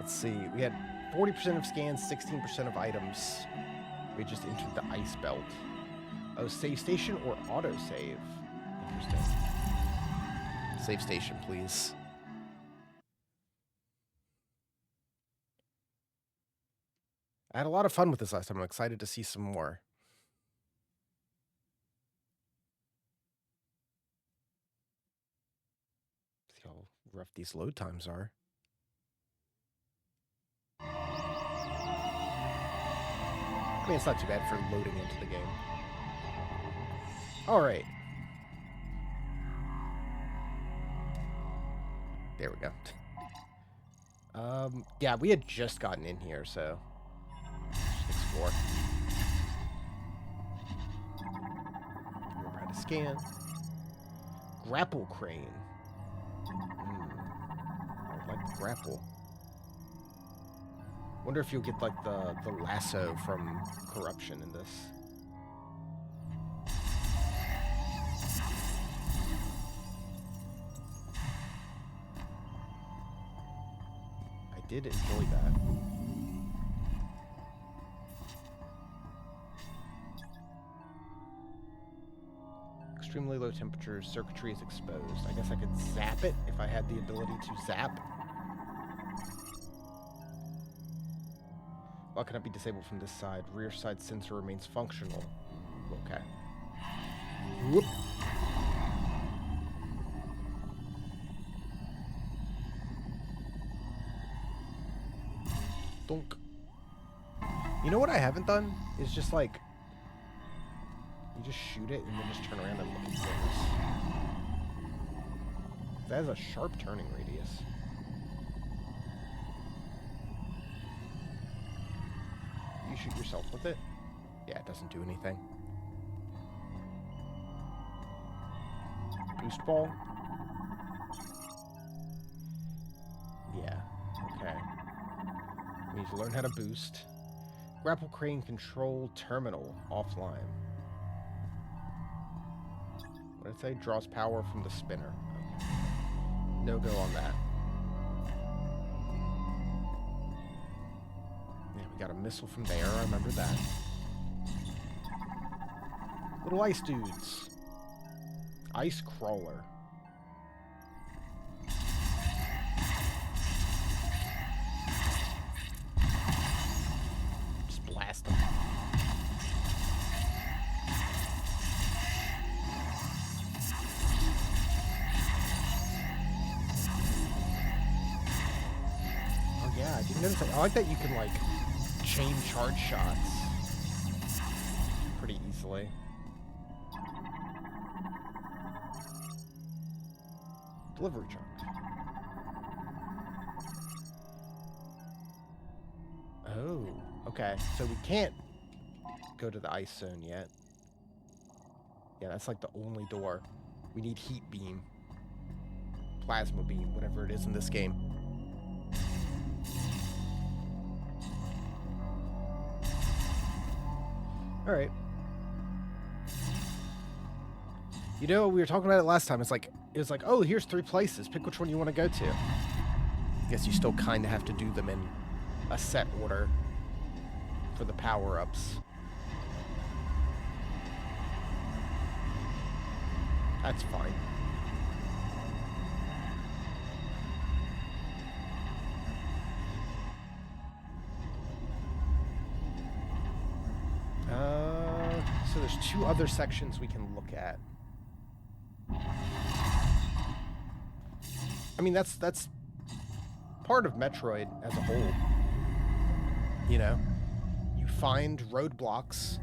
Let's see. We had 40% of scans, 16% of items. We just entered the ice belt. Oh, save station or autosave? Interesting. Save station, please. I had a lot of fun with this last time. I'm excited to see some more. See how rough these load times are. I mean, it's not too bad for loading into the game. All right. There we go. Yeah, we had just gotten in here, so just explore. Remember how to scan. Grapple crane. I would like the grapple. Wonder if you'll get like the lasso from corruption in this. I did enjoy that. Extremely low temperature, circuitry is exposed. I guess I could zap it if I had the ability to zap. Lock cannot be disabled from this side. Rear side sensor remains functional. Okay. Whoop. Dunk. You know what I haven't done? Is just like... You just shoot it and then just turn around and look at things. That has a sharp turning radius. You shoot yourself with it? Yeah, it doesn't do anything. Boost ball? Yeah, okay. We need to learn how to boost. Grapple crane control terminal offline. What did it say? Draws power from the spinner. Okay. No go on that. Yeah, we got a missile from there. I remember that. Little ice dudes. Ice crawler. Just blast them. Oh yeah, I didn't notice that. I like that you can like chain charge shots pretty easily. Delivery truck. Oh, okay. So we can't go to the ice zone yet. Yeah, that's like the only door. We need heat beam. Plasma beam, whatever it is in this game. Alright. You know, we were talking about it last time. It was like, oh, here's 3 places. Pick which one you want to go to. I guess you still kind of have to do them in a set order for the power-ups. That's fine. So there's 2 other sections we can look at. I mean, that's part of Metroid as a whole. You know, you find roadblocks,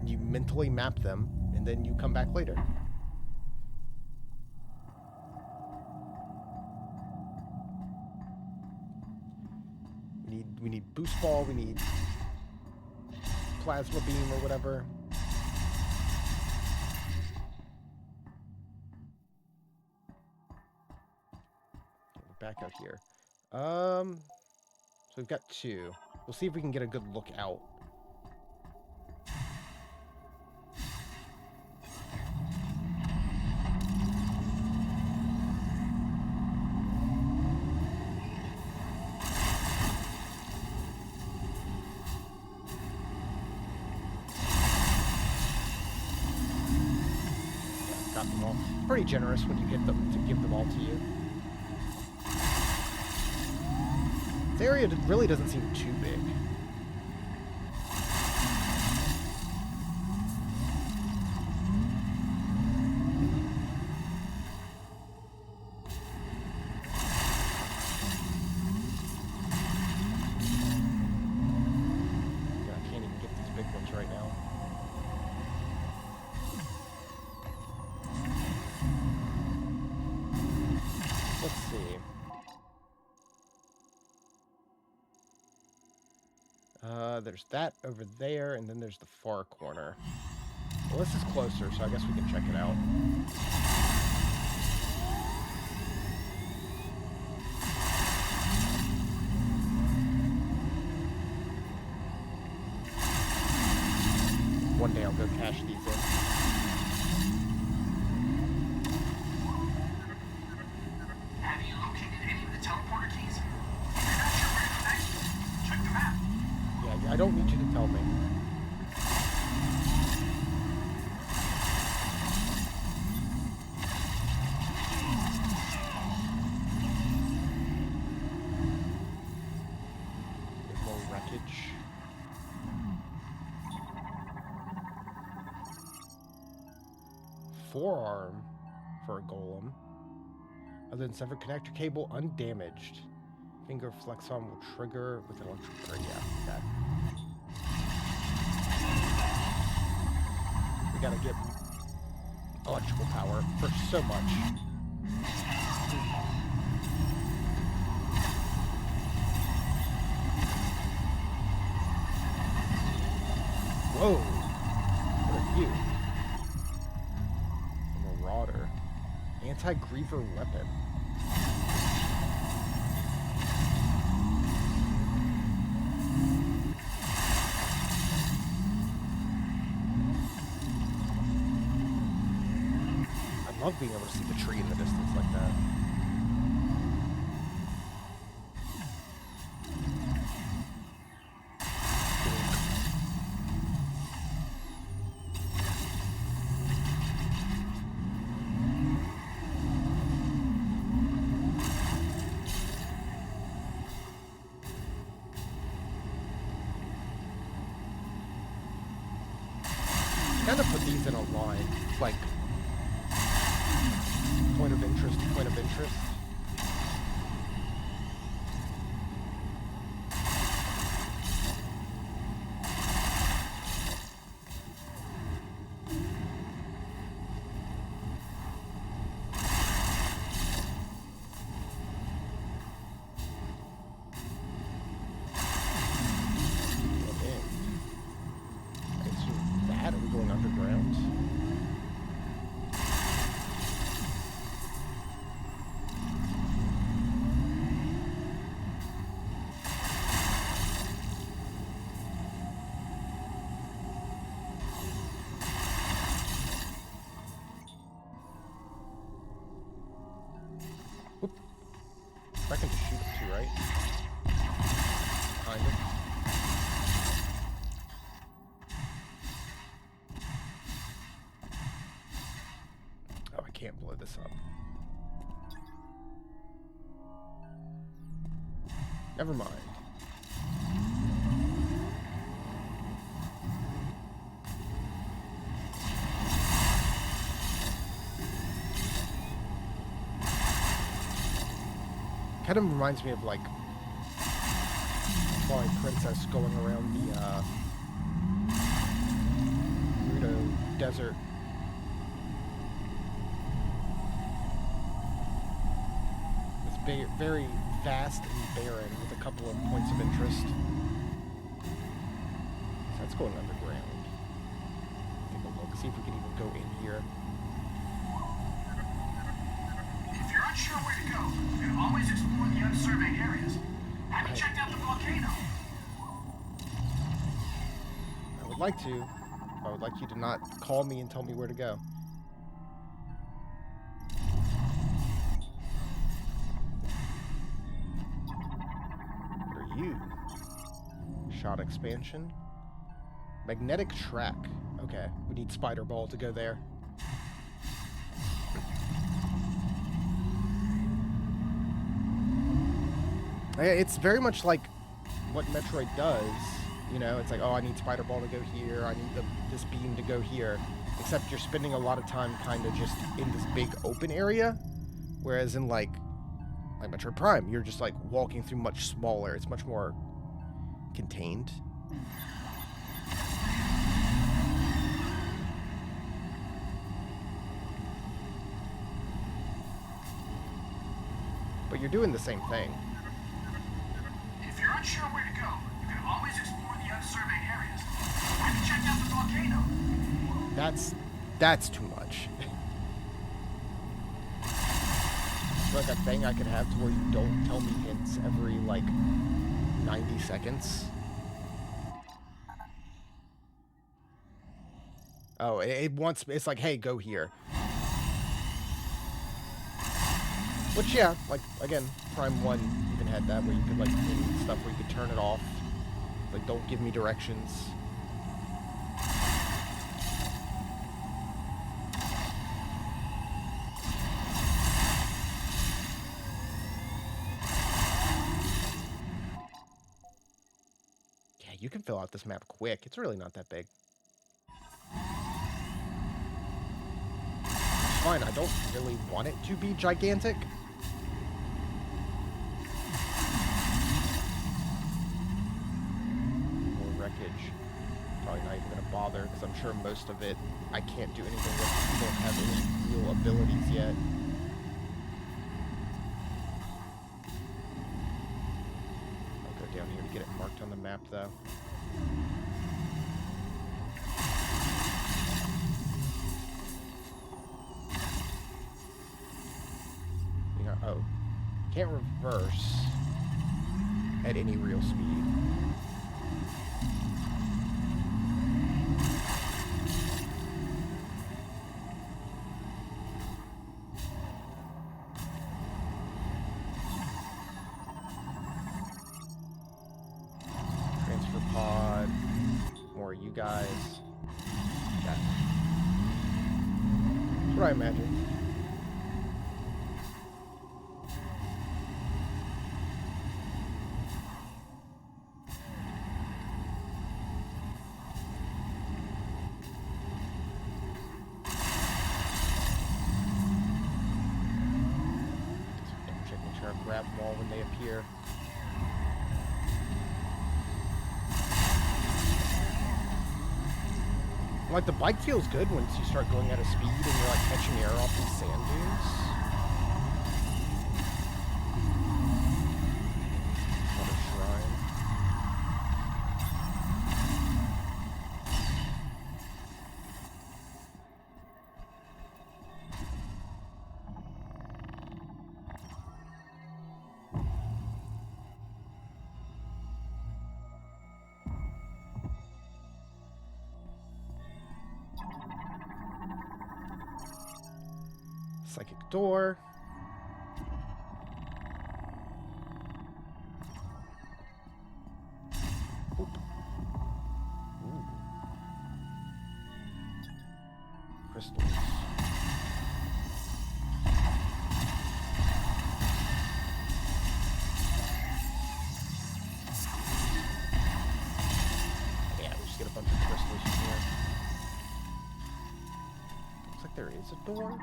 you mentally map them, and then you come back later. We need boost ball, we need plasma beam or whatever. Back out here. So we've got 2. We'll see if we can get a good look out. them all. Pretty generous when you hit them to give them all to you. This area really doesn't seem too big. There's that over there, and then there's the far corner. Well, this is closer, so I guess we can check it out. One day I'll go cash these in. Have you located any of the teleporter keys? If you're not sure where to connect, check the map. Yeah, I don't need you to tell me. There's more wreckage. Forearm for a golem. Other than severed connector cable, undamaged. Finger flex on will trigger with an electric current. Yeah, okay. We gotta get electrical power for so much. Whoa! What are you? A marauder. Anti-griever weapon. I love being able to see the tree in the distance like that. Kind of put these in a line, like point of interest, point of interest. I can just shoot it too, right? Kind of. Oh, I can't blow this up. Never mind. Kind of reminds me of like Twilight Princess going around the Gerudo Desert. It's very vast and barren with a couple of points of interest. So that's going underground. Take a look, see if we can even go in here. If you're unsure where to go, you can always explore the unsurveyed areas. Have you checked out the volcano? I would like to. I would like you to not call me and tell me where to go. What are you? Shot expansion. Magnetic track. Okay, we need Spider Ball to go there. It's very much like what Metroid does. You know, it's like, oh, I need Spider Ball to go here. I need this beam to go here. Except you're spending a lot of time kind of just in this big open area. Whereas in like Metroid Prime, you're just like walking through much smaller. It's much more contained. But you're doing the same thing. If you're unsure where to go, you can always explore the unsurveyed areas. Have you checked out the volcano? That's too much. Like a thing I could have to where you don't tell me hints every like 90 seconds. Oh, it's like, hey, go here. Which, yeah, like, again, Prime 1 even had that, where you could, like, in stuff where you could turn it off. Like, don't give me directions. Yeah, you can fill out this map quick. It's really not that big. It's fine, I don't really want it to be gigantic. Probably not even gonna bother, because I'm sure most of it I can't do anything with. I don't have any real abilities yet. I'll go down here to get it marked on the map, though. Oh, can't reverse at any real speed. You guys. That's what I imagine. Just double check, make sure I grab them all when they appear. Like, the bike feels good once you start going at a speed and you're, like, catching air off these sand dunes. Another shrine. Psychic door. Oop. Ooh. Crystals. Yeah, we just get a bunch of crystals from here. Looks like there is a door.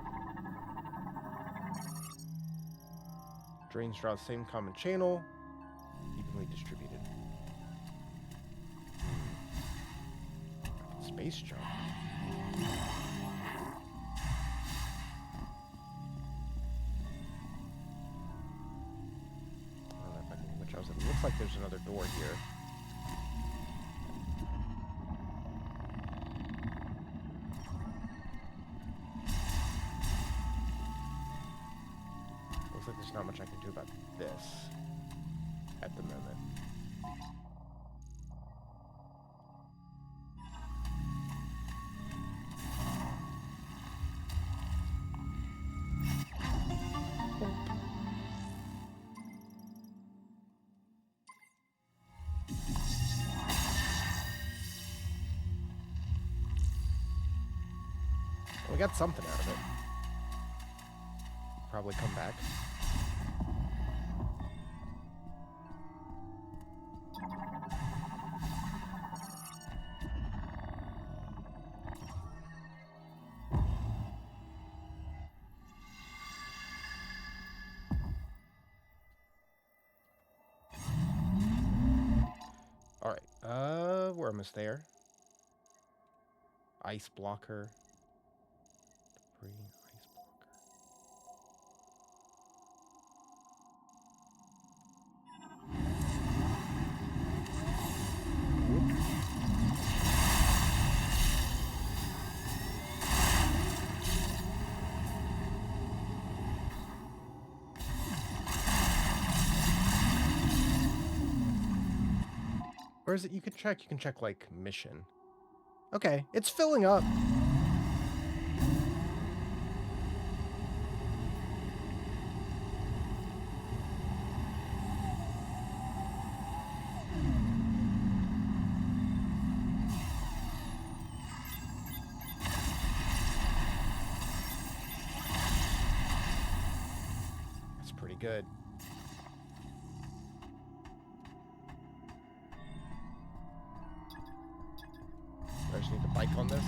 Drains draw the same common channel, evenly distributed. Space jump. I don't know if I can which I was in. It looks like there's another door here. Looks like there's not much I can do about this at the moment. We got something out of it. Probably come back. we're almost there. Ice blocker. Debris, ice blocker. Whoop. Or is it you can check? You can check, like, mission. Okay, it's filling up. That's pretty good. I just need to bike on this.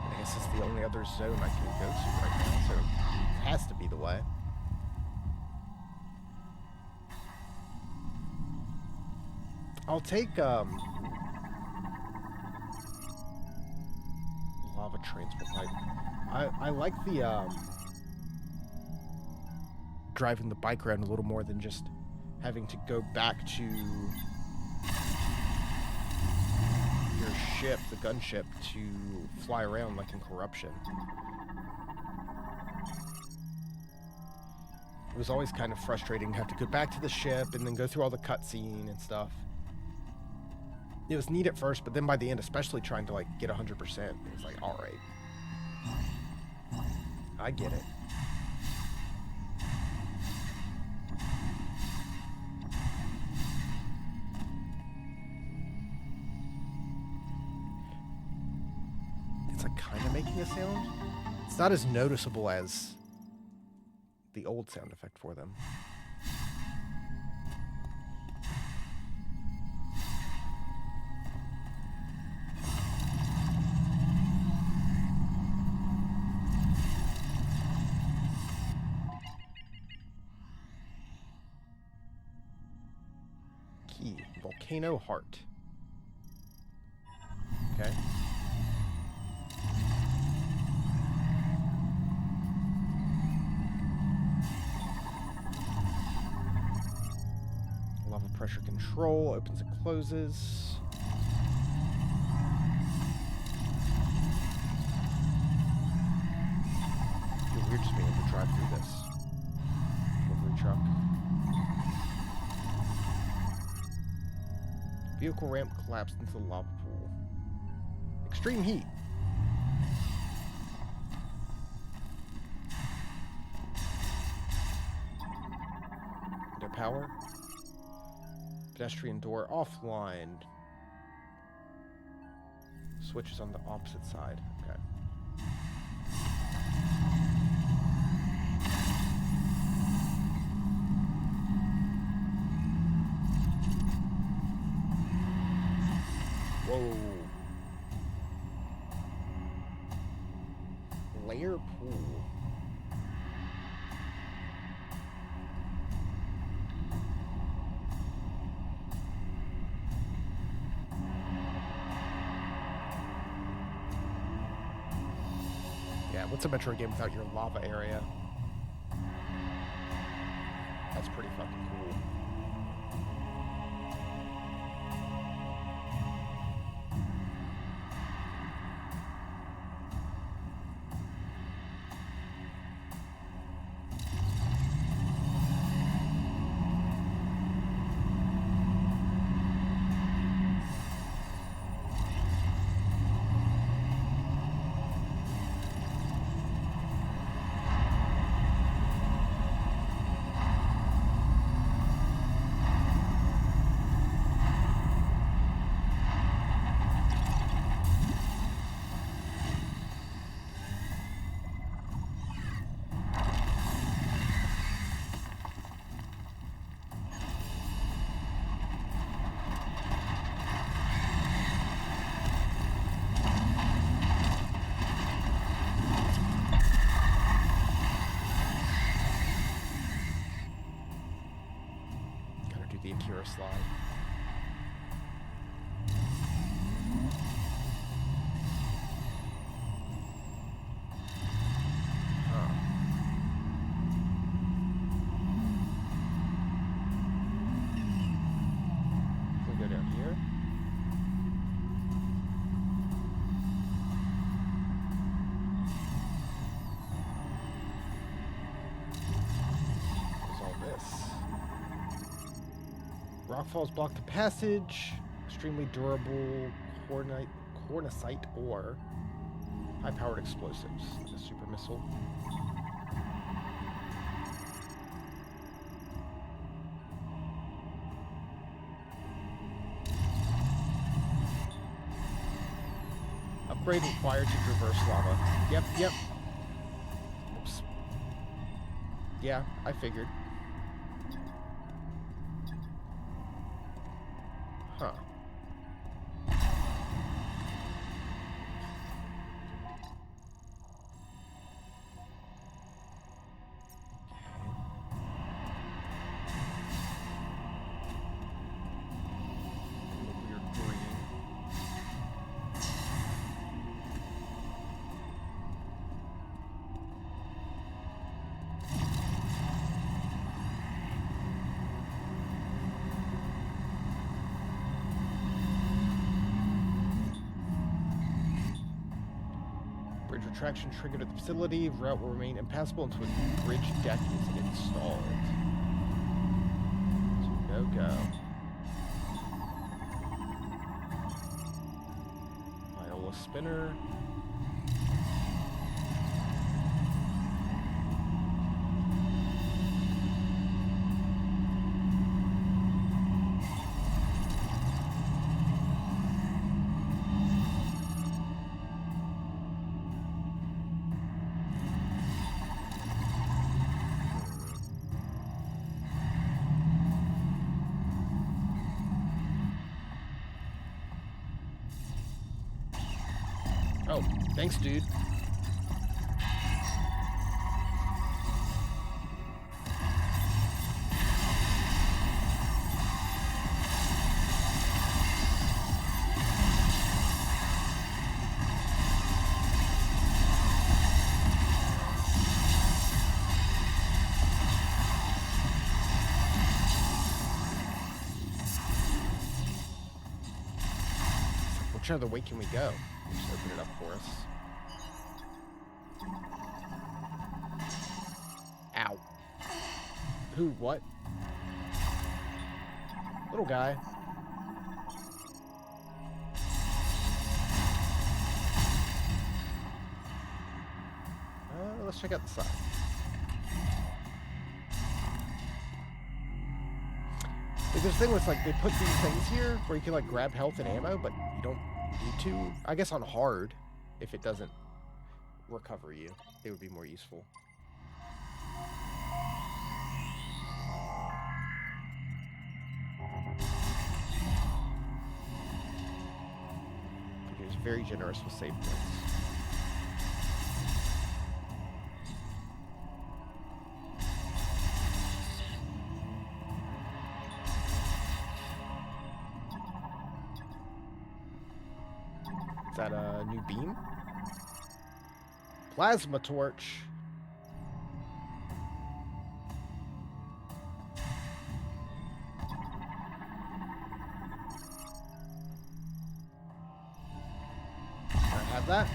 I guess it's the only other zone I can go to right now, so it has to be the way. I'll take lava transport pipe. I like the driving the bike around a little more than just having to go back to your ship, the gunship, to fly around like in Corruption. It was always kind of frustrating to have to go back to the ship and then go through all the cutscene and stuff. It was neat at first, but then by the end, especially trying to like get 100%, it was like, all right, I get it. It's like kind of making a sound. It's not as noticeable as the old sound effect for them. Key, Volcano Heart. Okay. Lava pressure control opens and closes. Feel weird just being able to drive through this. Delivery truck. Vehicle ramp collapsed into the lava pool. Extreme heat. No power. Pedestrian door offline. Switch is on the opposite side. Okay. Whoa. Layer pool. Yeah, what's a Metroid game without your lava area? That's pretty fucking cool. reverse slide. Huh. We'll go down here. What's all this? Rockfalls block the passage. Extremely durable cornicite ore. High-powered explosives. A super missile. Upgrade required to traverse lava. Yep. Oops. Yeah, I figured. Huh. Bridge retraction triggered at the facility. Route will remain impassable until a new bridge deck is installed. So no go. Viola spinner. Oh, thanks, dude. Which other way can we go? Just open it up for us. Ow. Who? What? Little guy. Let's check out the side. Like, there's a thing with, like, they put these things here where you can, like, grab health and ammo, but you don't need to. I guess on hard, if it doesn't recover you, they would be more useful. He was very generous with save points. Is that a new beam? Plasma torch. Can I have that?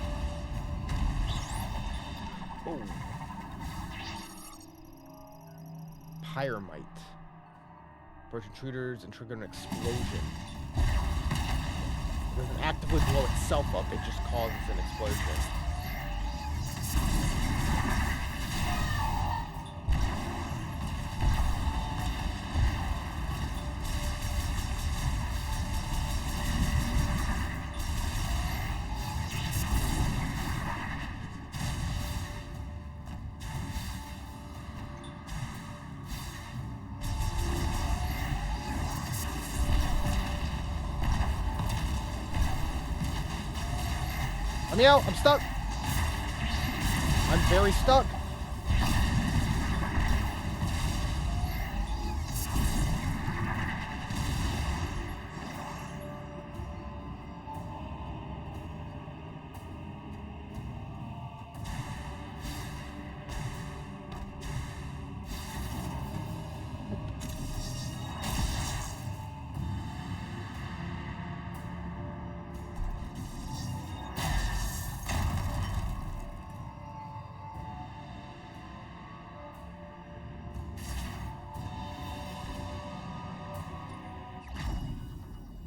Oh. Pyromite. Approach intruders and trigger an explosion. It doesn't actively blow itself up, it just causes an explosion. Let me out, I'm stuck. I'm very stuck.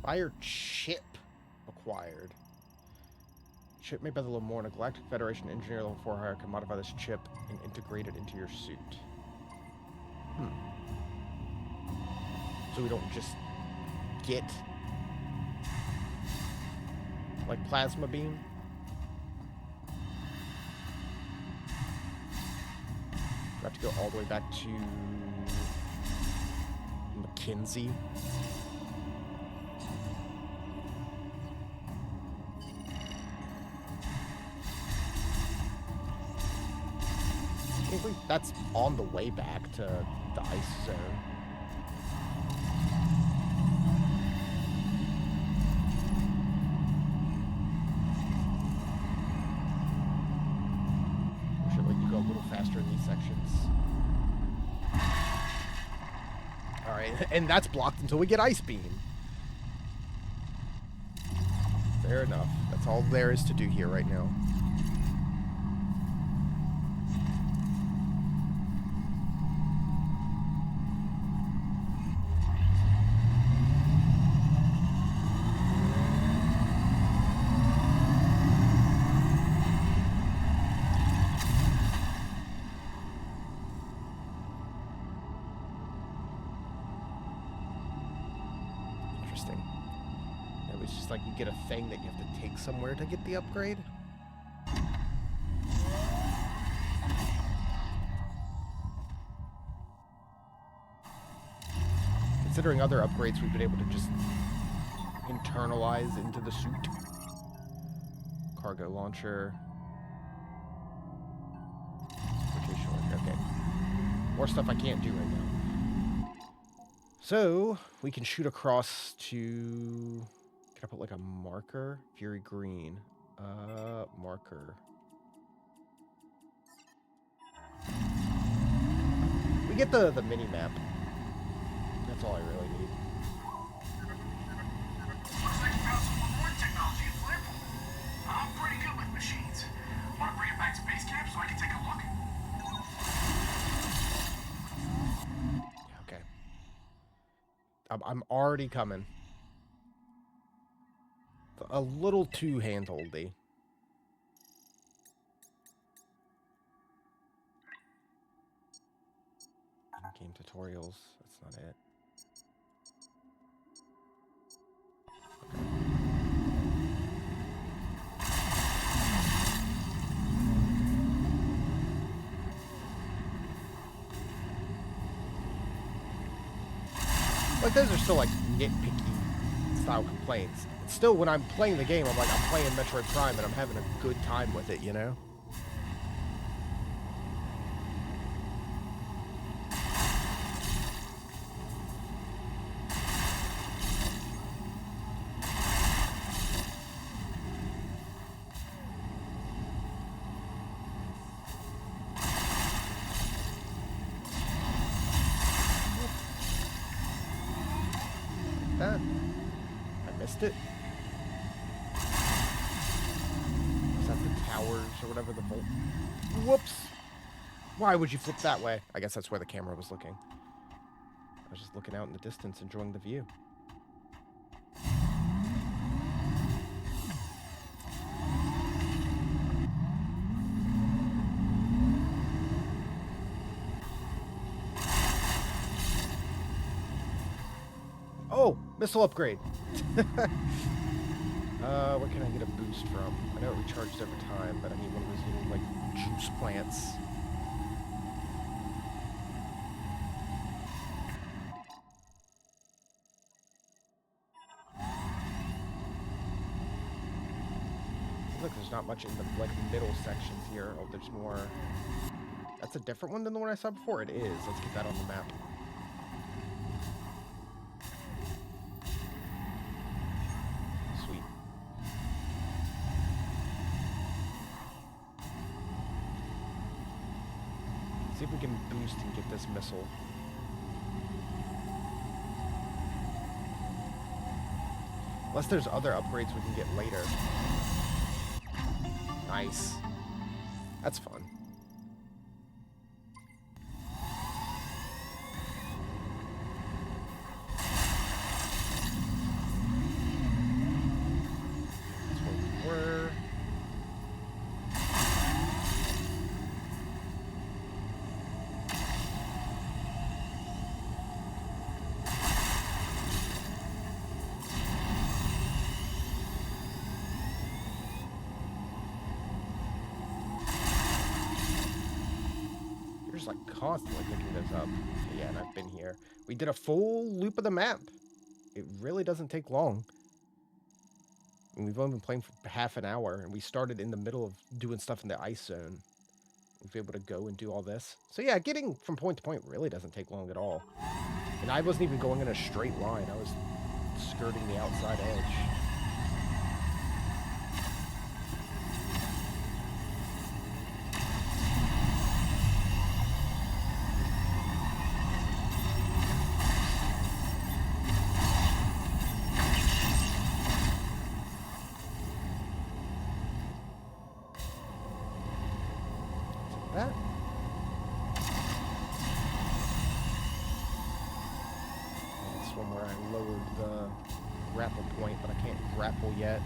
Fire chip acquired. Chip made by the Lamorna Galactic Federation engineer level 4 hire can modify this chip and integrate it into your suit. So we don't just get like plasma beam. Do I have to go all the way back to McKinsey? I think that's on the way back to the ice zone. I should let you go a little faster in these sections. Alright, and that's blocked until we get Ice Beam. Fair enough. That's all there is to do here right now. Interesting. It was just like you get a thing that you have to take somewhere to get the upgrade. Considering other upgrades we've been able to just internalize into the suit. Cargo launcher. Okay. More stuff I can't do right now. So, we can shoot across to... Can I put like a marker? Fury Green. Marker. We get the mini-map. That's all I really need. Looks like you found some Lamorna technology in Flarepool. I'm pretty good with machines. Want to bring it back to base camp so I can take a look? Okay. I'm already coming. A little too handholdy. Game tutorials. That's not it. Like, those are still, like, nitpicky style complaints. Still, when I'm playing the game, I'm like, I'm playing Metroid Prime, and I'm having a good time with it, you know? That. I missed it. Is that the towers or whatever the volt? Whoops! Why would you flip that way? I guess that's where the camera was looking. I was just looking out in the distance, enjoying the view. Oh, missile upgrade. Where can I get a boost from? I know it recharges over time, but I need one of those little, like, juice plants. Look, there's not much in the, like, middle sections here. Oh, there's more. That's a different one than the one I saw before? It is. Let's get that on the map. Sweet. See if we can boost and get this missile. Unless there's other upgrades we can get later. Nice. That's fun. just like constantly picking those up. Yeah, and I've been here. We did a full loop of the map. It really doesn't take long. And we've only been playing for half an hour, and we started in the middle of doing stuff in the ice zone. We've been able to go and do all this. So yeah, getting from point to point really doesn't take long at all. And I wasn't even going in a straight line. I was skirting the outside edge. That. And this one where I lowered the grapple point, but I can't grapple yet.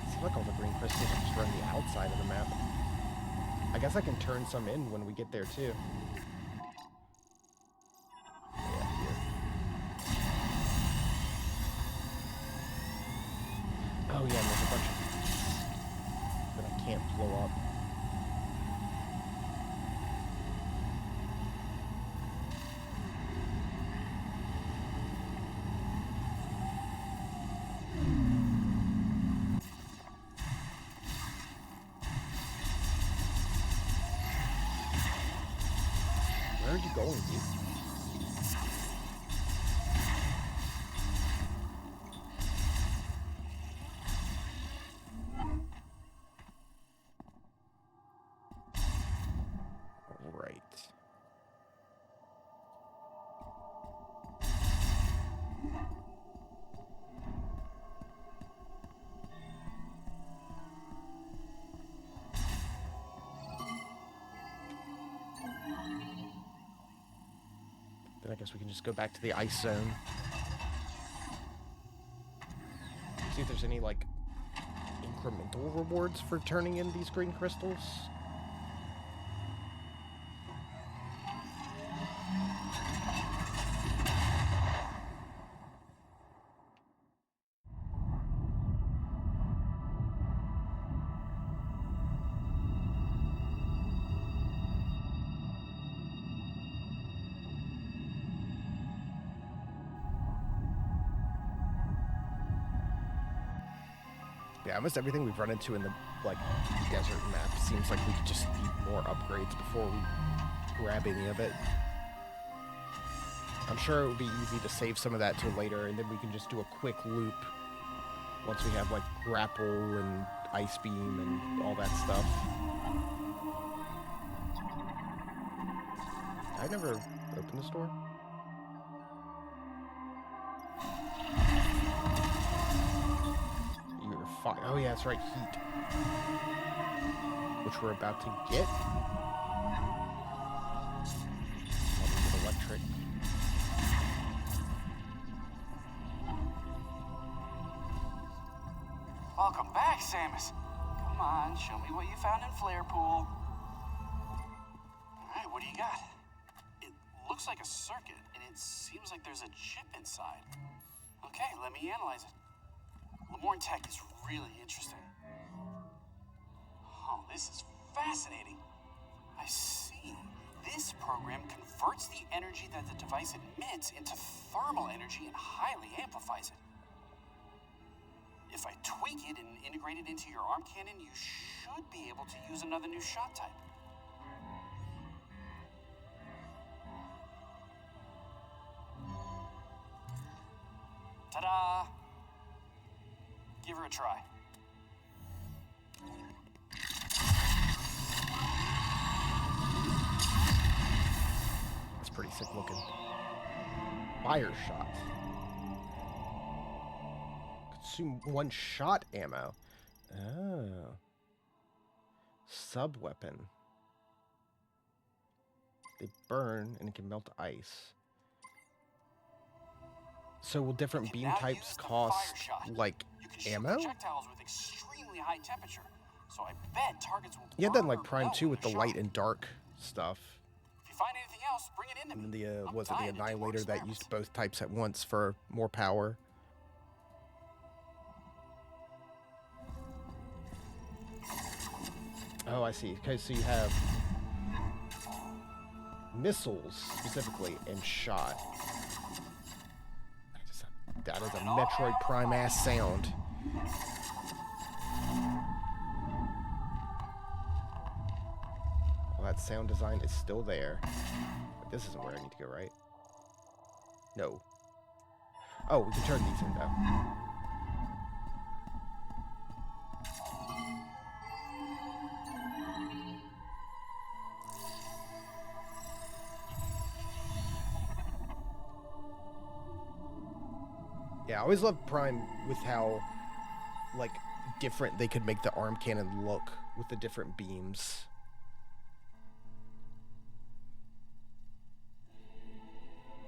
I feel like all the green crystals are just around the outside of the map. I guess I can turn some in when we get there too. Yeah, here. Oh yeah, and there's a bunch of that I can't blow up. Where are you going, dude? Right. Then I guess we can just go back to the ice zone. See if there's any, like, incremental rewards for turning in these green crystals. Yeah, almost everything we've run into in the, like, desert map seems like we just need more upgrades before we grab any of it. I'm sure it would be easy to save some of that till later, and then we can just do a quick loop once we have, like, grapple and ice beam and all that stuff. I never opened this door. You're fine. Oh yeah, that's right, heat. Which we're about to get. Let me get electric. Welcome back, Samus. Come on, show me what you found in Flare Pool. Alright, what do you got? It looks like a circuit, and it seems like there's a chip inside. Okay, let me analyze it. Lemoyne Tech is really interesting. Oh, this is fascinating. I see. This program converts the energy that the device emits into thermal energy and highly amplifies it. If I tweak it and integrate it into your arm cannon, you should be able to use another new shot type. Ta-da! Give her a try. It's pretty sick looking. Fire shot. Consume 1 shot ammo. Oh. Sub-weapon. They burn and can melt ice. So will different beam types cost, like, ammo? Projectiles with extremely high temperature, so I bet targets will. Yeah, then like Prime 2 with the light and dark stuff. If you find anything else, bring it in to And me. then the was it the Annihilator that used both types at once for more power? Oh, I see. Okay, so you have missiles specifically and shot. That is a Metroid Prime ass sound. Well, that sound design is still there. But this isn't where I need to go, right? No. Oh, we can turn these in, though. Yeah, I always loved Prime with how, like, different they could make the arm cannon look with the different beams.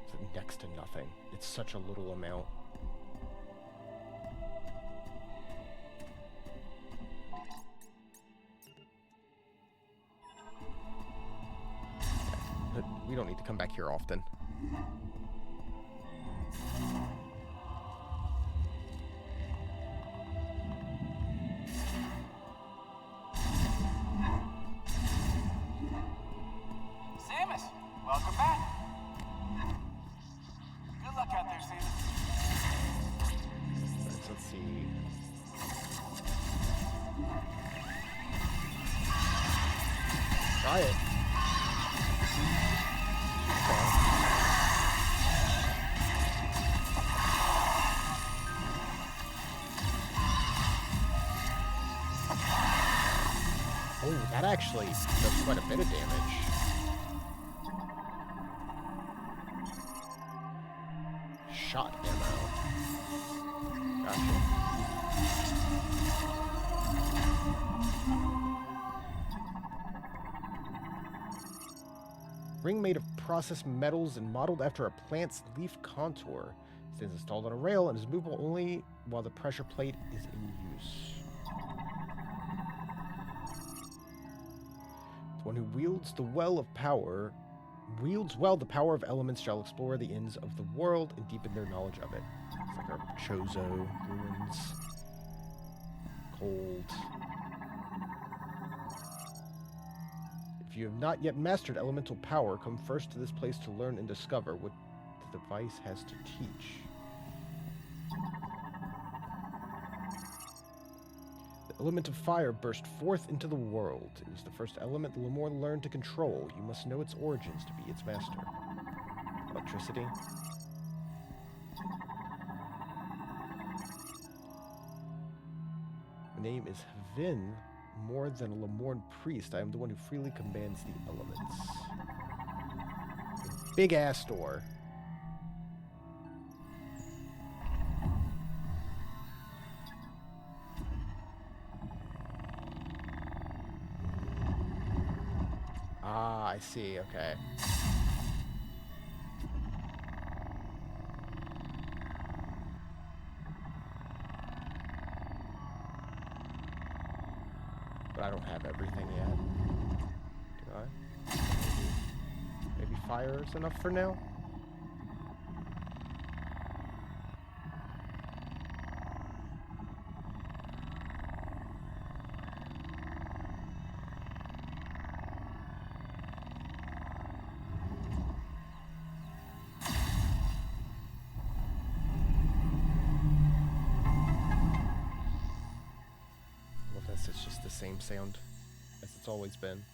It's next to nothing. It's such a little amount. But we don't need to come back here often. Samus, welcome back. Good luck out there, Samus. Let's see. Try it. Oh, that actually does quite a bit of damage. Shot ammo. Gotcha. Ring made of processed metals and modeled after a plant's leaf contour. Stands installed on a rail and is movable only while the pressure plate is in use. The one who wields the well of power wields well the power of elements shall explore the ends of the world and deepen their knowledge of it. It's like our Chozo ruins. Cold. If you have not yet mastered elemental power, come first to this place to learn and discover what the device has to teach. The element of fire burst forth into the world. It was the first element the Lemur learned to control. You must know its origins to be its master. Electricity. My name is Vin. More than a Lemurn priest, I am the one who freely commands the elements. Big ass door. Ah, I see, okay. But I don't have everything yet. Do I? Maybe fire is enough for now? It's just the same sound as it's always been.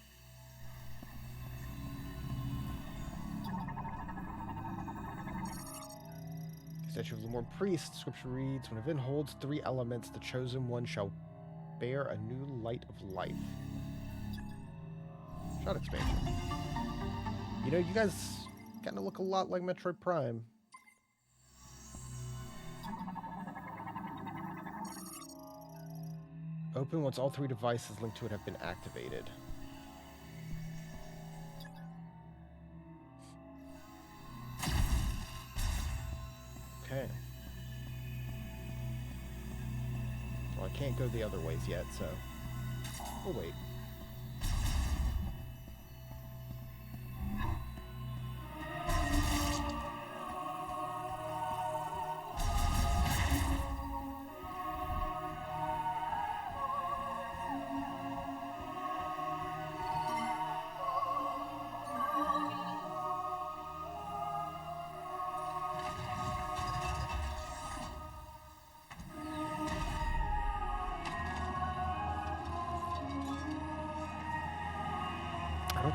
Statue of the Lemur Priest, scripture reads, when Vin holds three elements, the chosen one shall bear a new light of life. Shot expansion. You know, you guys kind of look a lot like Metroid Prime. Open once all three devices linked to it have been activated. Okay. Well, I can't go the other ways yet, so we'll wait.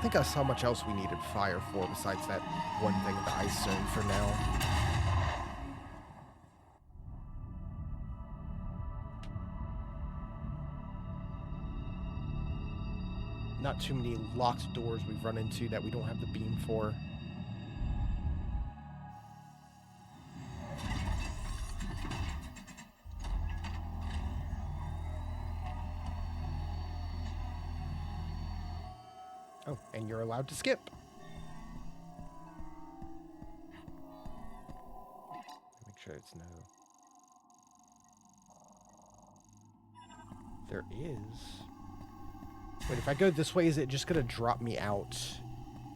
don't think I saw much else we needed fire for besides that one thing in the ice zone for now. Not too many locked doors we've run into that we don't have the beam for. Oh, and you're allowed to skip. Make sure it's no. There is. Wait, if I go this way, is it just gonna drop me out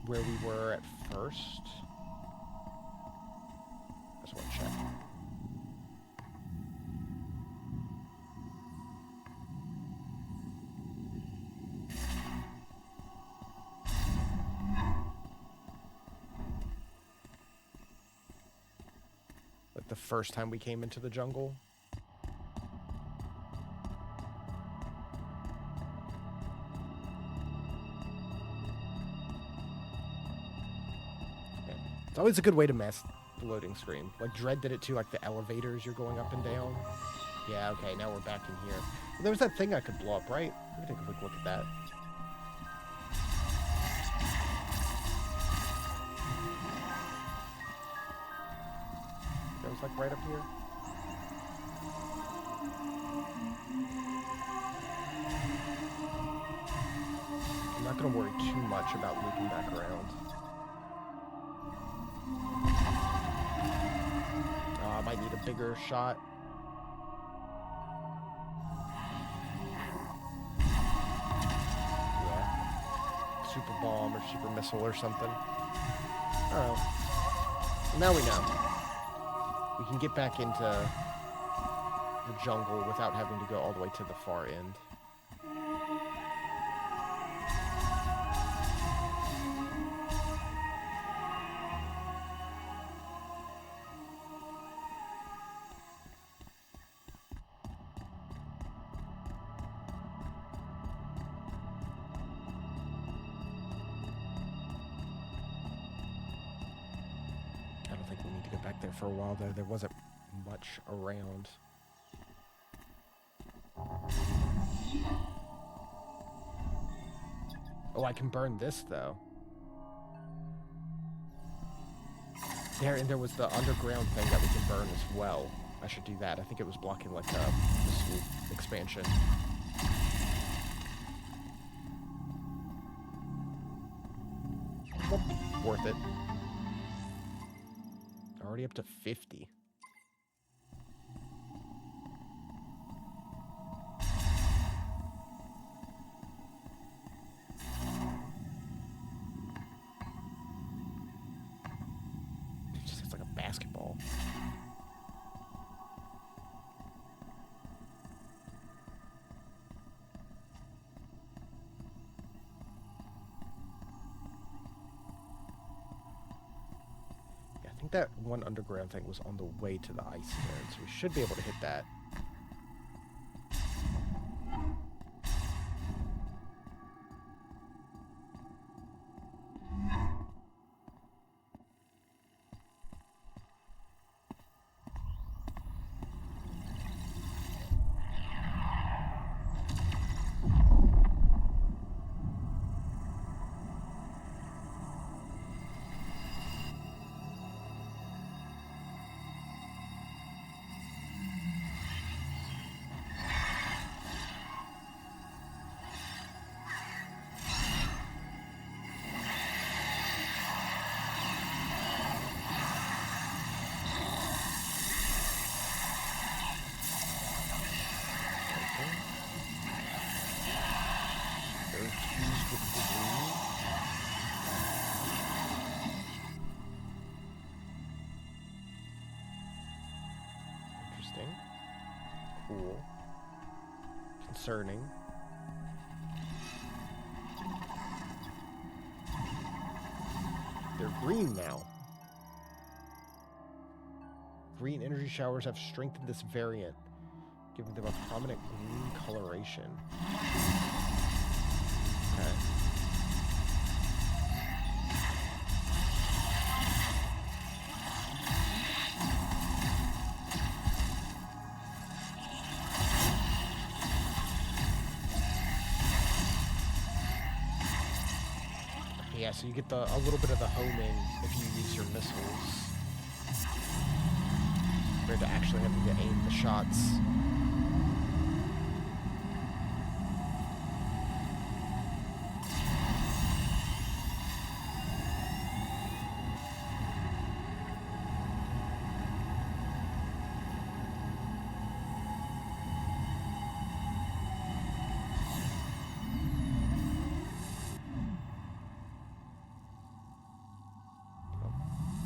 where we were at first? I just want to check. Like the first time we came into the jungle? It's always a good way to mess the loading screen. Like Dread did it too, like the elevators you're going up and down. Yeah, okay, now we're back in here. Well, there was that thing I could blow up, right? Let me take a quick look at that. That was like right up here. I'm not gonna worry too much about looping back around. I might need a bigger shot. Yeah. Super bomb or super missile or something. Alright. Well, now we know. We can get back into the jungle without having to go all the way to the far end. Back there for a while though, there wasn't much around. Oh, I can burn this though. There was the underground thing that we can burn as well. I should do that. I think it was blocking like the swoop expansion. Worth it. Already up to 50. It just looks like a basketball. I think that one underground thing was on the way to the ice zone, so we should be able to hit that. Cool. Concerning. They're green now. Green energy showers have strengthened this variant, giving them a prominent green coloration. Okay. yeah, so you get a little bit of the homing if you use your missiles. Compared to actually having to aim the shots.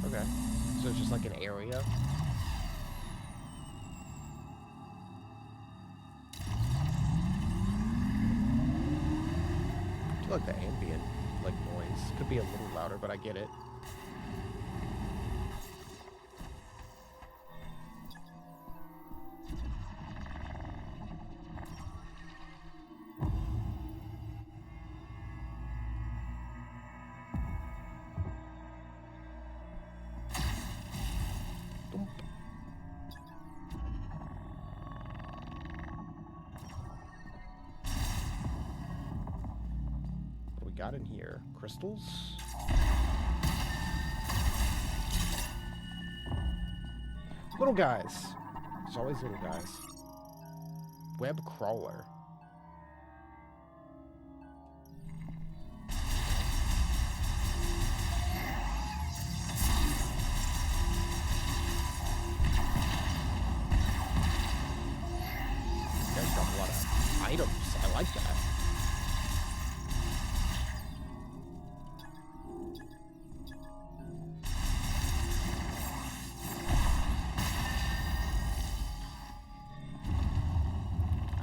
Okay. So it's just like an area. I do like the ambient like noise. Could be a little louder, but I get it. Boom. What do we got in here? Crystals? Little guys. There's always little guys. Web crawler. You guys got a lot of items. I like that.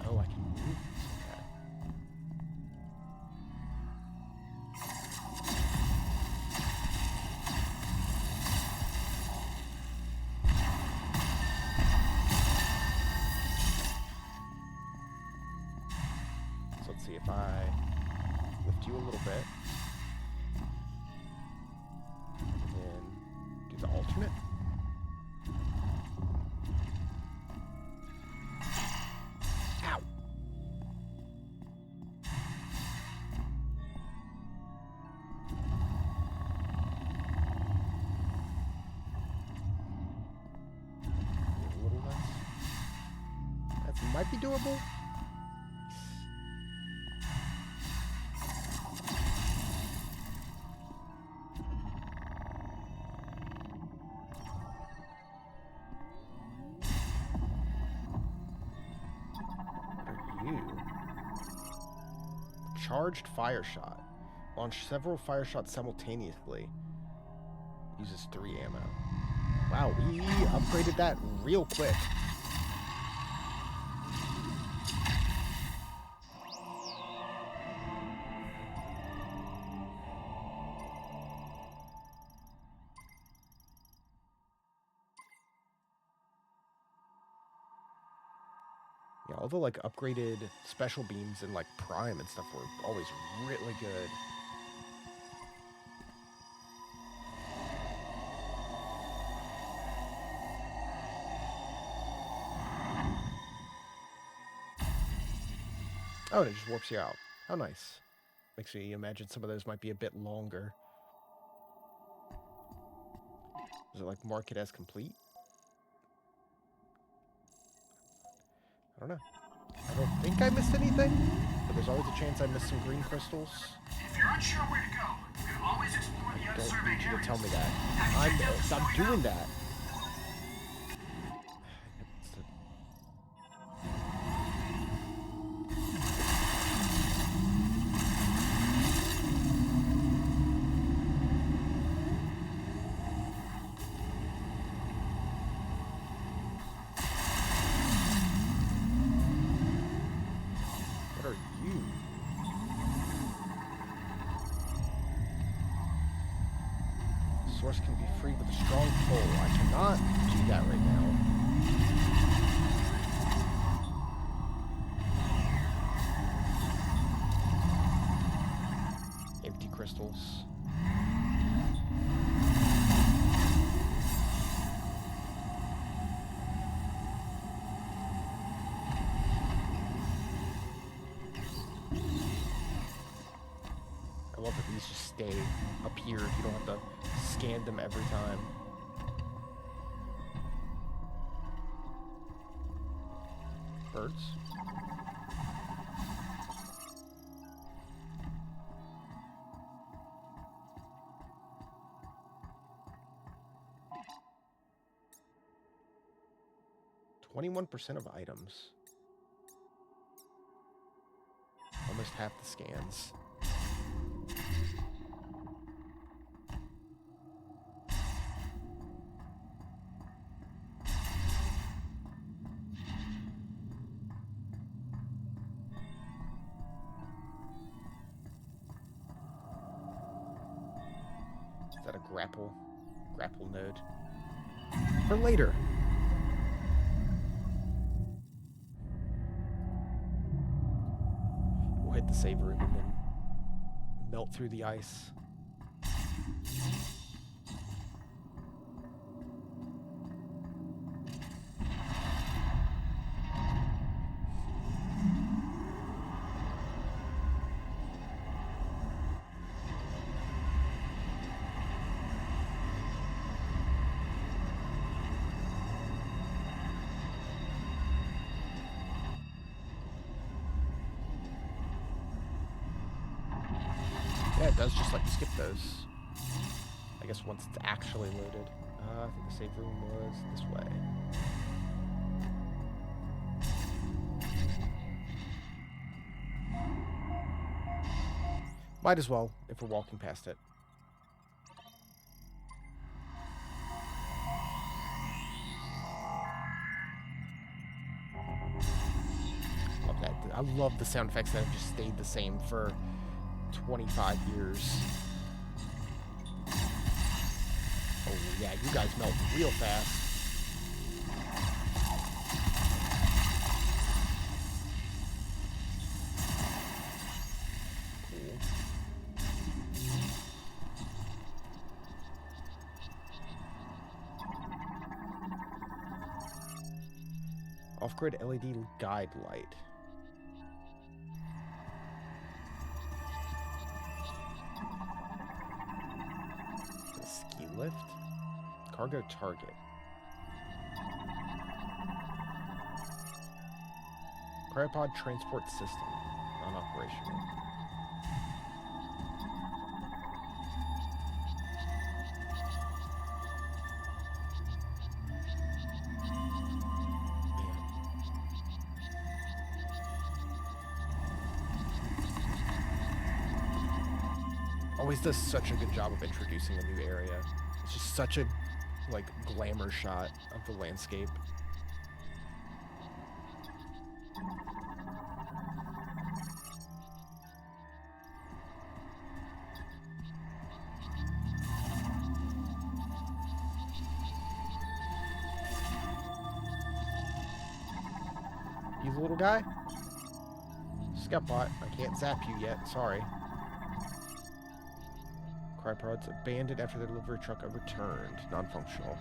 Oh, I can move these. Okay. So let's see if I lift you a little bit. And then do the alternate. Ow! A little less. That might be doable. You. Charged fire shot. Launch several fire shots simultaneously. Uses 3 ammo. Wow, we upgraded that real quick. Yeah, all the like upgraded special beams and like Prime and stuff were always really good. Oh, and it just warps you out. How nice. Makes me imagine some of those might be a bit longer. Does it like mark it as complete? I don't know. I don't think I missed anything, but there's always a chance I missed some green crystals. If you're unsure where to go, you can always explore the I don't unsurveyed need you to areas. tell me that. Have you checked out the I'm story doing now? that. What are you? Source can be free with a strong pull. I cannot do that right now. Empty crystals. love that these just stay up here. You don't have to scan them every time. Birds. %of items. Almost half the scans. Is that a grapple node? For later. We'll hit the save room and then melt through the ice. Yeah, it does just let you skip those. I guess once it's actually loaded. I think the save room was this way. Might as well, if we're walking past it. Love that. I love the sound effects that have just stayed the same for 25 years. Oh yeah, you guys melt real fast. Cool. Off-grid LED guide light. Ski lift. Cargo target. Cryopod transport system. Non-operational. Always does such a good job of introducing a new area. It's just such a, like, glamour shot of the landscape. You the little guy? Scoutbot, I can't zap you yet, sorry. Crypods abandoned after the delivery truck returned. Non-functional.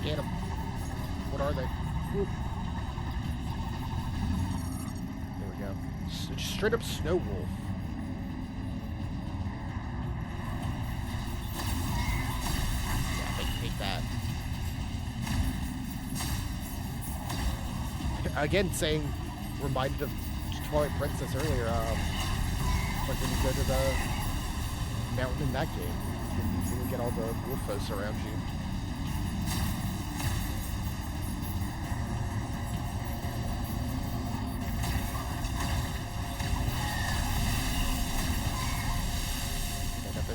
Get them. What are they? Whoop. There we go. Straight up snow wolf. Yeah, they can take that. Again, reminded of Twilight Princess earlier. Like when you go to the mountain in that game, you get all the wolfos around you.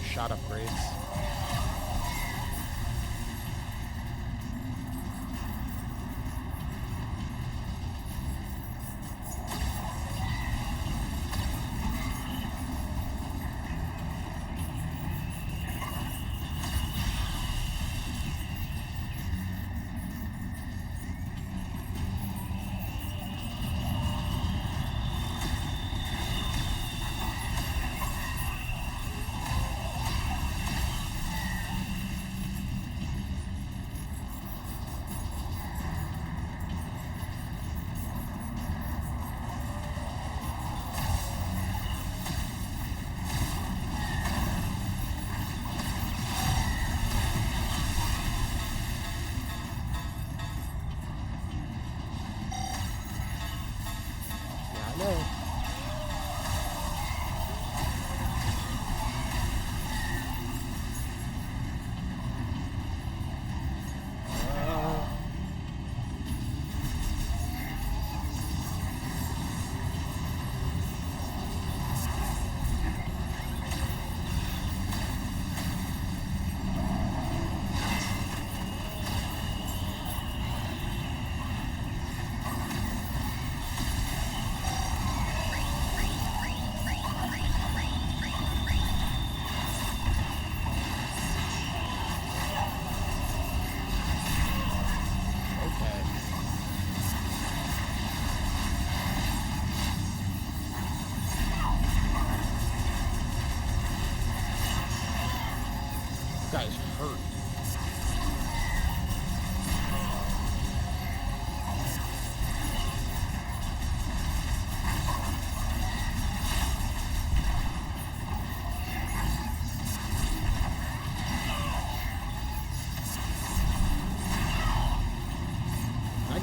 Shot upgrades.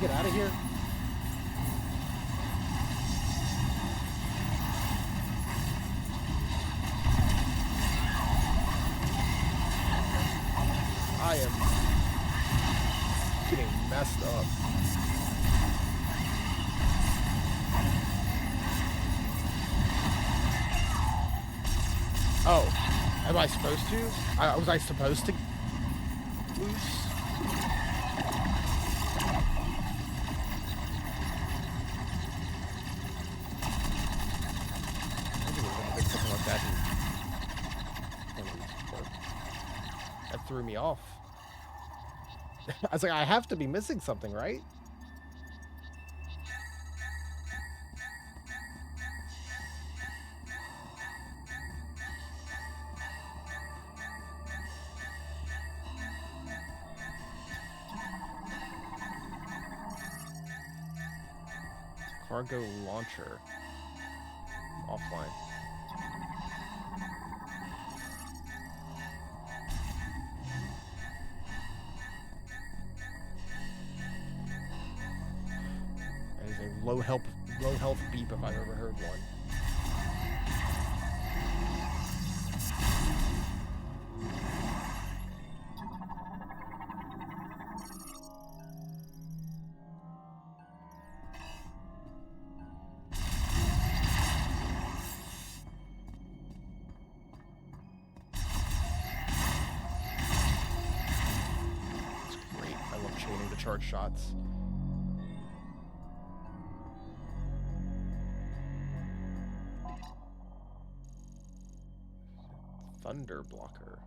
get out of here? I am getting messed up. Oh, am I supposed to? Was I supposed to loose? Something like that. That threw me off. I was like, I have to be missing something, right? Cargo launcher. Offline. That is a low health beep if I've ever heard one. Chaining the charge shots. Thunder blocker.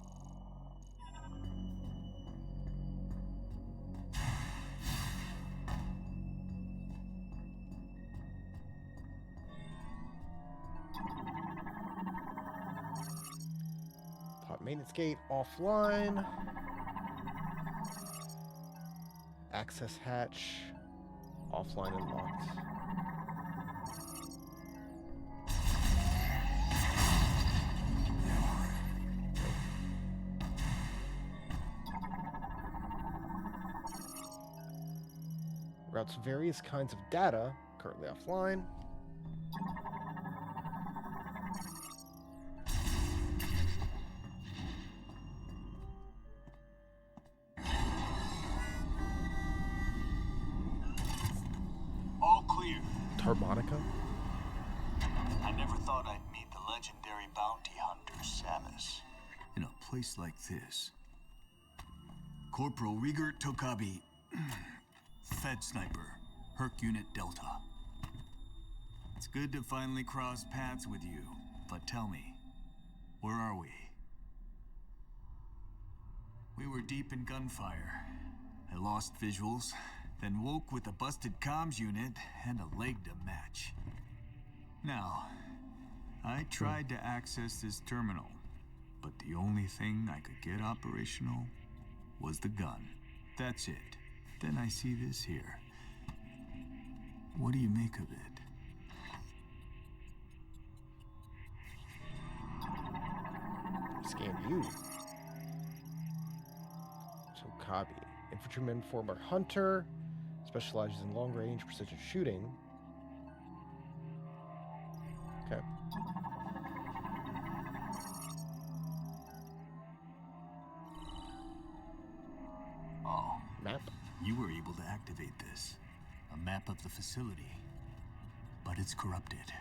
Pod maintenance gate offline. Access hatch offline and locked. Routes various kinds of data, currently offline. Harmonica? I never thought I'd meet the legendary bounty hunter, Samus. In a place like this. Corporal Rieger Tokabi, Fed Sniper, Herc Unit Delta. It's good to finally cross paths with you, but tell me, where are we? We were deep in gunfire. I lost visuals, then woke with a busted comms unit and a leg to match. Now, I tried to access this terminal, but the only thing I could get operational was the gun. That's it. Then I see this here. What do you make of it? Scan you. So Kabi. Infantryman, former hunter. Specializes in long-range precision shooting. Okay. Oh. Map? You were able to activate this. A map of the facility. But it's corrupted.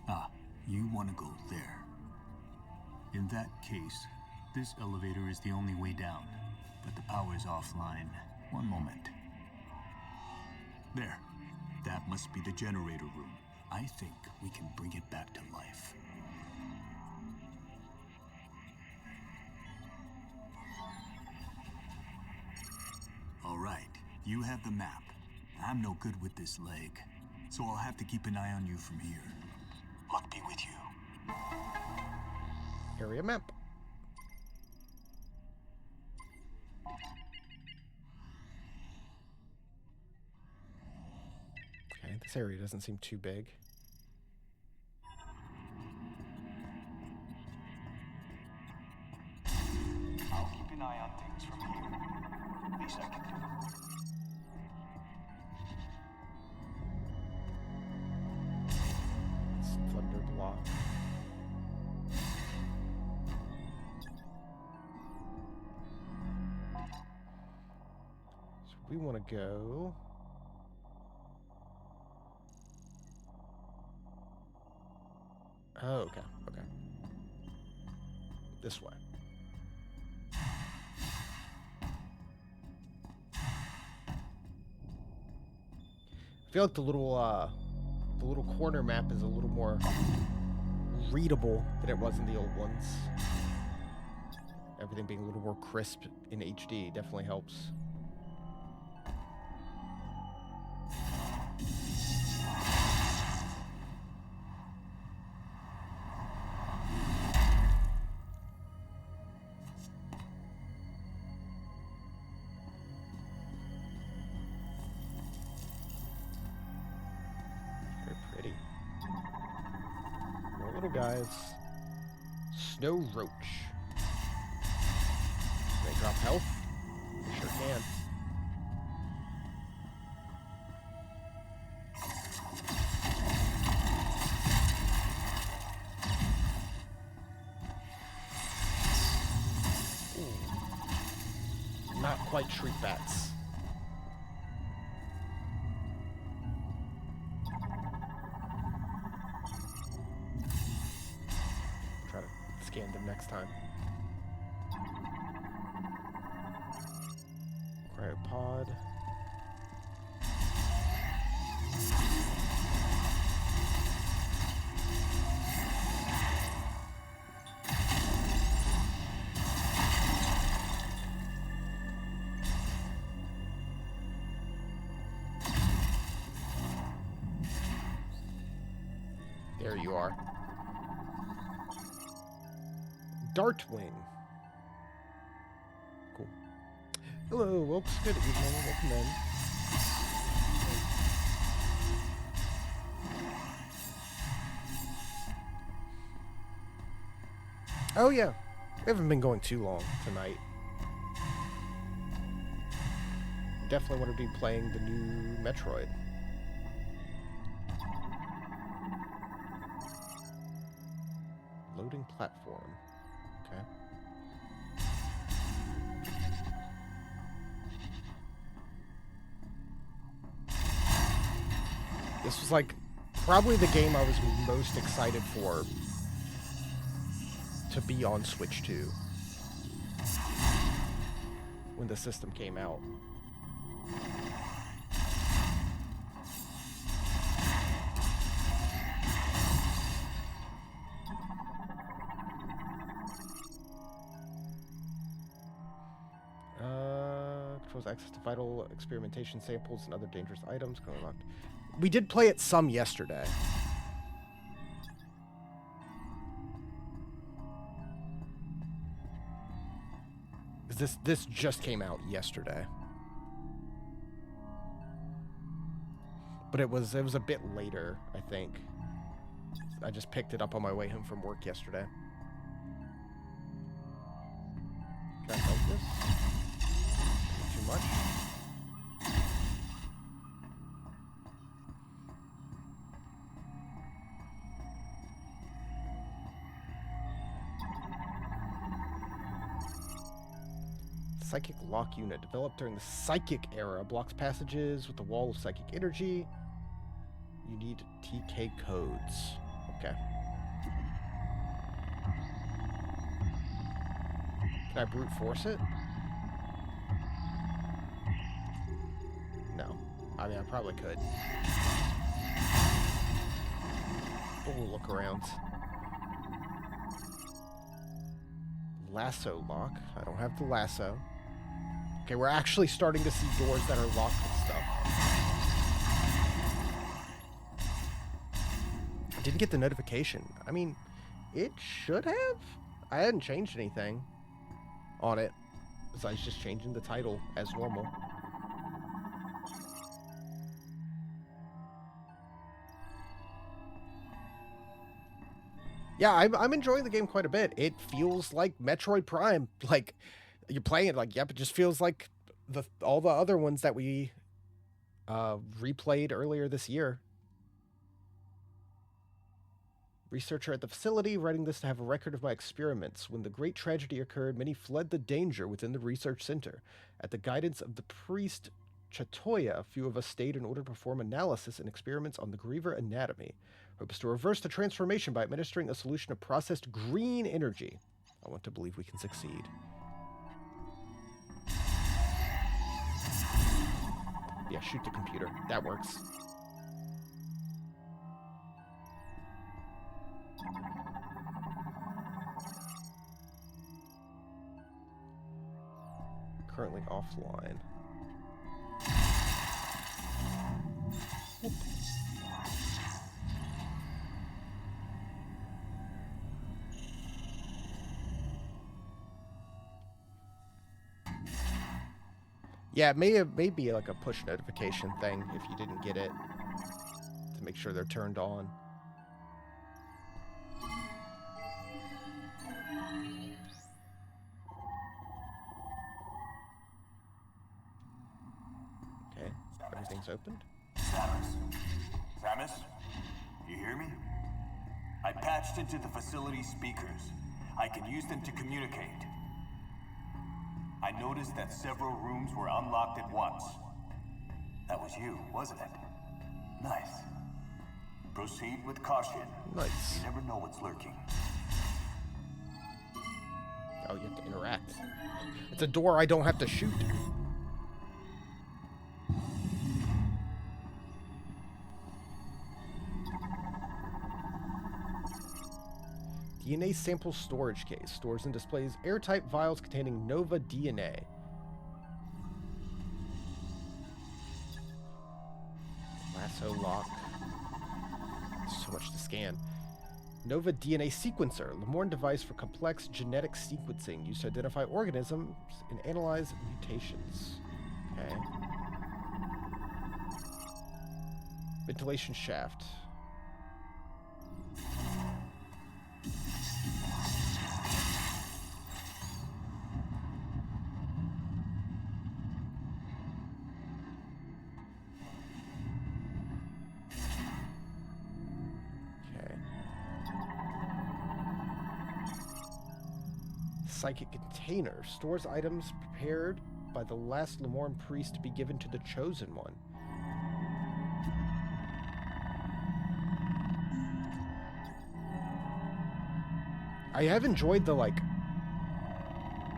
Ah, you want to go there. In that case, this elevator is the only way down. But the power's offline. One moment. There. That must be the generator room. I think we can bring it back to life. All right. You have the map. I'm no good with this leg, so I'll have to keep an eye on you from here. Luck be with you. Area map. Okay, this area doesn't seem too big. I'll keep an eye on things from here. Least I can do. we want to go... Oh, okay, okay. This way. I feel like the little corner map is a little more readable than it was in the old ones. Everything being a little more crisp in HD definitely helps. Guys, Snow Roach. Can they drop health? They sure can. Ooh. Not quite tree bats. Scan them next time. Cryopod. There you are. Dartwing. Cool. Hello, Wilkes. Good evening. Welcome in. Oh, yeah. We haven't been going too long tonight. Definitely want to be playing the new Metroid. Loading platform. Okay. This was like probably the game I was most excited for to be on Switch 2 when the system came out. Controls access to vital experimentation samples and other dangerous items. Unlocked. We did play it some yesterday. This just came out yesterday. But it was a bit later, I think. I just picked it up on my way home from work yesterday. Can I help this? Too much? Psychic lock unit developed during the Psychic era blocks passages with the wall of psychic energy. You need TK codes. Okay. Can I brute force it? No. I mean, I probably could. But we'll look around. Lasso lock. I don't have the lasso. Okay, we're actually starting to see doors that are locked and stuff. I didn't get the notification. I mean, it should have. I hadn't changed anything on it besides just changing the title as normal. Yeah, I'm enjoying the game quite a bit. It feels like Metroid Prime. Like, you're playing it, like, yep, it just feels like all the other ones that we replayed earlier this year. Researcher at the facility, writing this to have a record of my experiments. When the great tragedy occurred, many fled the danger within the research center. At the guidance of the priest Chatoya, a few of us stayed in order to perform analysis and experiments on the Griever anatomy. Hopes to reverse the transformation by administering a solution of processed green energy. I want to believe we can succeed. Yeah, shoot the computer. That works. Currently offline. Yeah, it may be like a push notification thing if you didn't get it, to make sure they're turned on. Okay, everything's opened. Samus, you hear me? I patched into the facility speakers. I can use them to communicate. I noticed that several rooms were unlocked at once. That was you, wasn't it? Nice. Proceed with caution. Nice. You never know what's lurking. Oh, you have to interact. It's a door I don't have to shoot. DNA sample storage case. Stores and displays airtight vials containing Nova DNA. Lasso lock. So much to scan. Nova DNA sequencer. Lamorne device for complex genetic sequencing used to identify organisms and analyze mutations. Okay. Ventilation shaft. Psychic container stores items prepared by the last Lamorne priest to be given to the chosen one. I have enjoyed the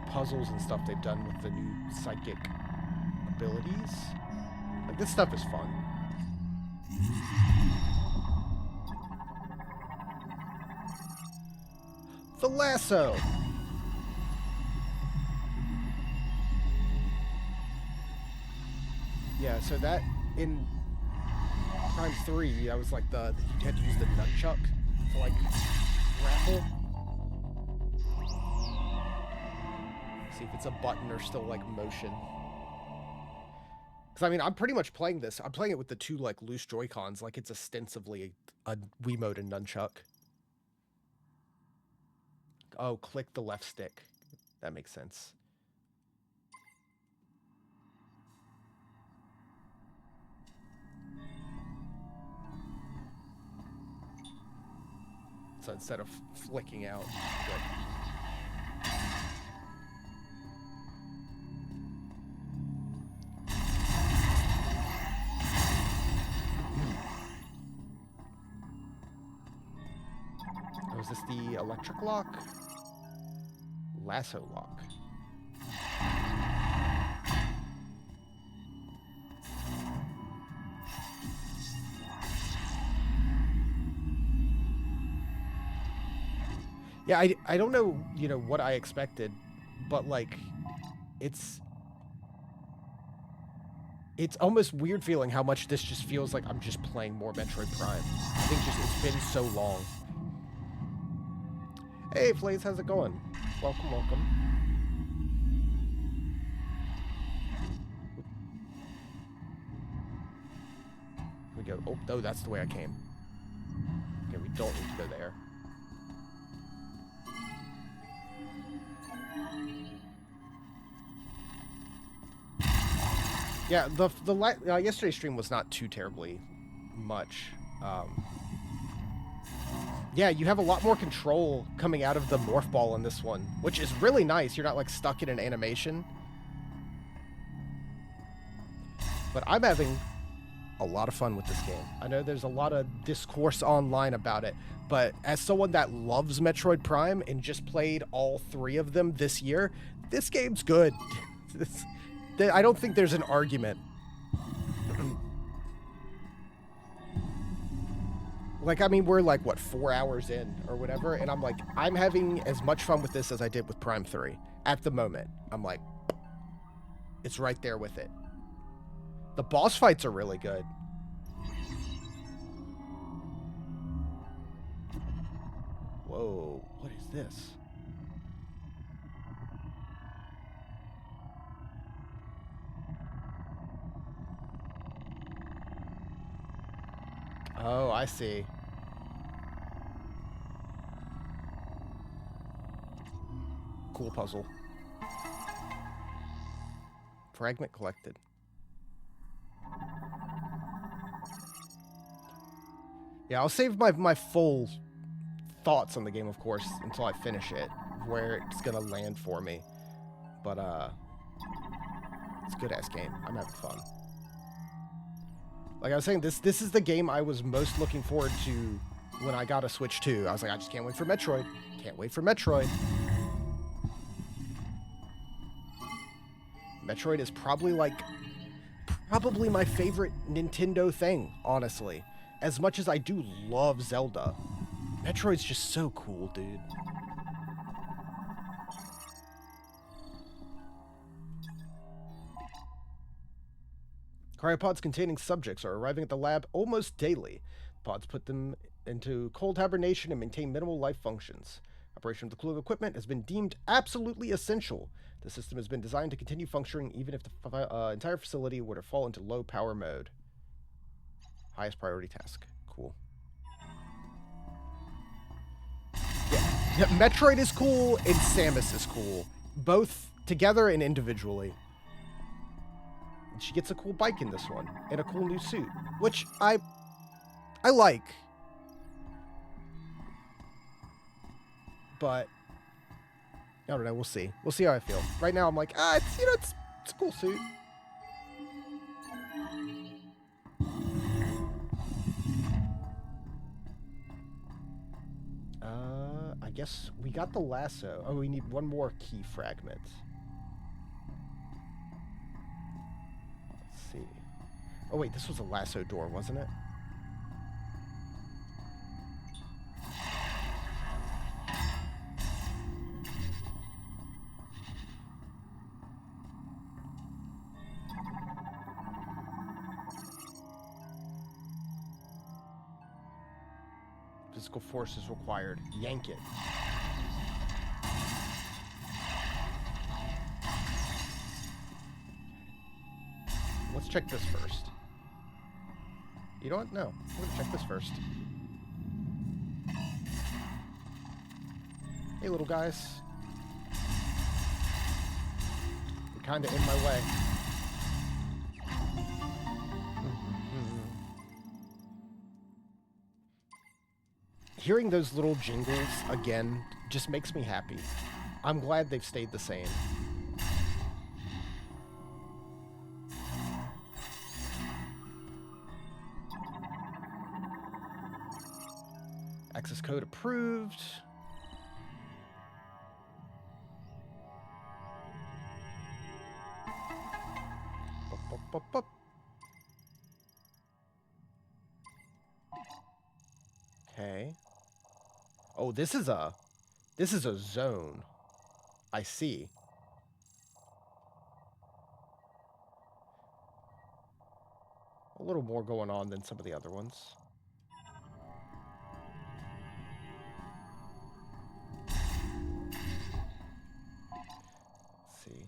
puzzles and stuff they've done with the new psychic abilities. Like, this stuff is fun. The lasso. Yeah, so that in Prime 3, I was like you had to use the nunchuck to grapple. See if it's a button or still motion. Because I mean, I'm pretty much playing this. I'm playing it with the two loose Joy-Cons, like it's ostensibly a Wiimote and nunchuck. Oh, click the left stick. That makes sense. So instead of flicking out, good. Oh, is this the electric lock? Lasso lock. Yeah, I don't know, what I expected, but it's almost weird feeling how much this just feels like I'm just playing more Metroid Prime. I think it's been so long. Hey, Flaze, how's it going? Welcome, welcome. Here we go. Oh, that's the way I came. Okay, we don't need to go there. Yeah, yesterday's stream was not too terribly much. Yeah, you have a lot more control coming out of the morph ball in this one, which is really nice. You're not stuck in an animation. But I'm having a lot of fun with this game. I know there's a lot of discourse online about it, but as someone that loves Metroid Prime and just played all 3 of them this year, this game's good. I don't think there's an argument. Like, I mean, we're like, what, 4 hours in or whatever, and I'm like, I'm having as much fun with this as I did with Prime 3 at the moment. I'm like, it's right there with it. The boss fights are really good. Whoa, what is this? Oh, I see. Cool puzzle. Fragment collected. Yeah, I'll save my full thoughts on the game, of course, until I finish it, where it's gonna land for me. But, it's a good-ass game. I'm having fun. Like I was saying, this is the game I was most looking forward to when I got a Switch 2. I was like, I just can't wait for Metroid. Can't wait for Metroid. Metroid is probably my favorite Nintendo thing, honestly. As much as I do love Zelda, Metroid's just so cool, dude. Cryopods containing subjects are arriving at the lab almost daily. Pods put them into cold hibernation and maintain minimal life functions. Operation of the cooling equipment has been deemed absolutely essential. The system has been designed to continue functioning even if the entire facility were to fall into low power mode. Highest priority task. Cool. Yeah, Metroid is cool and Samus is cool. Both together and individually. And she gets a cool bike in this one. And a cool new suit. Which I like. But I don't know, we'll see. We'll see how I feel. Right now I'm like, it's a cool suit. I guess we got the lasso. Oh, we need one more key fragment. Let's see. Oh wait, this was a lasso door, wasn't it? Physical force is required. Yank it. Let's check this first. You know what? No. We're gonna check this first. Hey, little guys. You're kinda in my way. Hearing those little jingles again just makes me happy. I'm glad they've stayed the same. Access code approved. Bup, bup, bup, bup. Okay. Oh, this is a zone. I see. A little more going on than some of the other ones. Let's see.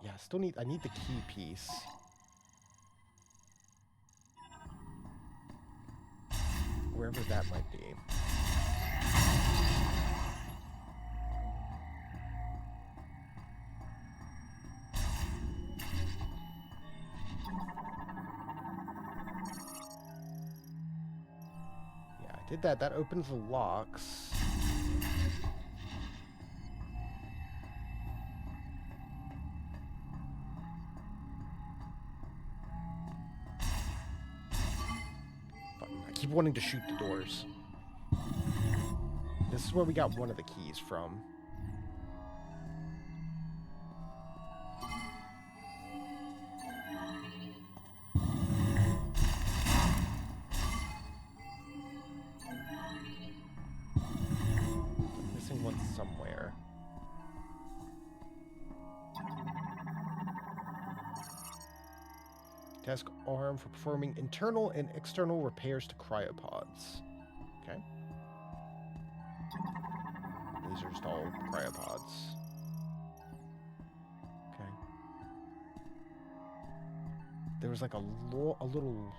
Yeah, I need the key piece. Wherever that might be. Yeah, I did that. That opens the locks. keep wanting to shoot the doors. This is where we got one of the keys from. I'm missing one somewhere. Task arm for performing internal and external repairs to cryopods. Okay. These are just all cryopods. Okay. There was like a little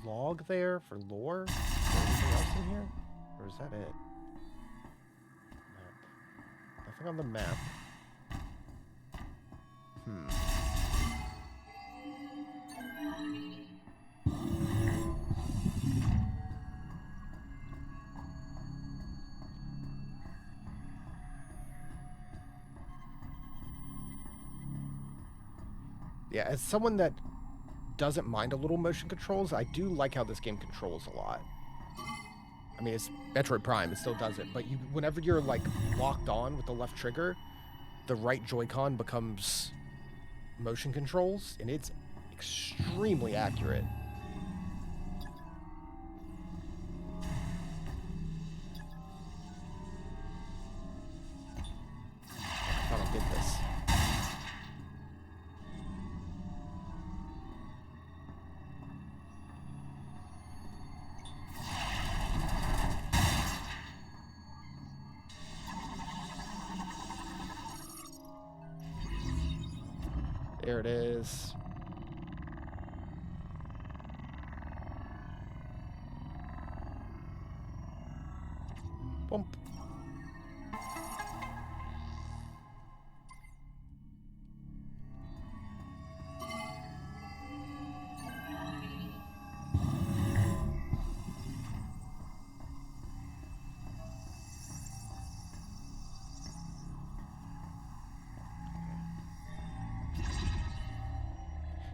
log there for lore. Is there anything else in here? Or is that it? Map. Nothing on the map. Yeah, as someone that doesn't mind a little motion controls, I do like how this game controls a lot. I mean, it's Metroid Prime, it still does it, but whenever you're like locked on with the left trigger, the right Joy-Con becomes motion controls, and it's extremely accurate. I thought I did this. There it is. Bump.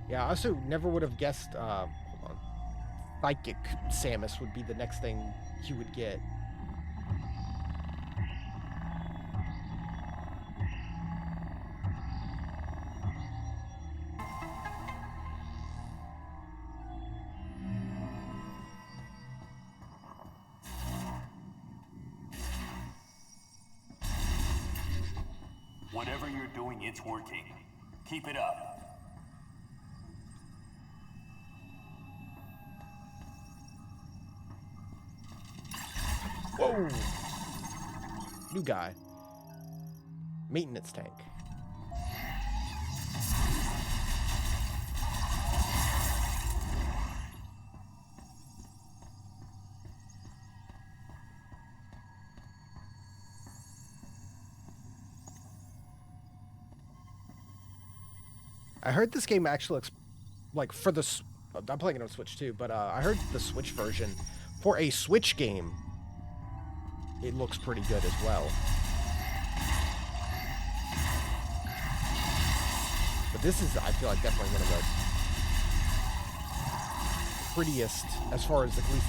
Yeah, I also never would have guessed, hold on. Psychic Samus would be the next thing you would get. Whatever you're doing, it's working. Keep it up. Whoa! New guy. Maintenance tank. I heard this game actually looks like for the... I'm playing it on Switch too, but I heard the Switch version for a Switch game, it looks pretty good as well. But this is, I feel like, definitely one of the prettiest, as far as at least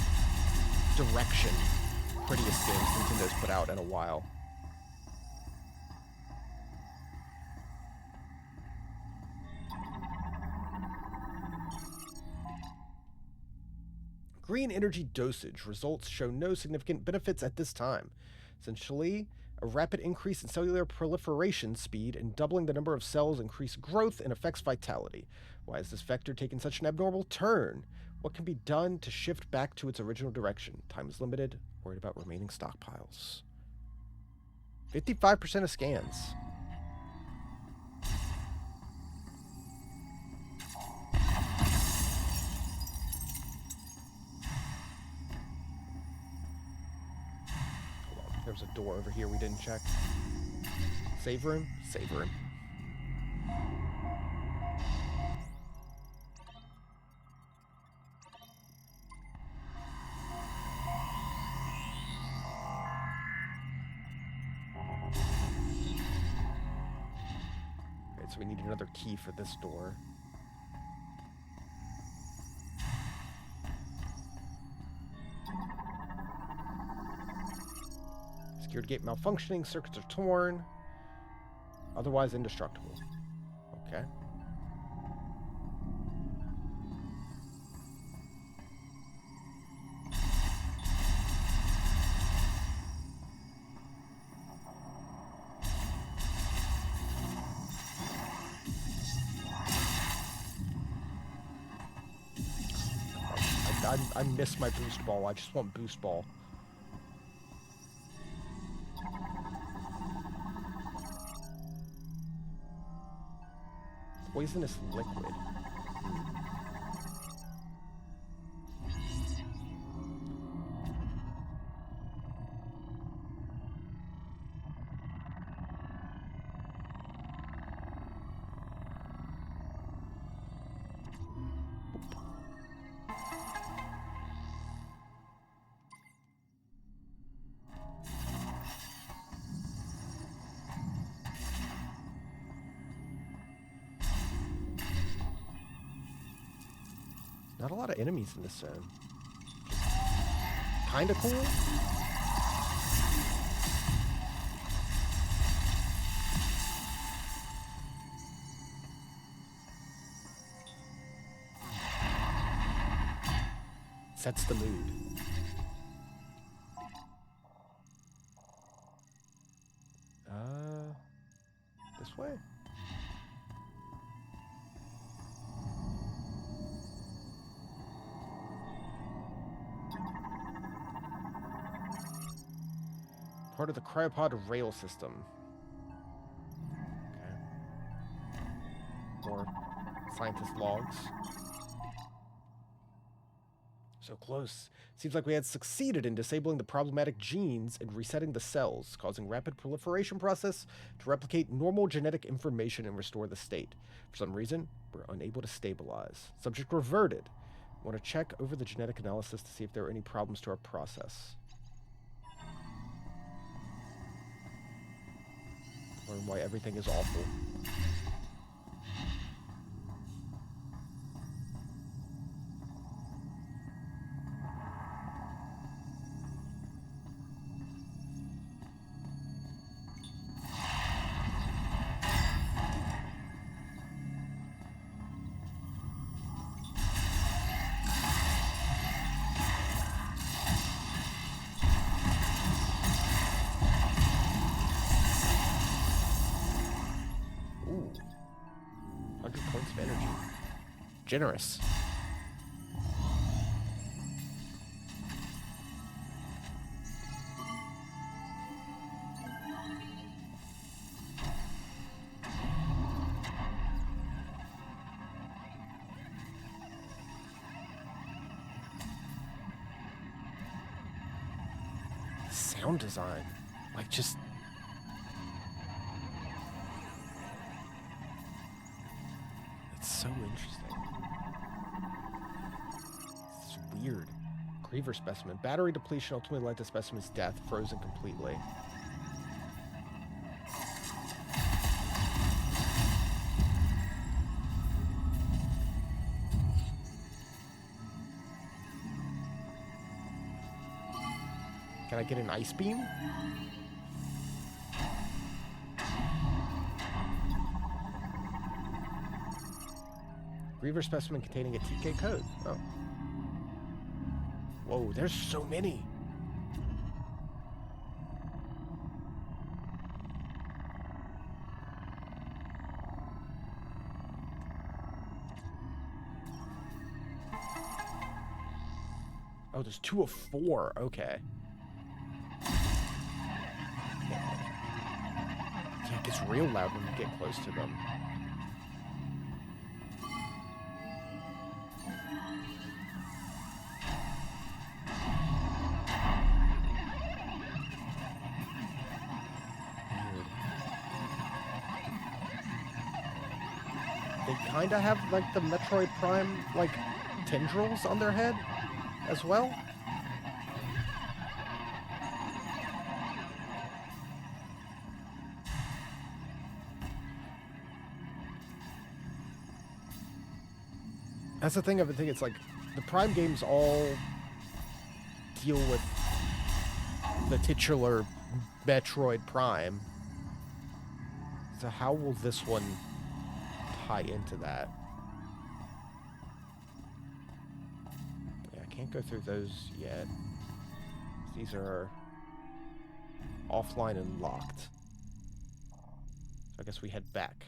direction, prettiest games Nintendo's put out in a while. Green energy dosage results show no significant benefits at this time. Essentially, a rapid increase in cellular proliferation speed and doubling the number of cells increase growth and affects vitality. Why is this vector taking such an abnormal turn? What can be done to shift back to its original direction? Time is limited. Worried about remaining stockpiles. 55% of scans. There's a door over here we didn't check. Save room? Save room. Okay, so we need another key for this door. Security gate malfunctioning. Circuits are torn. Otherwise indestructible. Okay. I miss my boost ball. I just want boost ball. Poisonous liquid. Not a lot of enemies in this zone. Kinda cool. Sets the mood. This way? Part of the cryopod rail system. Okay. More scientist logs. So close. Seems like we had succeeded in disabling the problematic genes and resetting the cells, causing rapid proliferation process to replicate normal genetic information and restore the state. For some reason, we're unable to stabilize. Subject reverted. Want to check over the genetic analysis to see if there are any problems to our process. Learn why everything is awful. Generous. Sound design, like just it's so interesting. Weird. Griever specimen. Battery depletion ultimately led to specimen's death, frozen completely. Can I get an ice beam? Griever specimen containing a TK code. Oh. Whoa, there's so many. Oh, there's 2 of 4. Okay. Yeah, it gets real loud when you get close to them. Kinda have like the Metroid Prime like tendrils on their head as well. That's the thing of it. It's like the Prime games all deal with the titular Metroid Prime. So how will this one tie into that? Yeah, I can't go through those yet. These are offline and locked. So I guess we head back.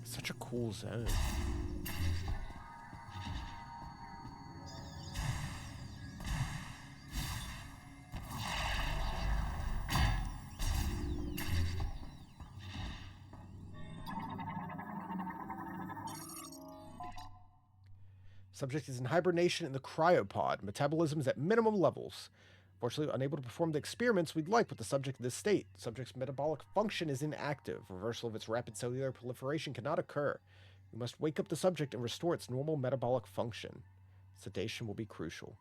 Such a cool zone. Subject is in hibernation in the cryopod. Metabolism is at minimum levels. Fortunately, unable to perform the experiments we'd like with the subject in this state. Subject's metabolic function is inactive. Reversal of its rapid cellular proliferation cannot occur. We must wake up the subject and restore its normal metabolic function. Sedation will be crucial.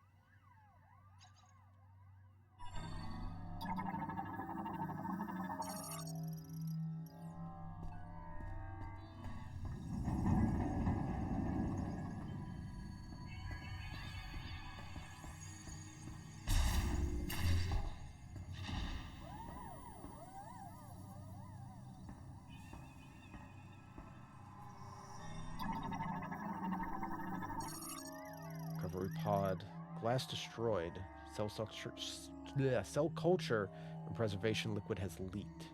Recovery pod. Glass destroyed. Cell culture and preservation liquid has leaked.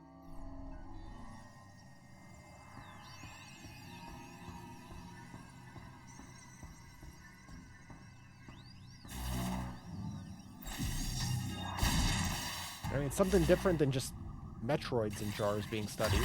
I mean, it's something different than just Metroids in jars being studied.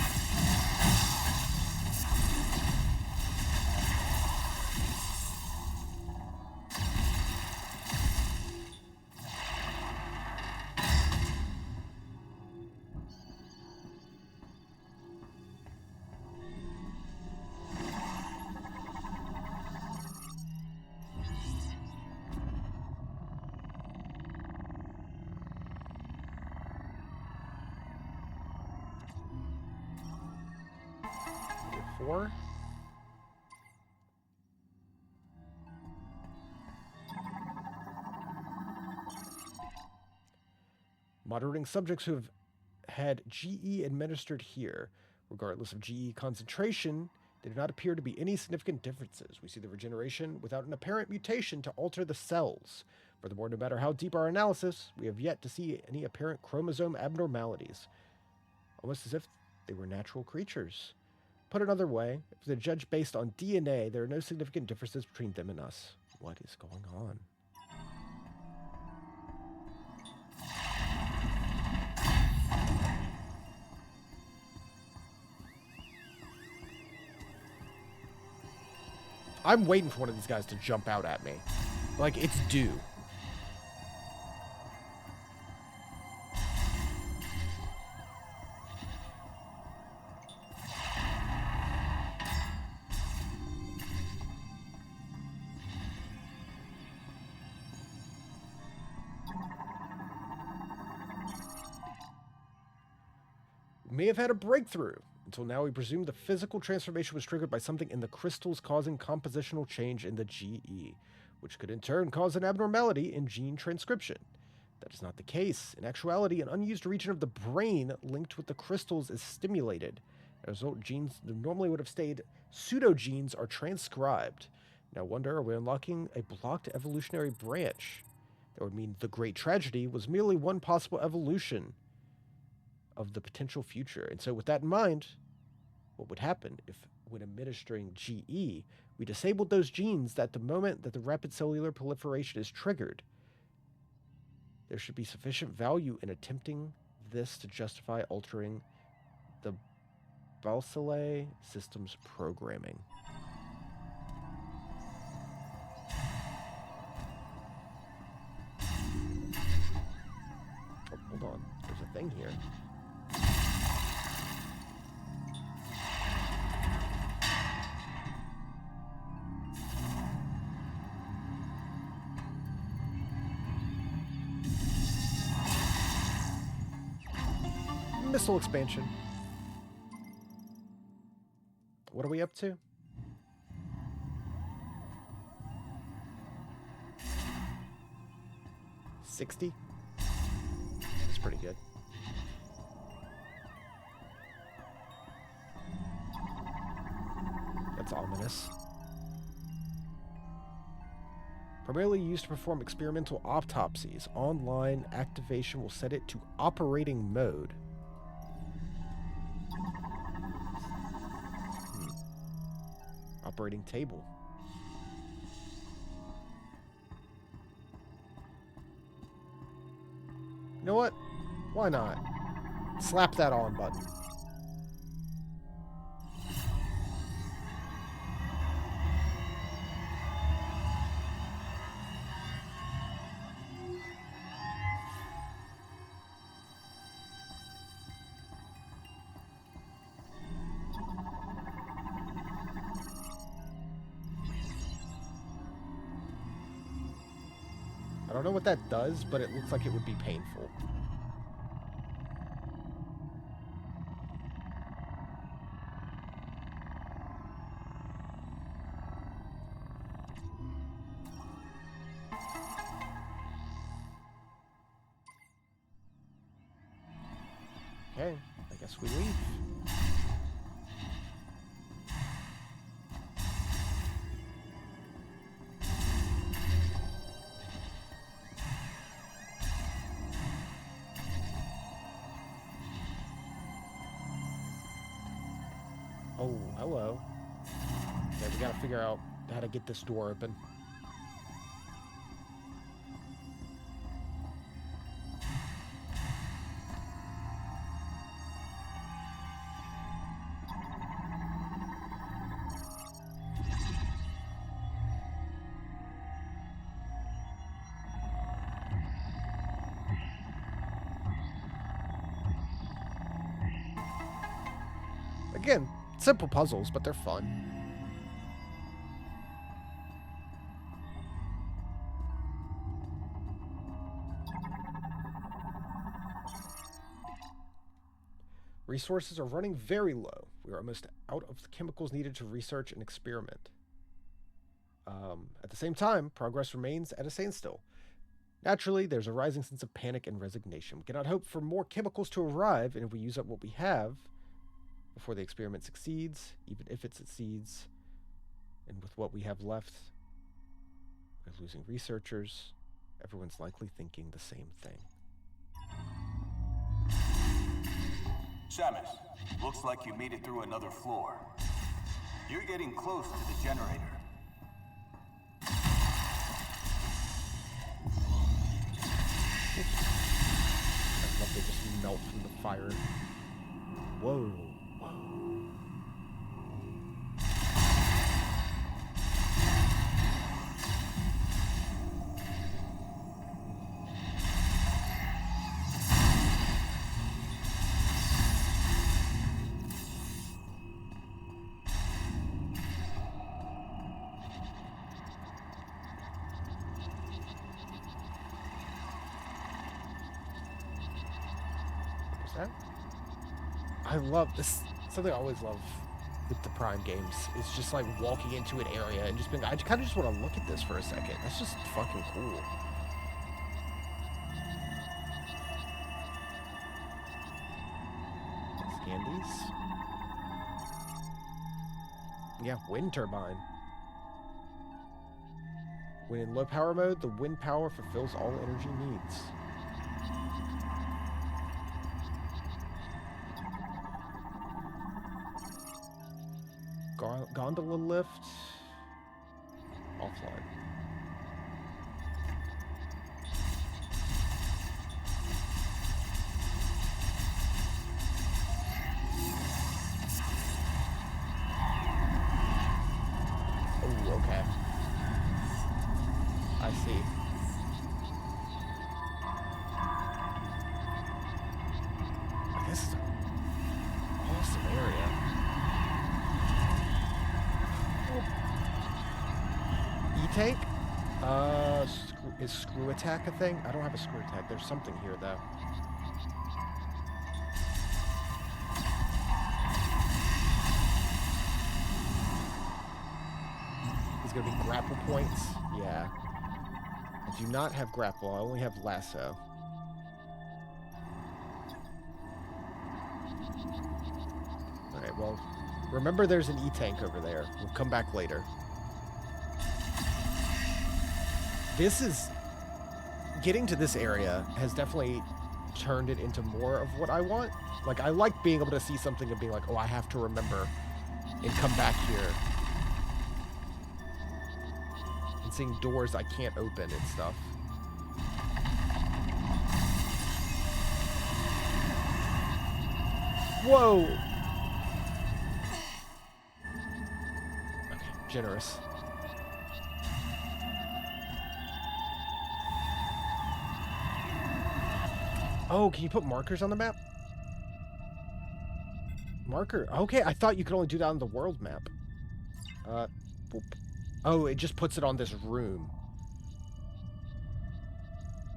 Four. Monitoring subjects who have had GE administered here. Regardless of GE concentration, there do not appear to be any significant differences. We see the regeneration without an apparent mutation to alter the cells. Furthermore, no matter how deep our analysis, we have yet to see any apparent chromosome abnormalities. Almost as if they were natural creatures. Put another way, if they're judged based on DNA, there are no significant differences between them and us. What is going on? I'm waiting for one of these guys to jump out at me. Like, it's due. May have had a breakthrough. Until now, we presume the physical transformation was triggered by something in the crystals causing compositional change in the GE, which could in turn cause an abnormality in gene transcription. That is not the case. In actuality, an unused region of the brain linked with the crystals is stimulated. As a result, genes that normally would have stayed pseudogenes are transcribed. Now wonder, are we unlocking a blocked evolutionary branch? That would mean the Great Tragedy was merely one possible evolution of the potential future. And so with that in mind, what would happen if, when administering GE, we disabled those genes that the moment that the rapid cellular proliferation is triggered? There should be sufficient value in attempting this to justify altering the Balsilei system's programming. Oh, hold on. There's a thing here. missile expansion. What are we up to? 60? That's pretty good. That's ominous. Primarily used to perform experimental autopsies. Online activation will set it to operating mode. Operating table. You know what? Why not? Slap that on button. I don't know what that does, but it looks like it would be painful. Okay, I guess we leave. Oh, hello. Okay, we gotta figure out how to get this door open. Again, simple puzzles, but they're fun. Resources are running very low. We are almost out of the chemicals needed to research and experiment. At the same time, progress remains at a standstill. Naturally, there's a rising sense of panic and resignation. We cannot hope for more chemicals to arrive, and if we use up what we have before the experiment succeeds, even if it succeeds, and with what we have left, we're losing researchers. Everyone's likely thinking the same thing. Samus, looks like you made it through another floor. You're getting close to the generator. I love they just melt from the fire. Whoa. I love this. Something I always love with the Prime games is just like walking into an area and just being, I kind of just want to look at this for a second. That's just fucking cool. Nice candies. Yeah, wind turbine. When in low power mode, the wind power fulfills all energy needs. Gondola lift offline. Oh, okay. I see. This is an awesome area. E-tank? Is screw attack a thing? I don't have a screw attack. There's something here, though. going to be grapple points. Yeah. I do not have grapple. I only have lasso. Alright, well, remember there's an E-tank over there. We'll come back later. This is... Getting to this area has definitely turned it into more of what I want. Like, I like being able to see something and being like, oh, I have to remember and come back here. And seeing doors I can't open and stuff. Whoa! Okay, generous. Oh, can you put markers on the map? Marker? Okay, I thought you could only do that on the world map. Boop. Oh, it just puts it on this room.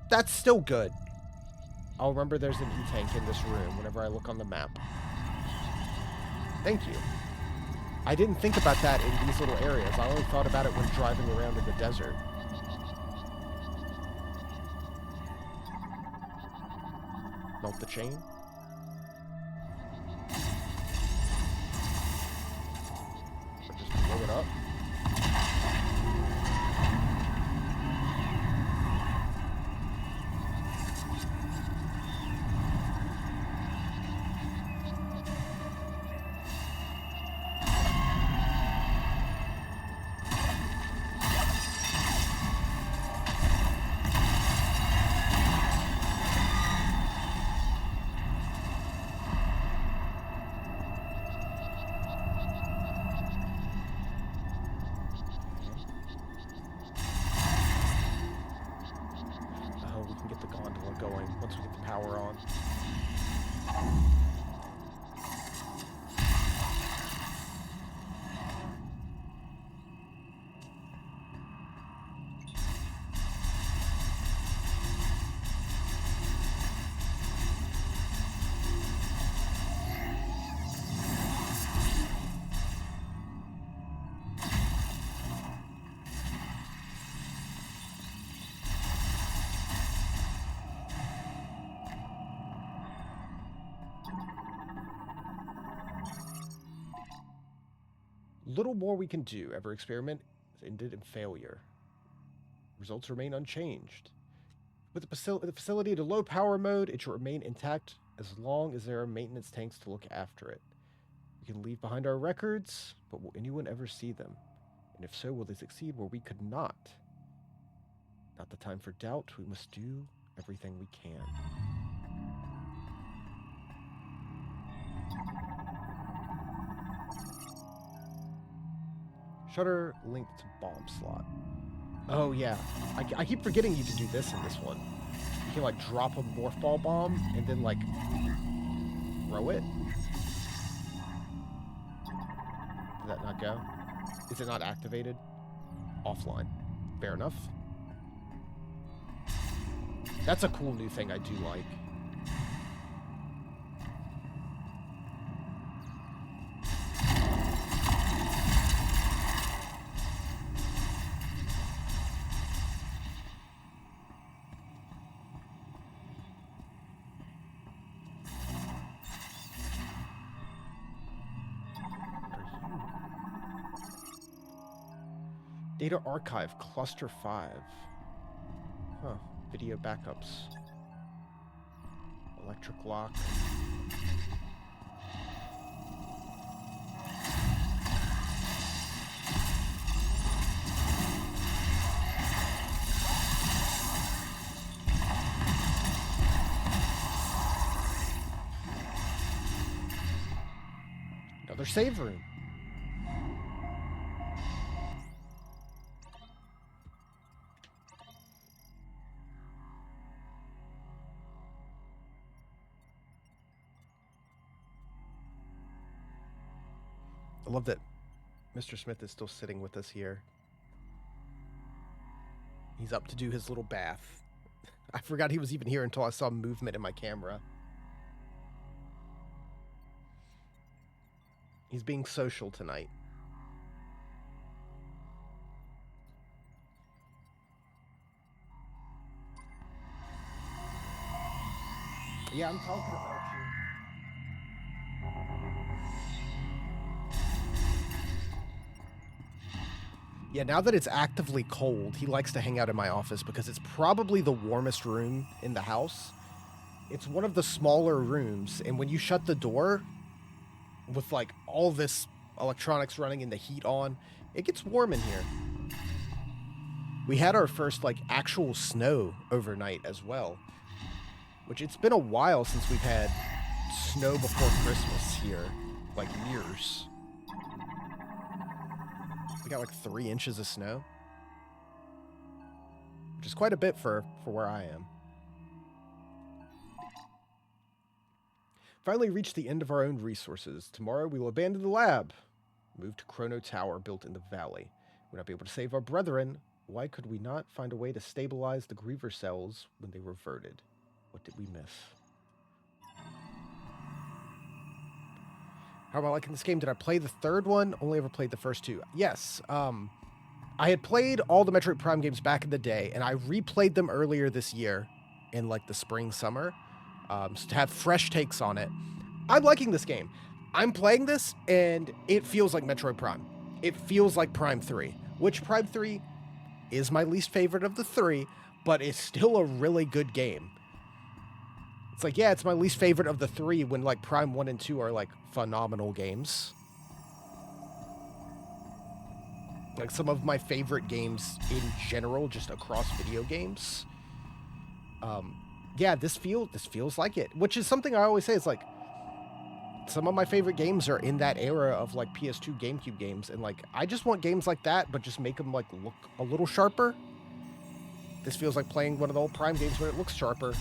That's still good. I'll remember there's an E-tank in this room whenever I look on the map. Thank you. I didn't think about that in these little areas. I only thought about it when driving around in the desert. Melt the chain. Or just blow it up. Power on. Little more we can do. Every experiment is ended in failure. Results remain unchanged. With the facility to low power mode, it should remain intact as long as there are maintenance tanks to look after it. We can leave behind our records, but will anyone ever see them? And if so, will they succeed where we could not? Not the time for doubt. We must do everything we can. Shutter linked to bomb slot. Oh, yeah. I keep forgetting you can do this in this one. You can, like, drop a morph ball bomb and then, like, throw it. Did that not go? Is it not activated? Offline. Fair enough. That's a cool new thing I do like. Data archive, cluster 5. Huh. Video backups. Electric lock. Another save room. I love that Mr. Smith is still sitting with us here. He's up to do his little bath. I forgot he was even here until I saw movement in my camera. He's being social tonight. Yeah, I'm talking about you. Yeah, now that it's actively cold, he likes to hang out in my office because it's probably the warmest room in the house. It's one of the smaller rooms, and when you shut the door with like all this electronics running and the heat on, it gets warm in here. We had our first like actual snow overnight as well, which it's been a while since we've had snow before Christmas here, like years. We got like 3 inches of snow, which is quite a bit for where I am. Finally reached the end of our own resources. Tomorrow we will abandon the lab, move to Chrono Tower built in the valley. We'll not be able to save our brethren. Why could we not find a way to stabilize the Griever cells when they reverted? What did we miss? How am I liking this game? Did I play the third one? Only ever played the first 2. Yes. I had played all the Metroid Prime games back in the day, and I replayed them earlier this year in like the spring, summer, to have fresh takes on it. I'm liking this game. I'm playing this, and it feels like Metroid Prime. It feels like Prime 3, which Prime 3 is my least favorite of the 3, but it's still a really good game. It's like, yeah, it's my least favorite of the 3 when like Prime 1 and 2 are like phenomenal games. Like some of my favorite games in general, just across video games. Yeah, this feels like it, which is something I always say. It's like some of my favorite games are in that era of like PS2 GameCube games, and like I just want games like that, but just make them like look a little sharper. This feels like playing one of the old Prime games when it looks sharper.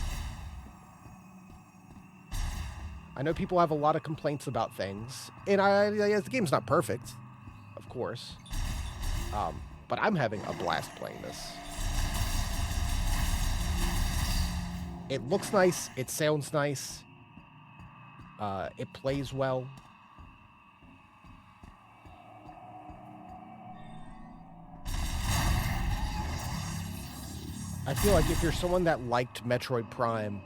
I know people have a lot of complaints about things, and the game's not perfect, of course, but I'm having a blast playing this. It looks nice, it sounds nice, it plays well. I feel like if you're someone that liked Metroid Prime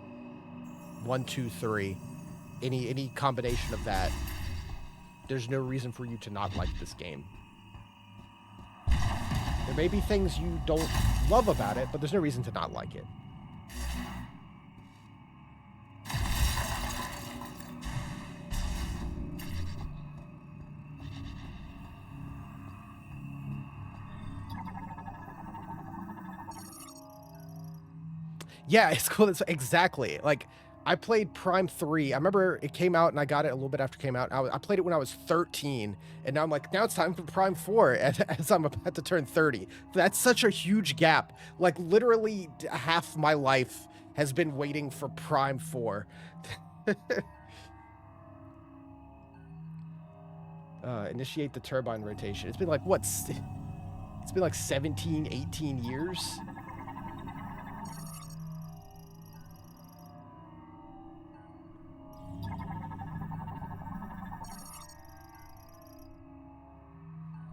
1, 2, 3, any combination of that, there's no reason for you to not like this game. There may be things you don't love about it, but there's no reason to not like it. Yeah, it's cool. It's exactly like I played Prime 3. I remember it came out and I got it a little bit after it came out. I played it when I was 13, and now I'm like, now it's time for Prime 4 as I'm about to turn 30. That's such a huge gap. Like literally half my life has been waiting for Prime 4. Initiate the turbine rotation. It's been like, what? It's been like 17, 18 years.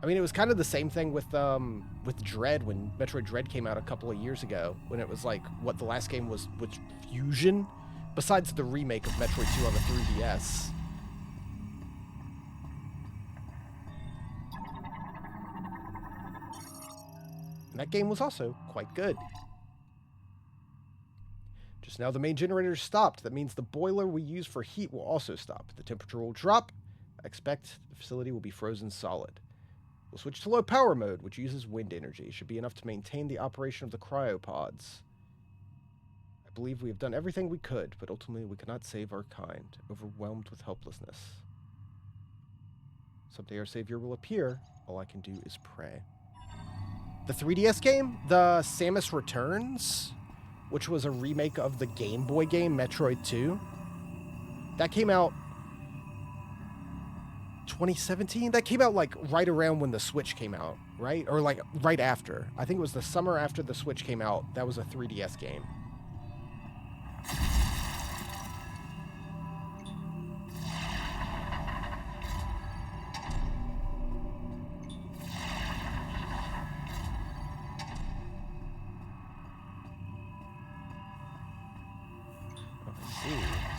I mean, it was kind of the same thing with Dread when Metroid Dread came out a couple of years ago, when it was like, what, the last game was Fusion, besides the remake of Metroid 2 on the 3DS. And that game was also quite good. Just now the main generator stopped. That means the boiler we use for heat will also stop. The temperature will drop. I expect the facility will be frozen solid. We'll switch to low power mode, which uses wind energy. It should be enough to maintain the operation of the cryopods. I believe we have done everything we could, but ultimately we cannot save our kind, overwhelmed with helplessness. Someday our savior will appear. All I can do is pray. The 3DS game, the Samus Returns, which was a remake of the Game Boy game Metroid 2, that came out 2017. That came out like right around when the Switch came out, right? Or like right after. I think it was the summer after the Switch came out. That was a 3DS game. Let's see.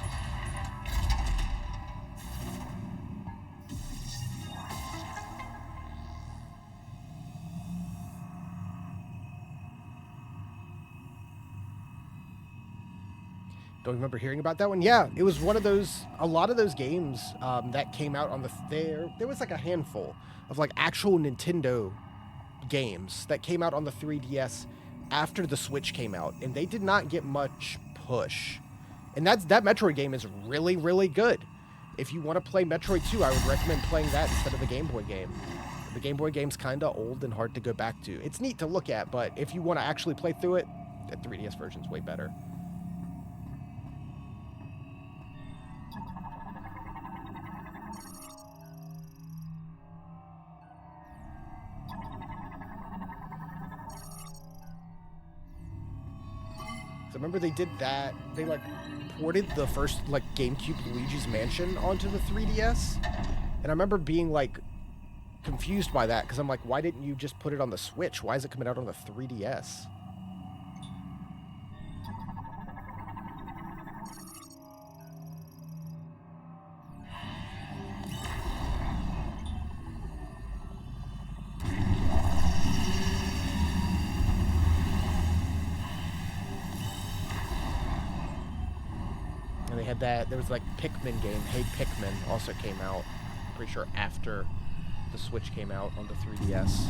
Don't remember hearing about that one. Yeah, it was one of those. A lot of those games that came out on the there was like a handful of like actual Nintendo games that came out on the 3DS after the Switch came out, and they did not get much push. And that Metroid game is really, really good. If you want to play Metroid 2, I would recommend playing that instead of the Game Boy game. The Game Boy game's kind of old and hard to go back to. It's neat to look at, but if you want to actually play through it, the 3DS version's way better. So remember they did that. They like ported the first like GameCube Luigi's Mansion onto the 3DS, and I remember being like confused by that because I'm like, why didn't you just put it on the Switch? Why is it coming out on the 3DS? And they had that, there was like Pikmin game, Hey Pikmin, also came out, I'm pretty sure after the Switch came out on the 3DS.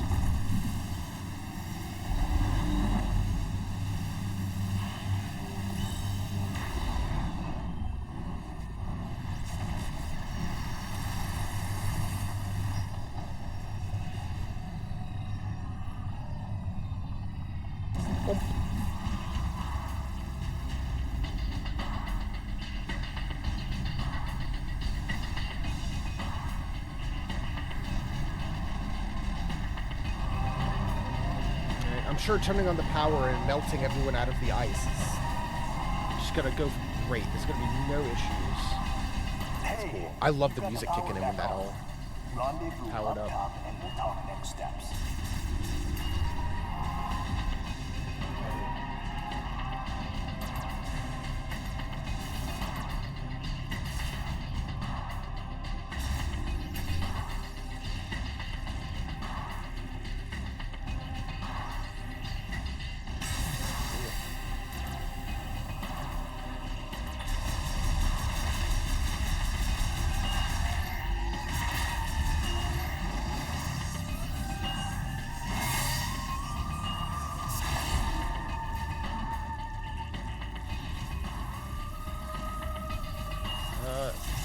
I'm sure turning on the power and melting everyone out of the ice is just gonna go great. There's gonna be no issues. That's cool. I love the music kicking in when that all powered up. And we'll talk next steps.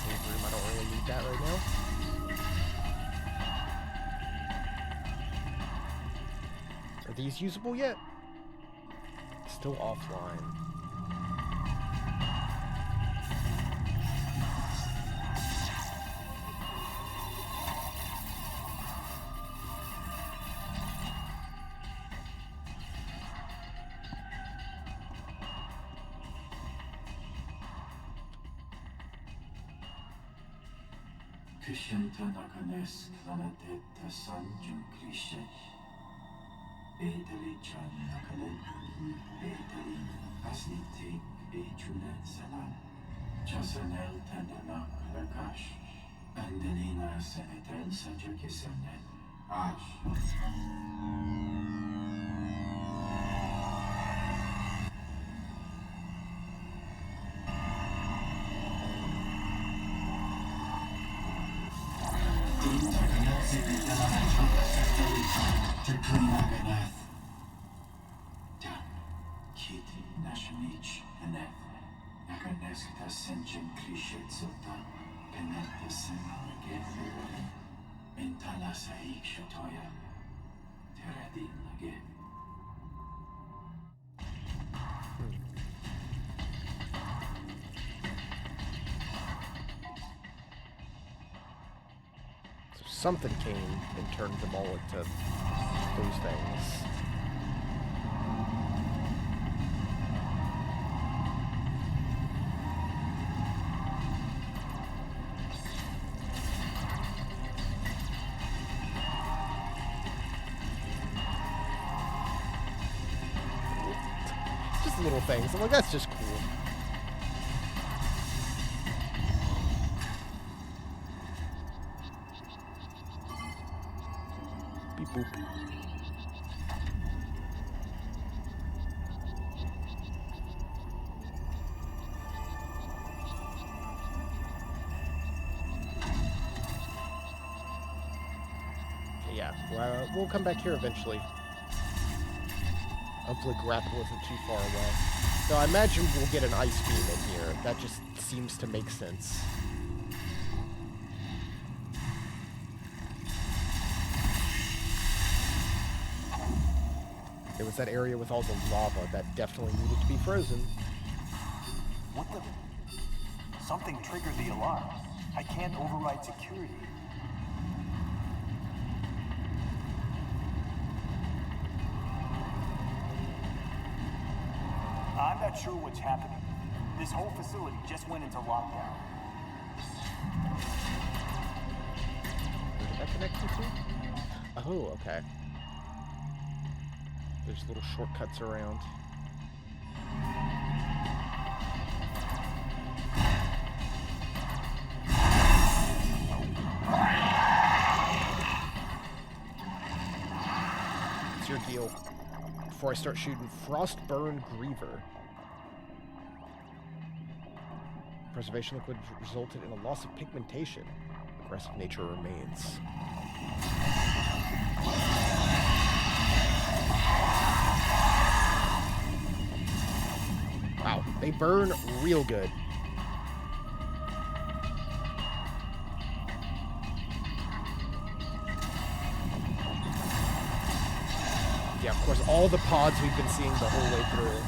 Save room, I don't really need that right now. Are these usable yet? Still offline. Kishantanakaness planeteta sanjum krishay. Etali chan nakalet, etali asnitik echulet salam. Chasanel tendanak rakash. Andelina senetel sajakisanet. Ash. So something came and turned them all into those things. Just little things. I'm like, that's just cool. Beep boop. Yeah, well, we'll come back here eventually. Hopefully grapple isn't too far away. So I imagine we'll get an ice beam in here. That just seems to make sense. It was that area with all the lava that definitely needed to be frozen. What the? Something triggered the alarm. I can't override security. I'm not sure what's happening. This whole facility just went into lockdown. Where did that connect to? Oh, okay. There's little shortcuts around. What's your deal? Before I start shooting, Frostburn Griever. Preservation liquid resulted in a loss of pigmentation. Aggressive nature remains. Wow, they burn real good. Yeah, of course, all the pods we've been seeing the whole way through.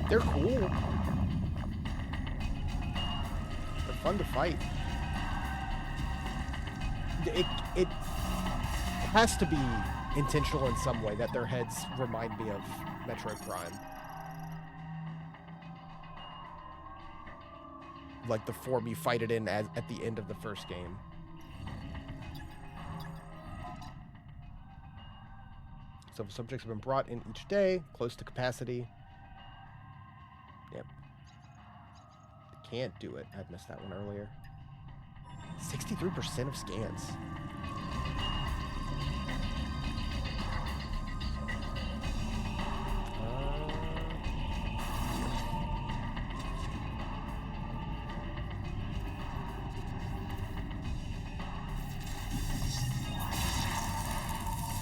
They're cool. They're fun to fight. It has to be intentional in some way that their heads remind me of Metroid Prime. Like the form you fight it in at the end of the first game. Several subjects have been brought in each day, close to capacity. Yep. Can't do it. I missed that one earlier. 63% of scans.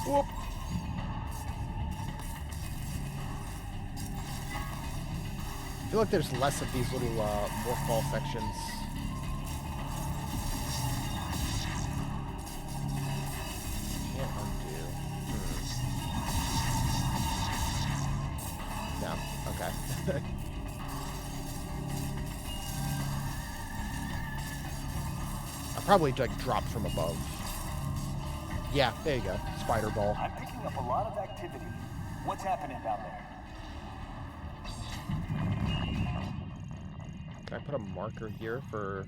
Whoop. I feel like there's less of these little morph ball sections. Can't undo. No. Okay. I probably like dropped from above. Yeah, there you go. Spider ball. I'm picking up a lot of activity. What's happening down there? Can I put a marker here for...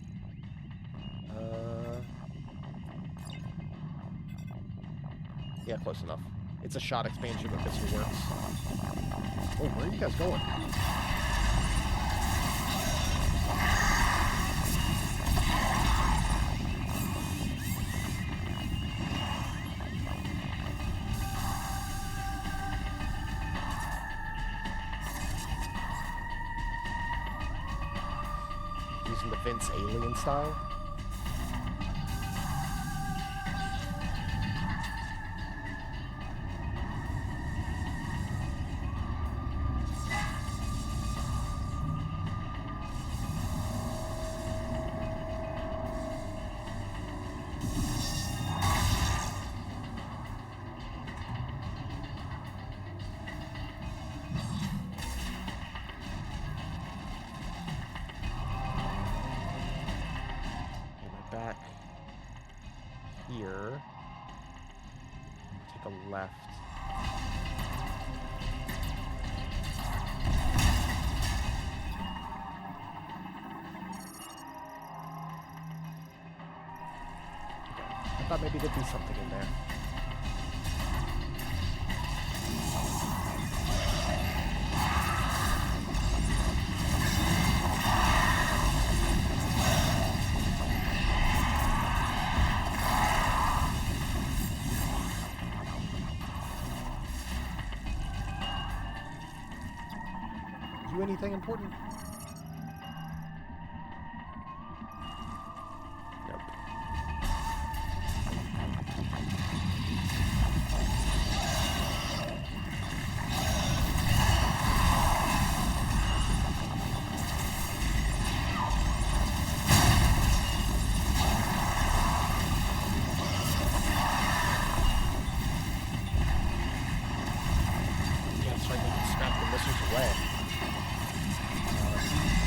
Yeah, close enough. It's a shot expansion, but this one works. Oh, where are you guys going? Using the Vince Alien style. Back here. Take a left. Okay. I thought maybe there'd be something in there. do anything important? Nope. Yeah, that's right, they can snap the missiles away.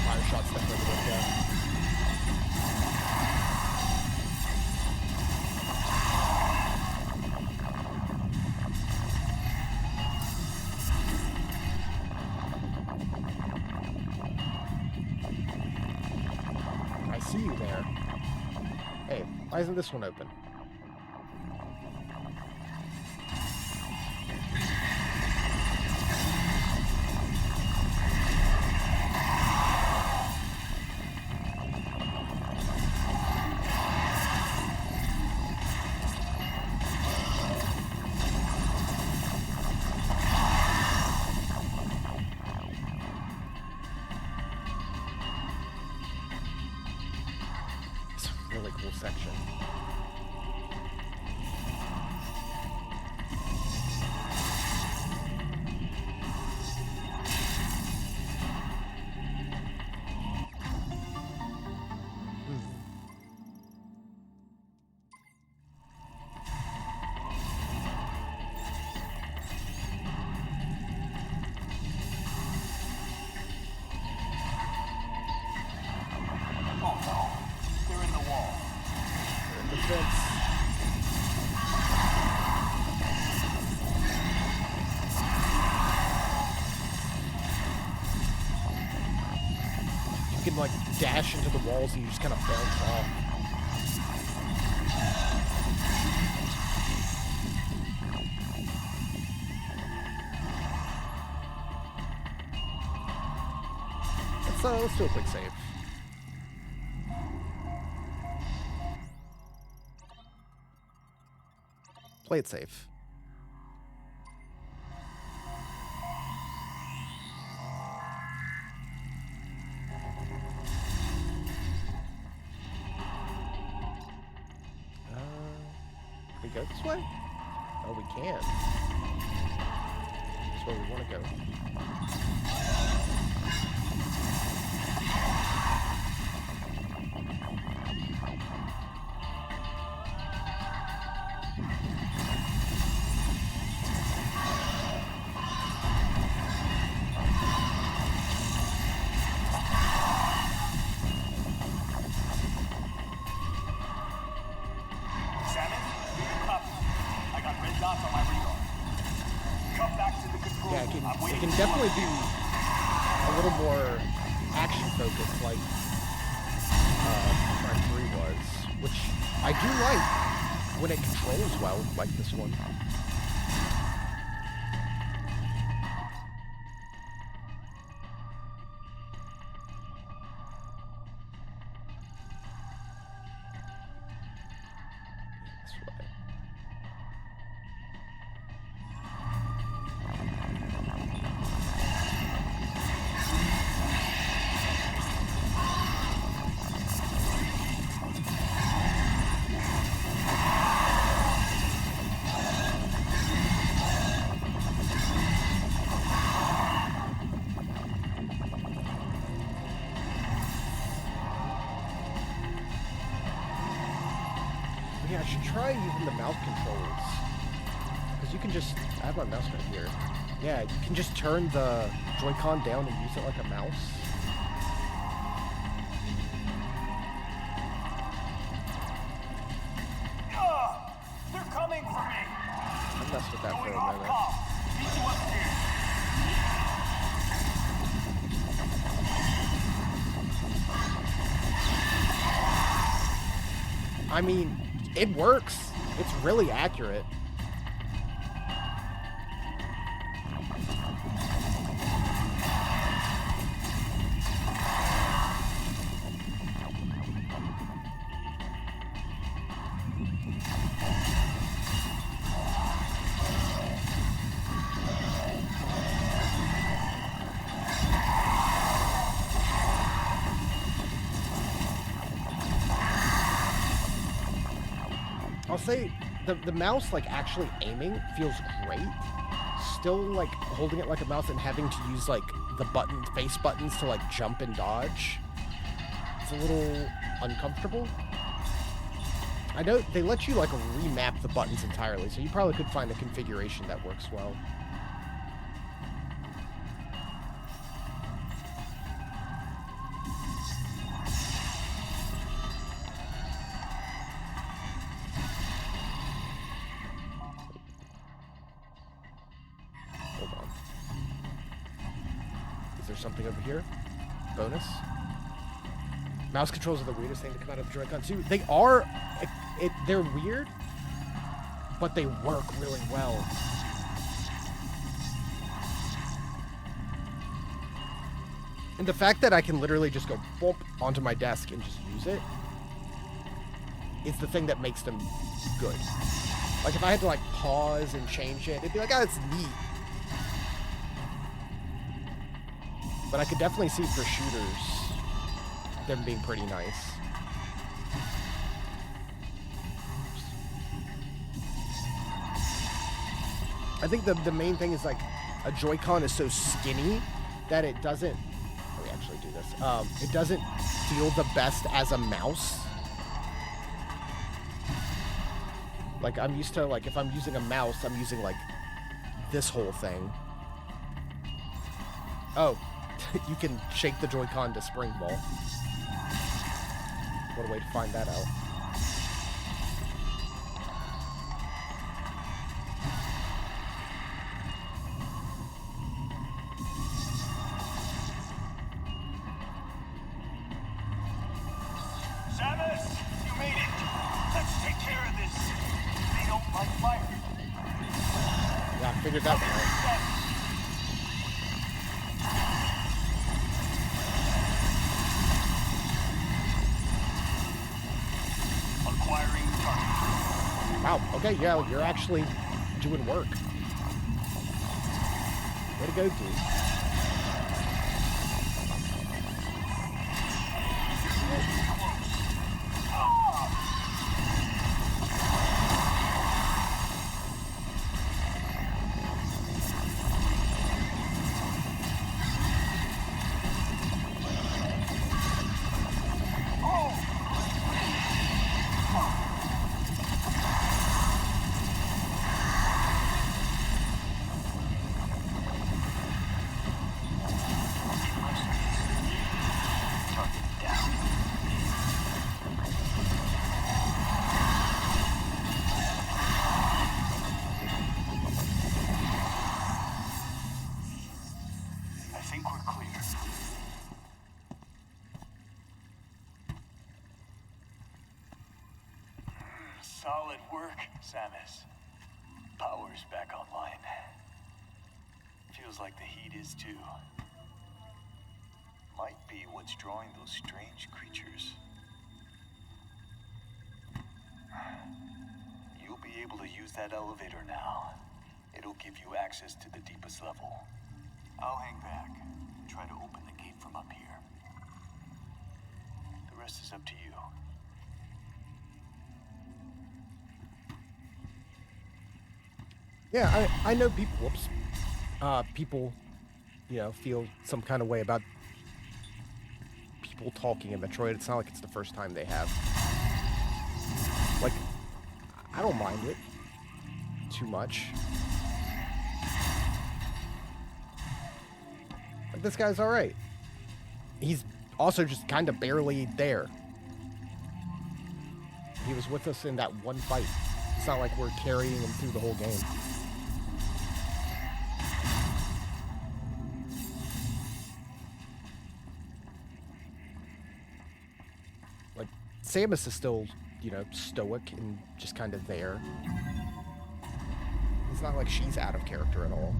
Fire shot's definitely the way to go. I see you there. Hey, why isn't this one open? It's a really cool section. Oh no, they're in the wall. In the fence. You can like dash into the walls and you just kind of bounce off. Let's do a quick save. Play it safe. Can we go this way? Oh, we can. That's where we want to go. Salmon, copy. I got red dots on my radar. Come back to the control Yeah, room. I'm it waiting can for definitely you. be a little more action focused, like Prime 3 was, which I do like when it controls well, like this one. This way. Yeah, I should try using the mouse controls. Because you can just... I have my mouse right here. Yeah, you can just turn the Joy-Con down and use it like a mouse. They're coming for me. I messed with that for Going a off minute. comm. Meet you upstairs. I mean, it works. It's really accurate. I'll say the mouse, like, actually aiming feels great. Still, like, holding it like a mouse and having to use, like, the face buttons to, like, jump and dodge. It's a little uncomfortable. I know they let you, like, remap the buttons entirely, so you probably could find a configuration that works well. Hold on. Is there something over here? Bonus? Mouse controls are the weirdest thing to come out of the Joy-Con 2. They are... they're weird, but they work really well. And the fact that I can literally just go bump onto my desk and just use it is the thing that makes them good. Like, if I had to, like, pause and change it, it'd be like, oh, it's neat. But I could definitely see for shooters them being pretty nice. I think the main thing is, like, a Joy-Con is so skinny that it doesn't... Let me actually do this. It doesn't feel the best as a mouse. Like, I'm used to, like, if I'm using a mouse, I'm using, like, this whole thing. Oh, you can shake the Joy-Con to spring ball. What a way to find that out. Samus, you made it. Let's take care of this. They don't like fire. Yeah, I figured that one out. Acquiring target. Wow, okay, yeah, you're actually doing work. Way to go, dude. Solid work, Samus. Power's back online. Feels like the heat is too. Might be what's drawing those strange creatures. You'll be able to use that elevator now. It'll give you access to the deepest level. I'll hang back and try to open the gate from up here. The rest is up to you. Yeah, I know people, whoops, people, you know, feel some kind of way about people talking in Metroid. It's not like it's the first time they have. Like, I don't mind it too much. Like, this guy's alright. He's also just kind of barely there. He was with us in that one fight. It's not like we're carrying him through the whole game. Like, Samus is still, you know, stoic and just kind of there. It's not like she's out of character at all.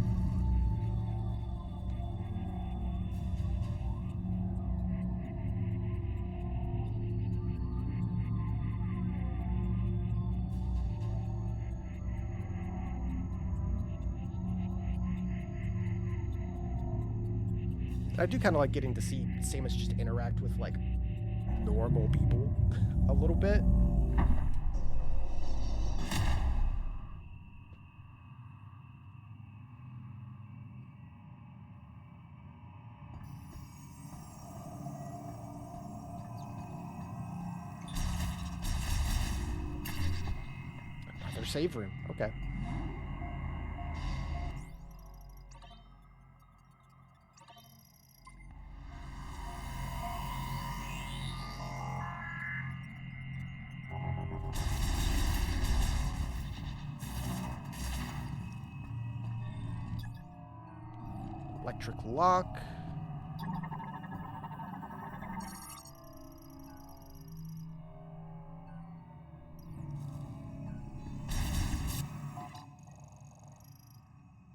I do kind of like getting to see Samus just interact with, like, normal people a little bit. Another save room. Okay. Electric lock.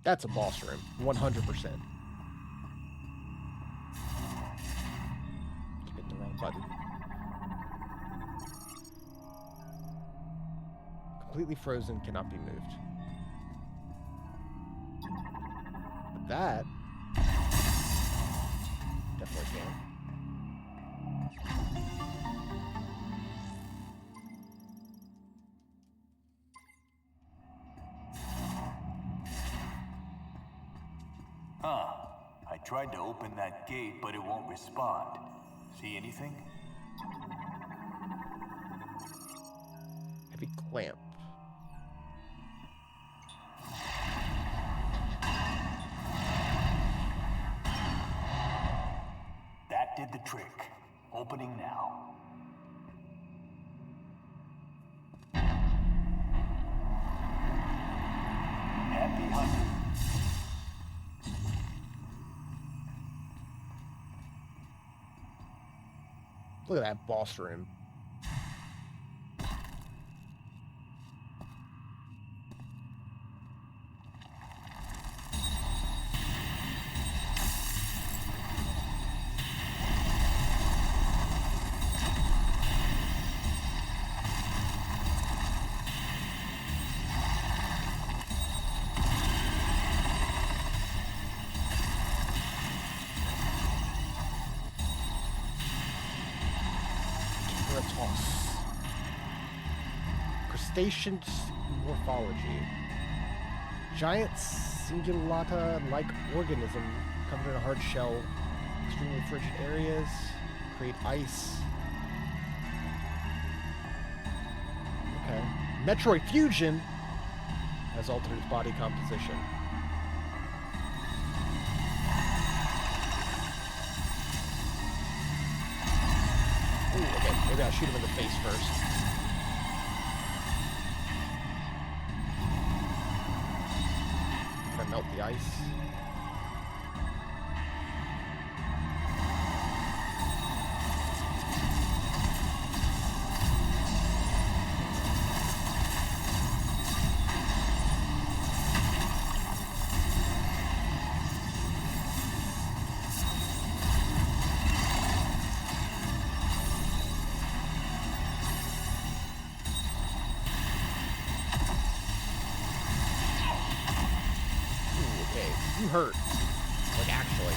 That's a boss room, 100%. Keep hitting the wrong button. Completely frozen, cannot be moved. But that definitely can. Huh. I tried to open that gate, but it won't respond. See anything? Heavy clamp. That did the trick. Opening now. Happy hunting. Look at that boss room. Toss. Crustacean morphology. Giant cingulata-like organism covered in a hard shell. Extremely frigid areas. Create ice. Okay. Metroid fusion has altered its body composition. Ooh, okay, maybe I'll shoot him in the face first. Gonna melt the ice. You hurt. Like, actually.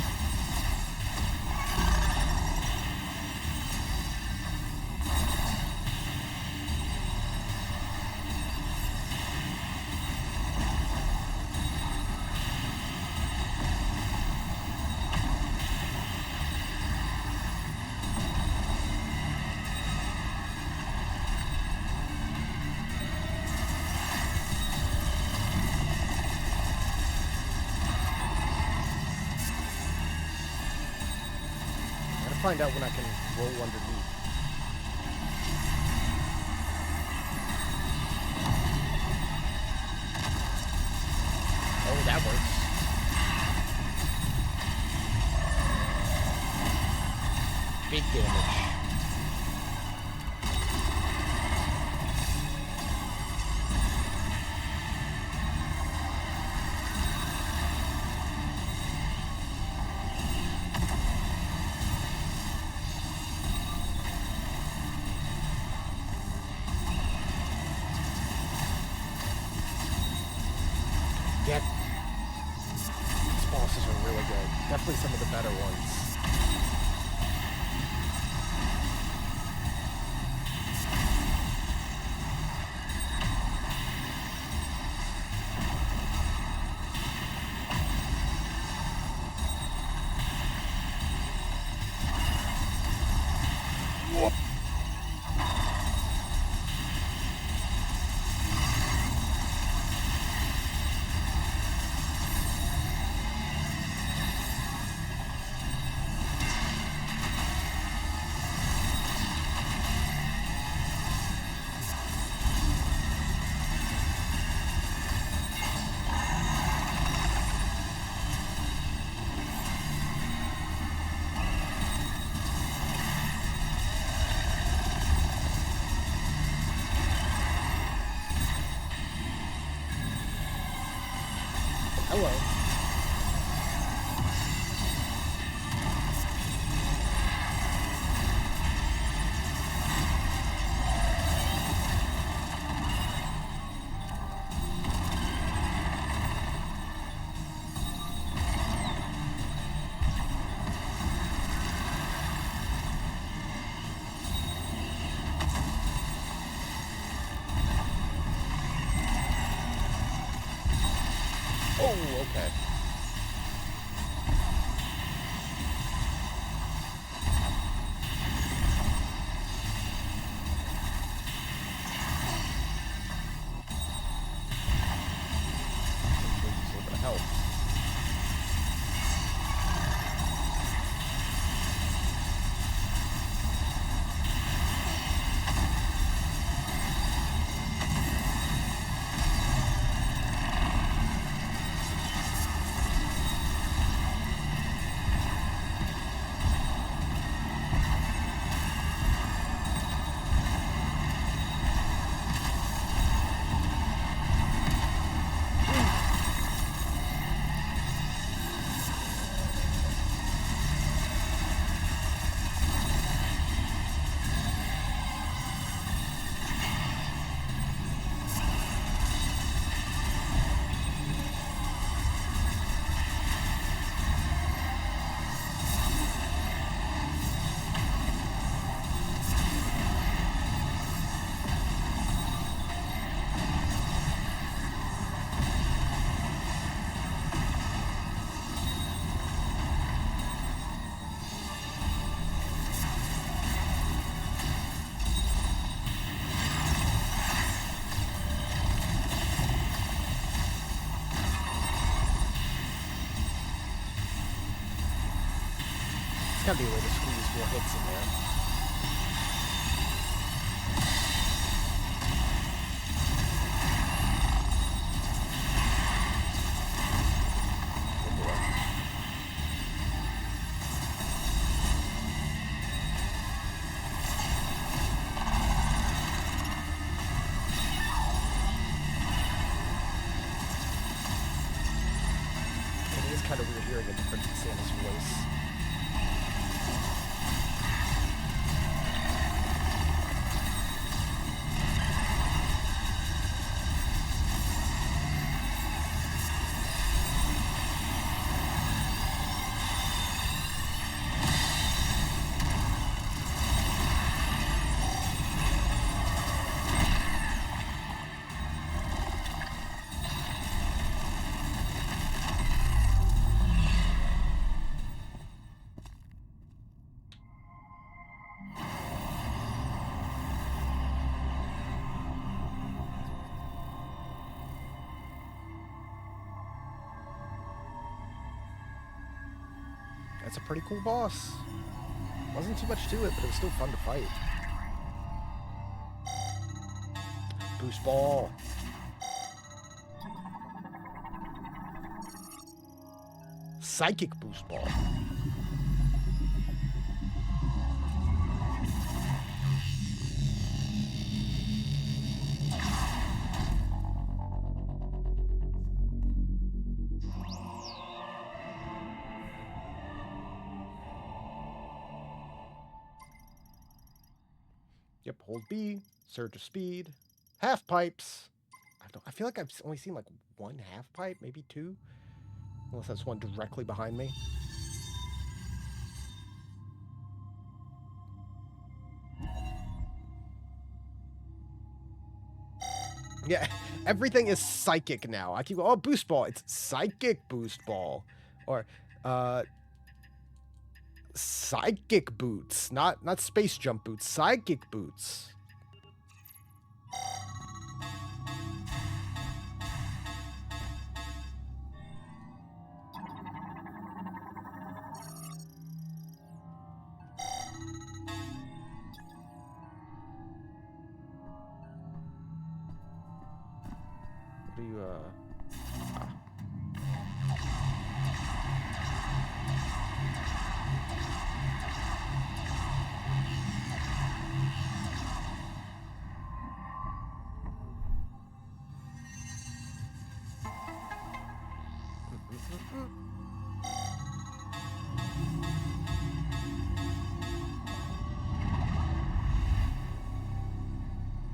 Find out when I can roll underneath. Oh, that works. Big damage. Yeah, these bosses are really good. Definitely some of the better ones. okay. Use a little bit of help. There's gotta be a way to squeeze more hits in there. One more. It is kind of weird hearing a difference in Santa's voice. That's a pretty cool boss. Wasn't too much to it, but it was still fun to fight. Boost ball. Psychic boost ball. Yep, hold B, surge of speed, half pipes. I feel like I've only seen like one half pipe, maybe two. Unless that's one directly behind me. Yeah, everything is psychic now. I keep going, oh, boost ball. It's psychic boost ball. Or, psychic boots. Not space jump boots. Psychic boots. What do you,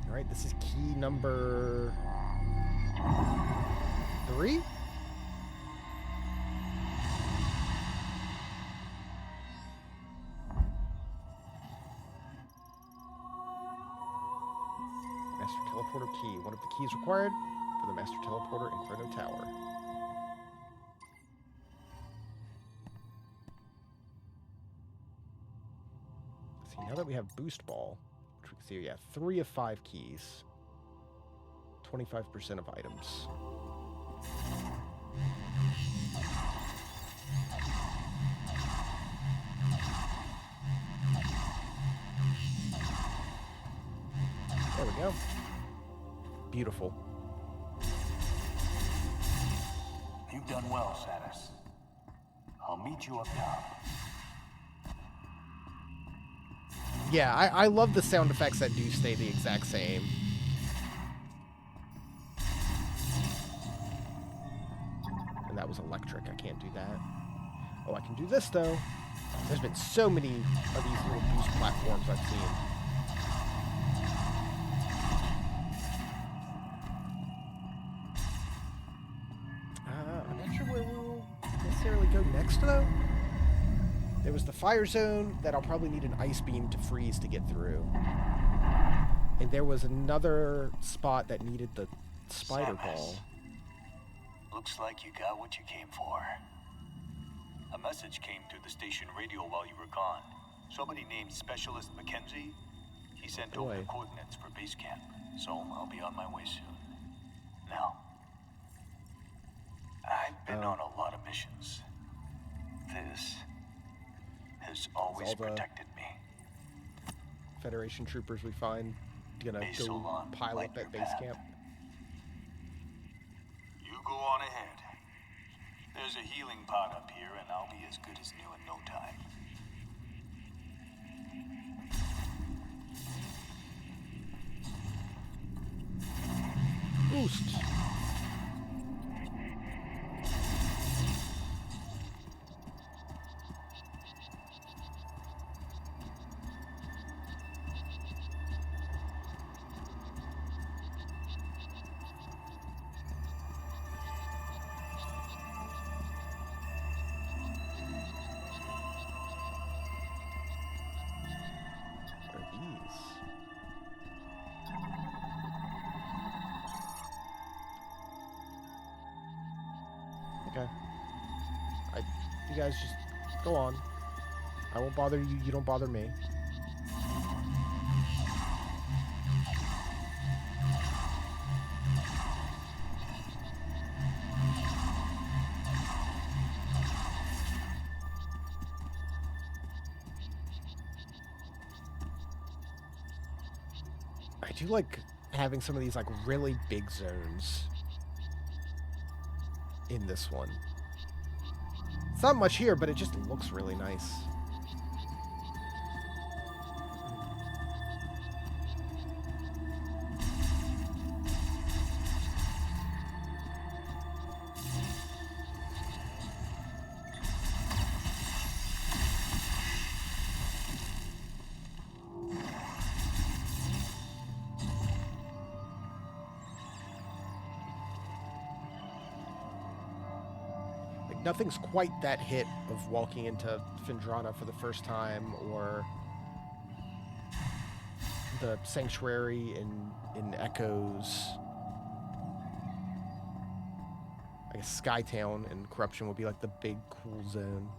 All right, this is key number 3? Master teleporter key. One of the keys required for the master teleporter in Chrono Tower. we have boost ball, which we can see, yeah, 3 of 5 keys. 25% of items. There we go. Beautiful. You've done well, Samus. I'll meet you up top. Yeah, I love the sound effects that do stay the exact same. And that was electric. I can't do that. Oh, I can do this, though. There's been so many of these little boost platforms I've seen. I'm not sure where we'll necessarily go next, though. There was the fire zone that I'll probably need an ice beam to freeze to get through. And there was another spot that needed the spider ball. Looks like you got what you came for. A message came through the station radio while you were gone. Somebody named Specialist Mackenzie. He sent over the coordinates for base camp, so I'll be on my way soon. Now, I've been on a lot of missions. This has always protected me. Federation troopers we find gonna May go Solon pile light up at your base path. camp. You go on ahead. There's a healing pod up here, and I'll be as good as new in no time. Boost. What are these? Okay. You guys just go on. I won't bother you. You don't bother me. I do like having some of these like really big zones in this one. It's not much here, but it just looks really nice. Nothing's quite that hit of walking into Phendrana for the first time, or the Sanctuary in Echoes. I guess Skytown and Corruption will be like the big cool zone.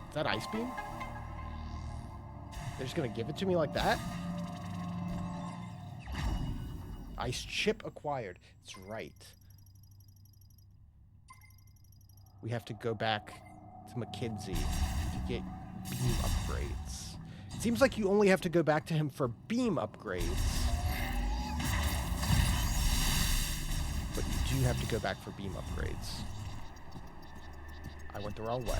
Is that Ice Beam? They're just gonna give it to me like that? Ice chip acquired. That's right. We have to go back to McKinsey to get beam upgrades. It seems like you only have to go back to him for beam upgrades. But you do have to go back for beam upgrades. I went the wrong way.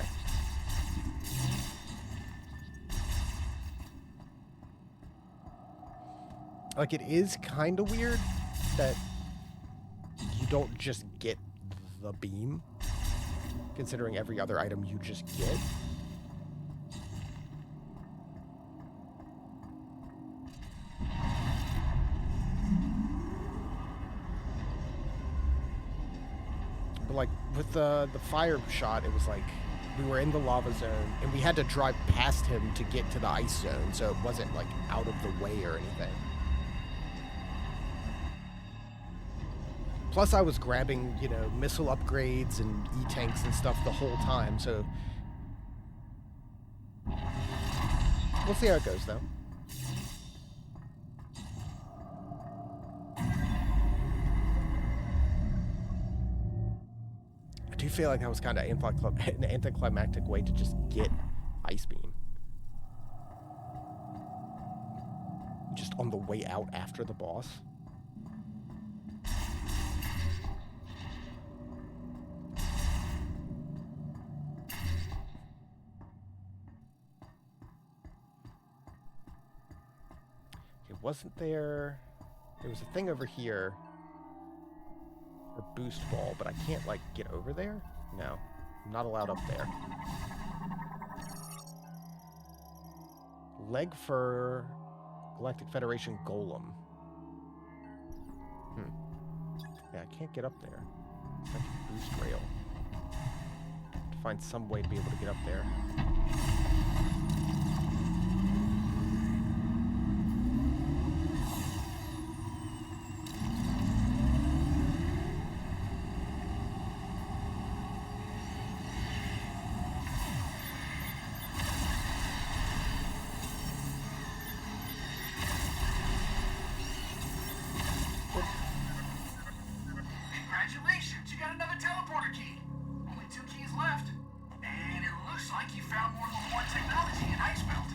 Like, it is kind of weird that you don't just get the beam, considering every other item you just get. But, like, with the fire shot, it was like we were in the lava zone, and we had to drive past him to get to the ice zone, so it wasn't, like, out of the way or anything. Plus, I was grabbing, you know, missile upgrades and E-tanks and stuff the whole time, so... We'll see how it goes, though. I do feel like that was kind of an anticlimactic way to just get Ice Beam. Just on the way out after the boss. Wasn't there... There was a thing over here for boost ball, but I can't, like, get over there? No. I'm not allowed up there. Leg for Galactic Federation Golem. Yeah, I can't get up there. It's like a boost rail. To find some way to be able to get up there. Congratulations, you got another teleporter key. Only 2 keys left. And it looks like you found more than one technology in Icebelt.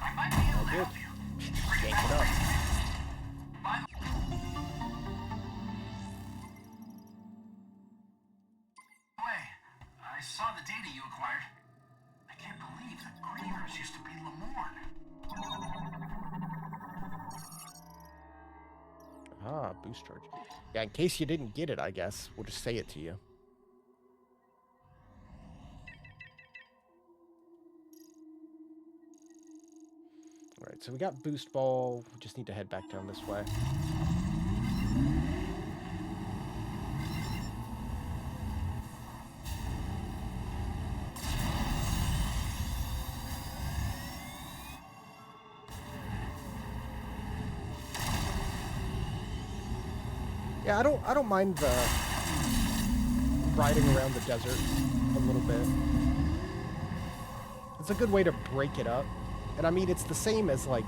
I might be able to help you. Yank it up. By the way, I saw the data you acquired. I can't believe the Grievers used to be Lamorne. Ah, boost charge. Yeah, in case you didn't get it, I guess. We'll just say it to you. Alright, so we got boost ball. We just need to head back down this way. Yeah, I don't mind the riding around the desert a little bit. It's a good way to break it up. And I mean, it's the same as like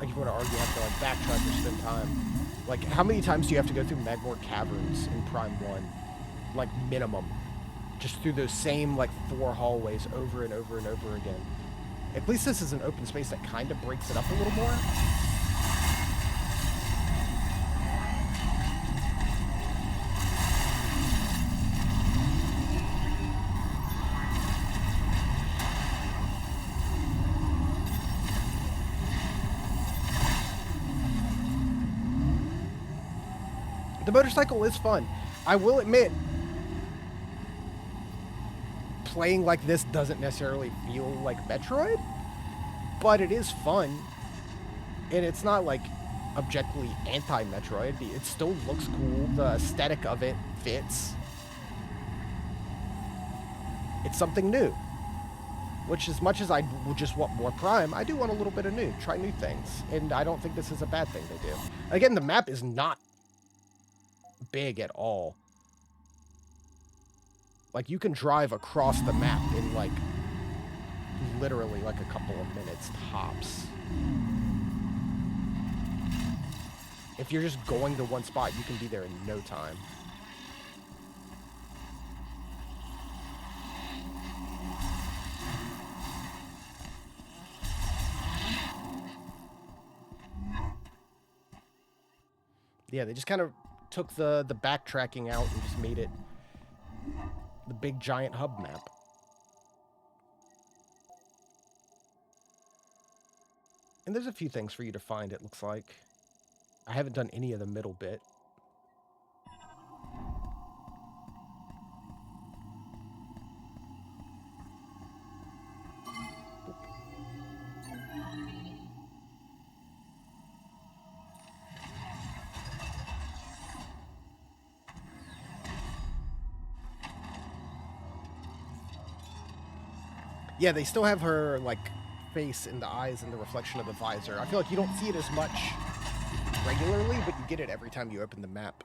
if you want to argue, you have to like backtrack or spend time. Like, how many times do you have to go through Magmore Caverns in Prime 1? Like, minimum. Just through those same, like, 4 hallways over and over and over again. At least this is an open space that kind of breaks it up a little more. The motorcycle is fun. I will admit, playing like this doesn't necessarily feel like Metroid, but it is fun. And it's not like objectively anti-Metroid. It still looks cool. The aesthetic of it fits. It's something new. Which, as much as I just want more Prime, I do want a little bit of new. Try new things. And I don't think this is a bad thing to do. Again, the map is not big at all. Like, you can drive across the map in, like, literally, like, a couple of minutes tops. If you're just going to one spot, you can be there in no time. Yeah, they just kind of took the backtracking out and just made it the big giant hub map. And there's a few things for you to find, it looks like. I haven't done any of the middle bit. Yeah, they still have her, like, face in the eyes and the reflection of the visor. I feel like you don't see it as much regularly, but you get it every time you open the map.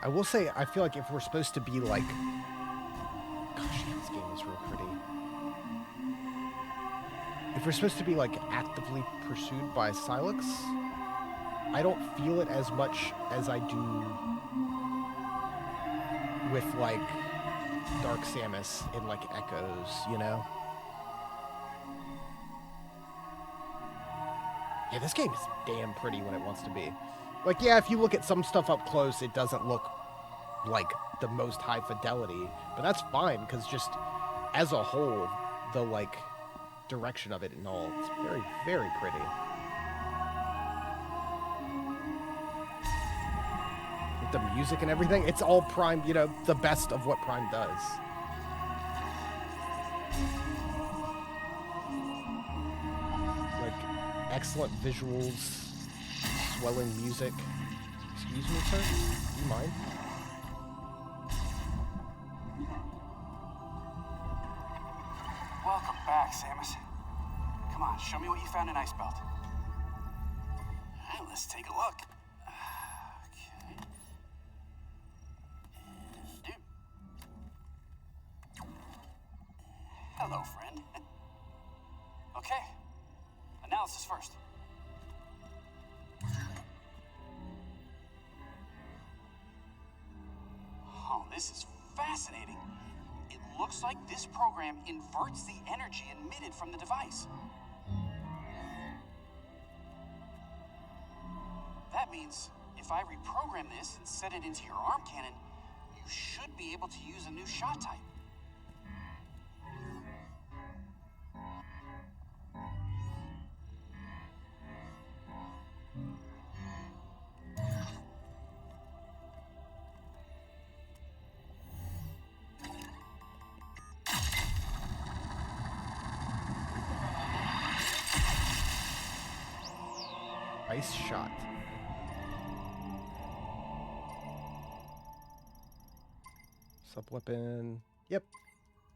I will say, I feel like if we're supposed to be like... Gosh, yeah, this game is real pretty. If we're supposed to be like actively pursued by Silex, I don't feel it as much as I do with like Dark Samus and like Echoes, you know? Yeah, this game is damn pretty when it wants to be. Like, yeah, if you look at some stuff up close, it doesn't look like the most high fidelity, but that's fine, because just as a whole, the, like, direction of it and all, it's very, very pretty. With the music and everything, it's all Prime, you know, the best of what Prime does. Like, excellent visuals, swelling music. Excuse me, sir? Do you mind? Welcome back, Samus. Come on, show me what you found in Icebelt. Alright, let's take a look. Okay. And hello, friend. Okay. Analysis first. Oh, this is fascinating. It looks like this program inverts the energy emitted from the device. That means if I reprogram this and set it into your arm cannon, you should be able to use a new shot type. Ice shot. Sub-weapon. Yep.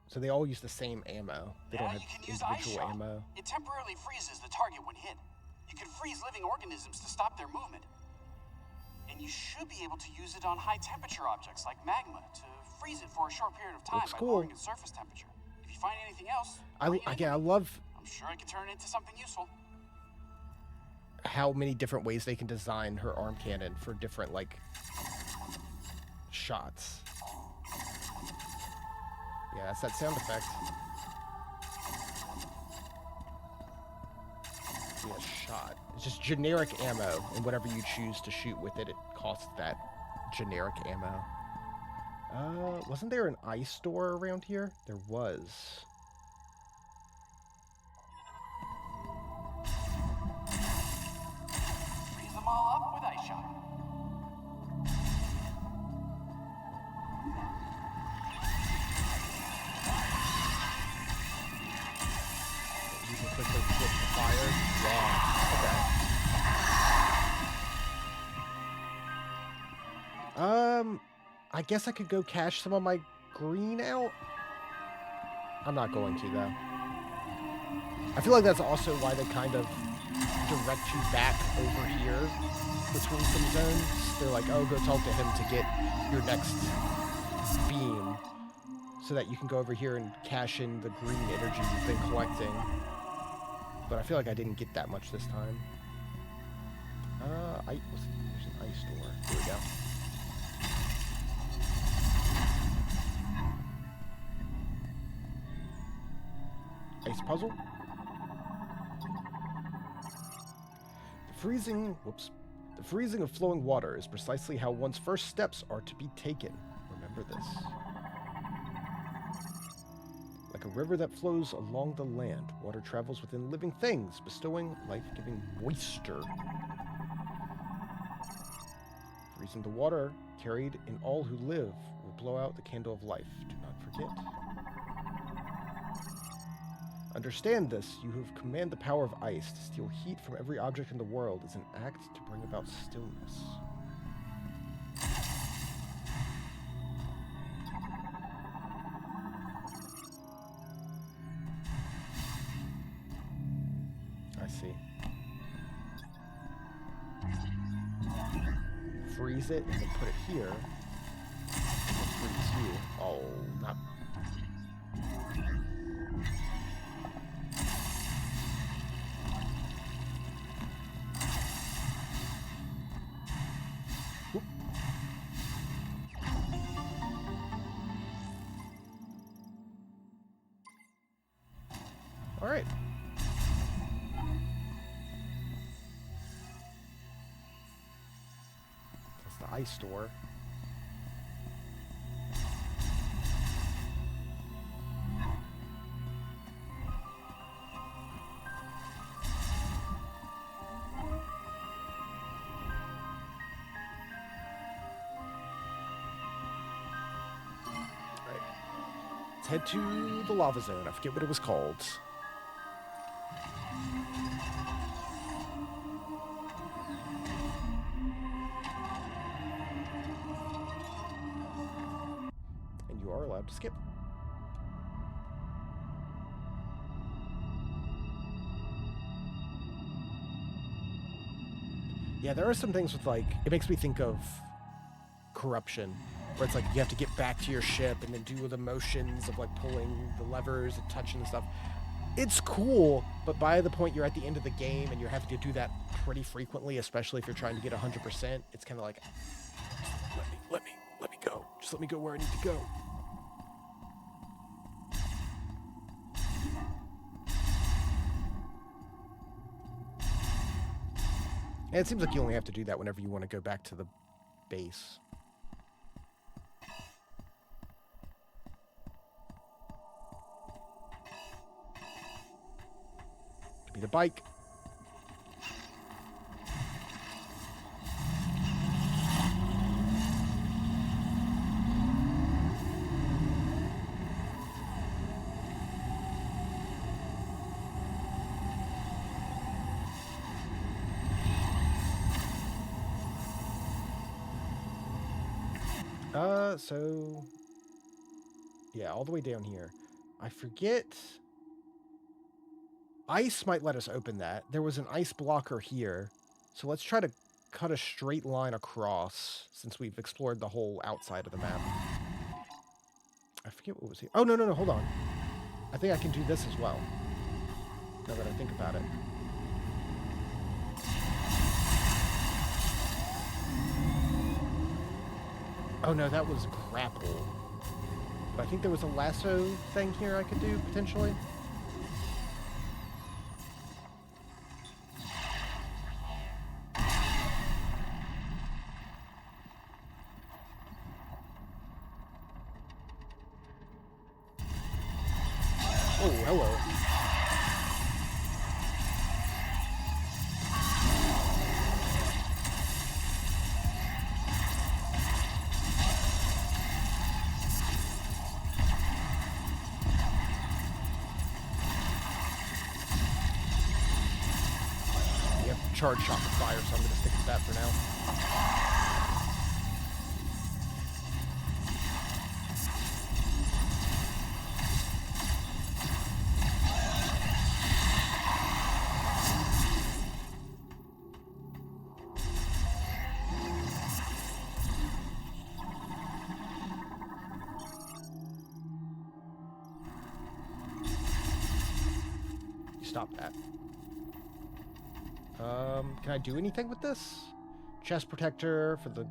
So they all use the same ammo. They don't have you can use Ice individual Shot. ammo. It temporarily freezes the target when hit. You can freeze living organisms to stop their movement. And you should be able to use it on high temperature objects like magma to freeze it for a short period of time Looks by cool. lowering its surface temperature. If you find anything else, Again, I love I'm sure I can turn it into something useful. how many different ways they can design her arm cannon for different, like, shots. Yeah, that's that sound effect. Yeah, shot. It's just generic ammo, and whatever you choose to shoot with it, it costs that generic ammo. Wasn't there an ice store around here? There was. Freeze them all up with Ice Shot. You can quickly flip the fire. Yeah. Okay. I guess I could go cash some of my green out. I'm not going to, though. I feel like that's also why they kind of direct you back over here between some zones. They're like, oh, go talk to him to get your next beam so that you can go over here and cash in the green energy you've been collecting. But I feel like I didn't get that much this time. There's an ice store. Here we go. Ice puzzle. The freezing of flowing water is precisely how one's first steps are to be taken. Remember this. Like a river that flows along the land. Water travels within living things, bestowing life-giving moisture. Freezing the water carried in all who live will blow out the candle of life. Do not forget. Understand this. You who command the power of ice to steal heat from every object in the world is an act to bring about stillness. I see. Freeze it and then put it here. And then freeze you. Oh, not. Whoop. All right. The ice door. Alright. Let's head to the lava zone. I forget what it was called. You are allowed to skip. Yeah, there are some things with, like, it makes me think of Corruption, where it's like you have to get back to your ship and then do the motions of, like, pulling the levers and touching the stuff. It's cool, but by the point you're at the end of the game and you're having to do that pretty frequently, especially if you're trying to get 100%, it's kind of like, let me go. Just let me go where I need to go. And it seems like you only have to do that whenever you want to go back to the base. Give me the bike. So yeah, all the way down here. I forget. Ice might let us open that. There was an ice blocker here. So let's try to cut a straight line across since we've explored the whole outside of the map. I forget what was here. Oh, no, hold on. I think I can do this as well. Now that I think about it. Oh no, that was grapple. But I think there was a lasso thing here I could do, potentially. Oh, hello. Charge shock of fire, so I'm going to stick with that for now. You stop that. Can I do anything with this? Chest protector for the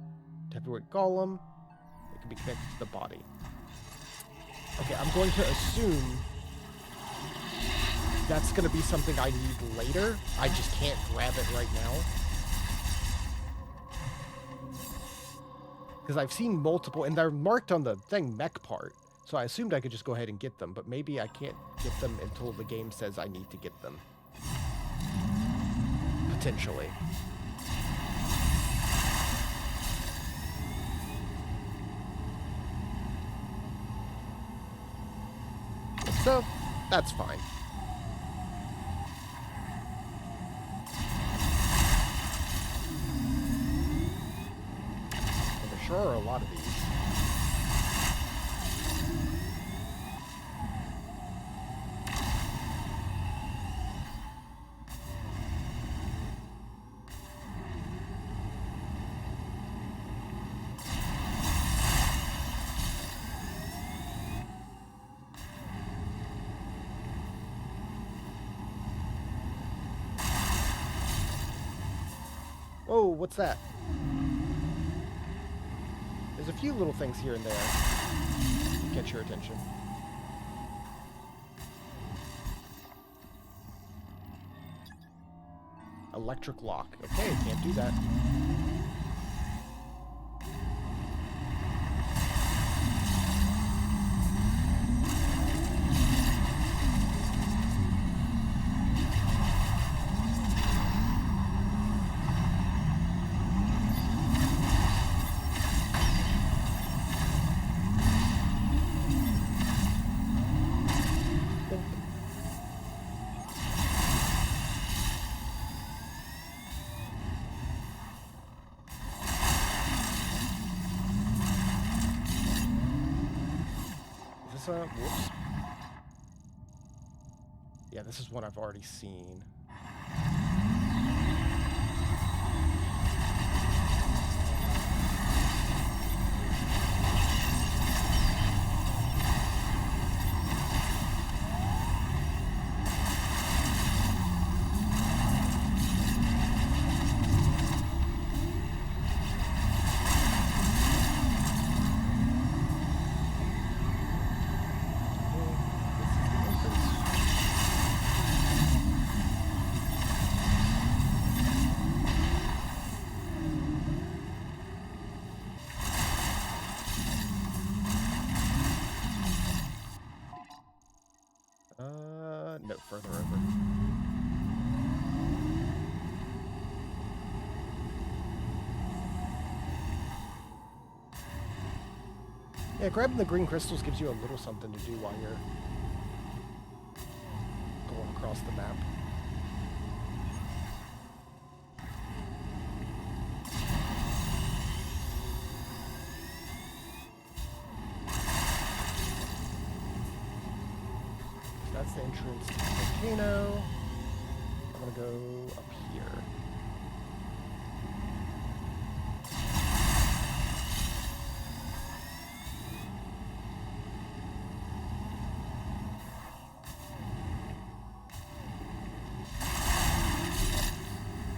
heavyweight golem. It can be connected to the body. Okay, I'm going to assume that's going to be something I need later. I just can't grab it right now. Because I've seen multiple, and they're marked on the thing mech part. So I assumed I could just go ahead and get them, but maybe I can't get them until the game says I need to get them. Potentially. So, that's fine. And there sure are a lot of these. Whoa, what's that? There's a few little things here and there to get your attention. Electric lock. Okay, can't do that. Whoops. Yeah, this is one I've already seen. No, further over. Yeah, grabbing the green crystals gives you a little something to do while you're going across the map. That's the entrance to the volcano. I'm gonna go up here.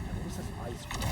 Now, what was this ice water?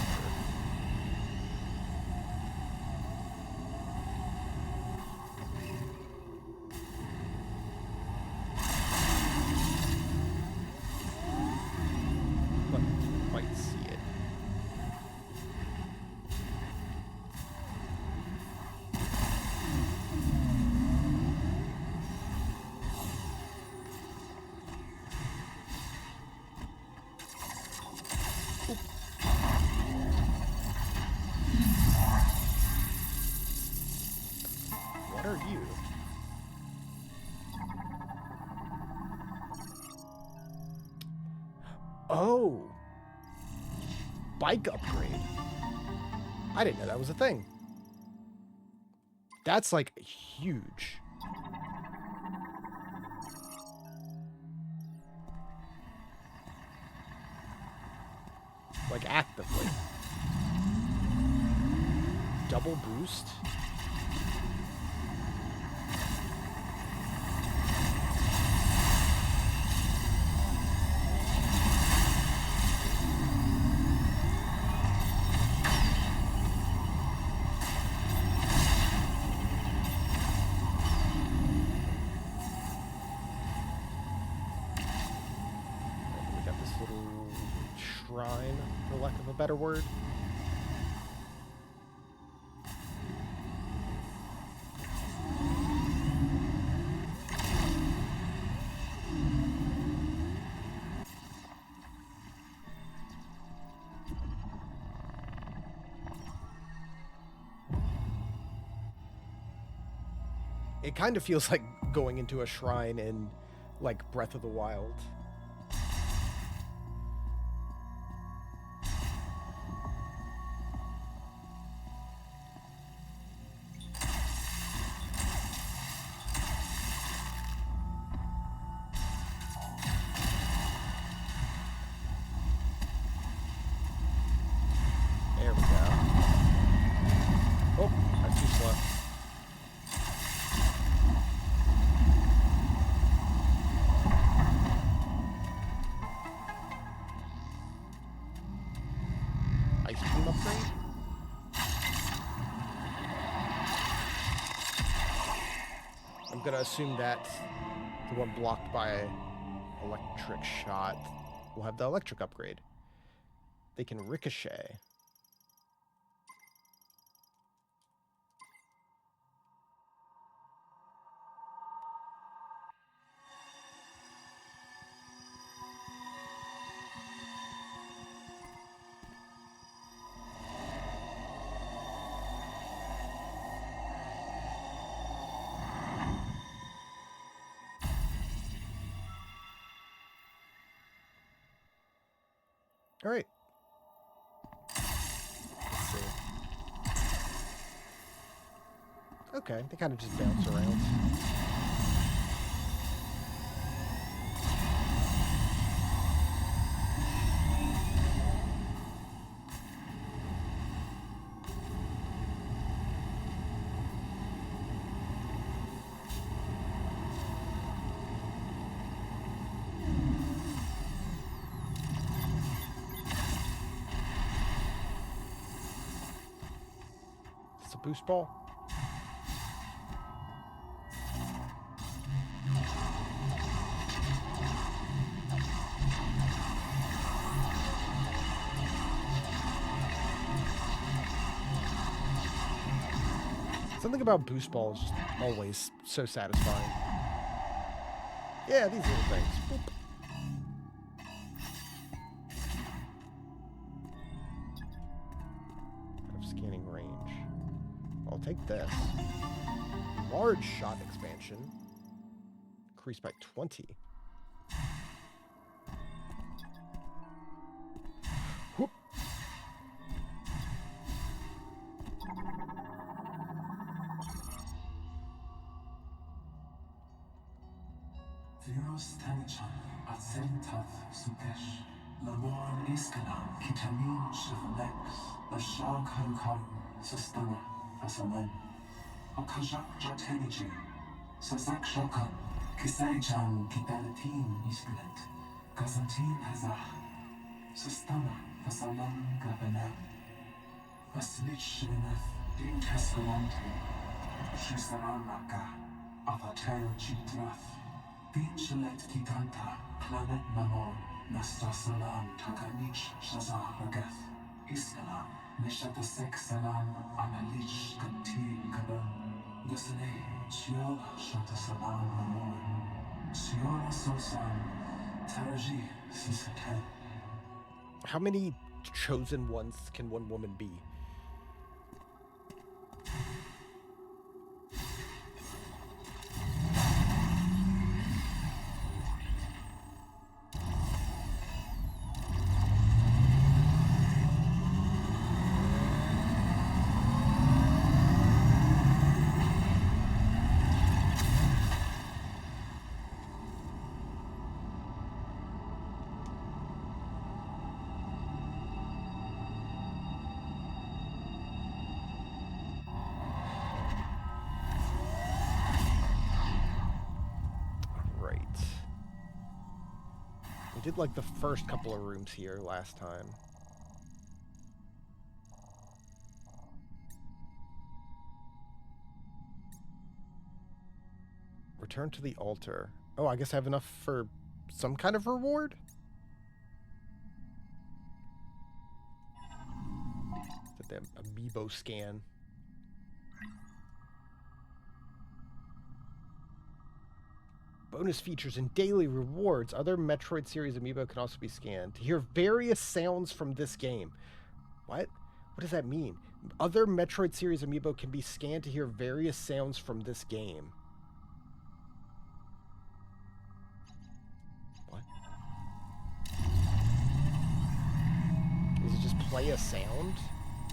What are you? Oh! Bike upgrade. I didn't know that was a thing. That's like huge. Like actively. Double boost. Shrine, for lack of a better word. It kind of feels like going into a shrine in, like, Breath of the Wild. There we go. Oh, that's too slow. Ice cream upgrade? I'm gonna assume that the one blocked by electric shot will have the electric upgrade. They can ricochet. All right. Let's see. Okay, they kind of just bounce around. It's a boost ball. Something about boost balls is just always so satisfying. Yeah, these little things. Boop. Out of scanning range. I'll take this. Large shot expansion. Increased by 20. Whoop. Virus Tanichan, Atsentath Sukesh, Labor Iskalam, Kitamin Shivalex, the Shah Karukaru, Sustana, Fasaman, Akajak Jateniji, Sazak Shakan, Kisaichan, Kitalatin Isklet, Kazantin Hazah, Sustana, Fasalan Gabana, Vasnich Shinaf, Din Kaskalanti, Shisaranaka, Avatar Chitrath. Pinchelet Kitanta, Planet Mamon, Nastasalan, Takanich, Shazaragath, Iskalam, Nishatasek Salam, Analich, Kantil Kaban, Gusane, Siola Shatasalam Mamon, Siola Sosan, Taraji, Sisatan. How many chosen ones can one woman be? Did like the first couple of rooms here last time. Return to the altar. Oh, I guess I have enough for some kind of reward? Is that the amiibo scan? Bonus features and daily rewards. Other Metroid series amiibo can also be scanned to hear various sounds from this game. What? What does that mean? Other Metroid series amiibo can be scanned to hear various sounds from this game. play a sound?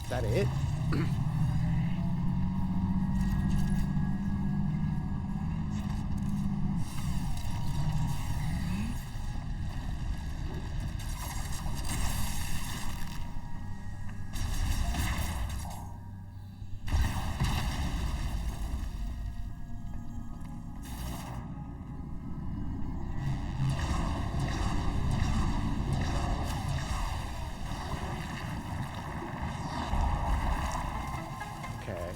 Is that it? Okay.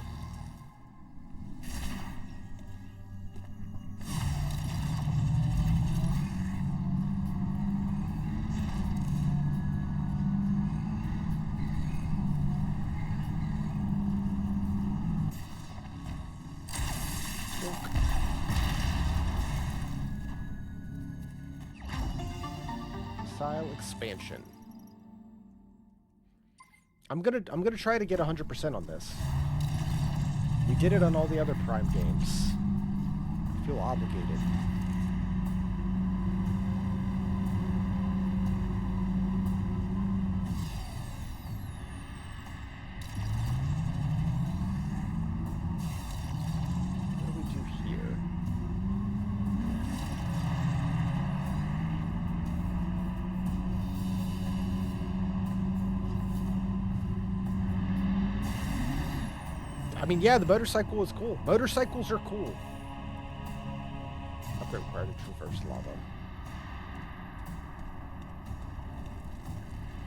Missile expansion. I'm gonna try to get 100% on this. We did it on all the other Prime games. I feel obligated. What do we do here? I mean, yeah, the motorcycle is cool. Motorcycles are cool. Upgrade required to traverse lava.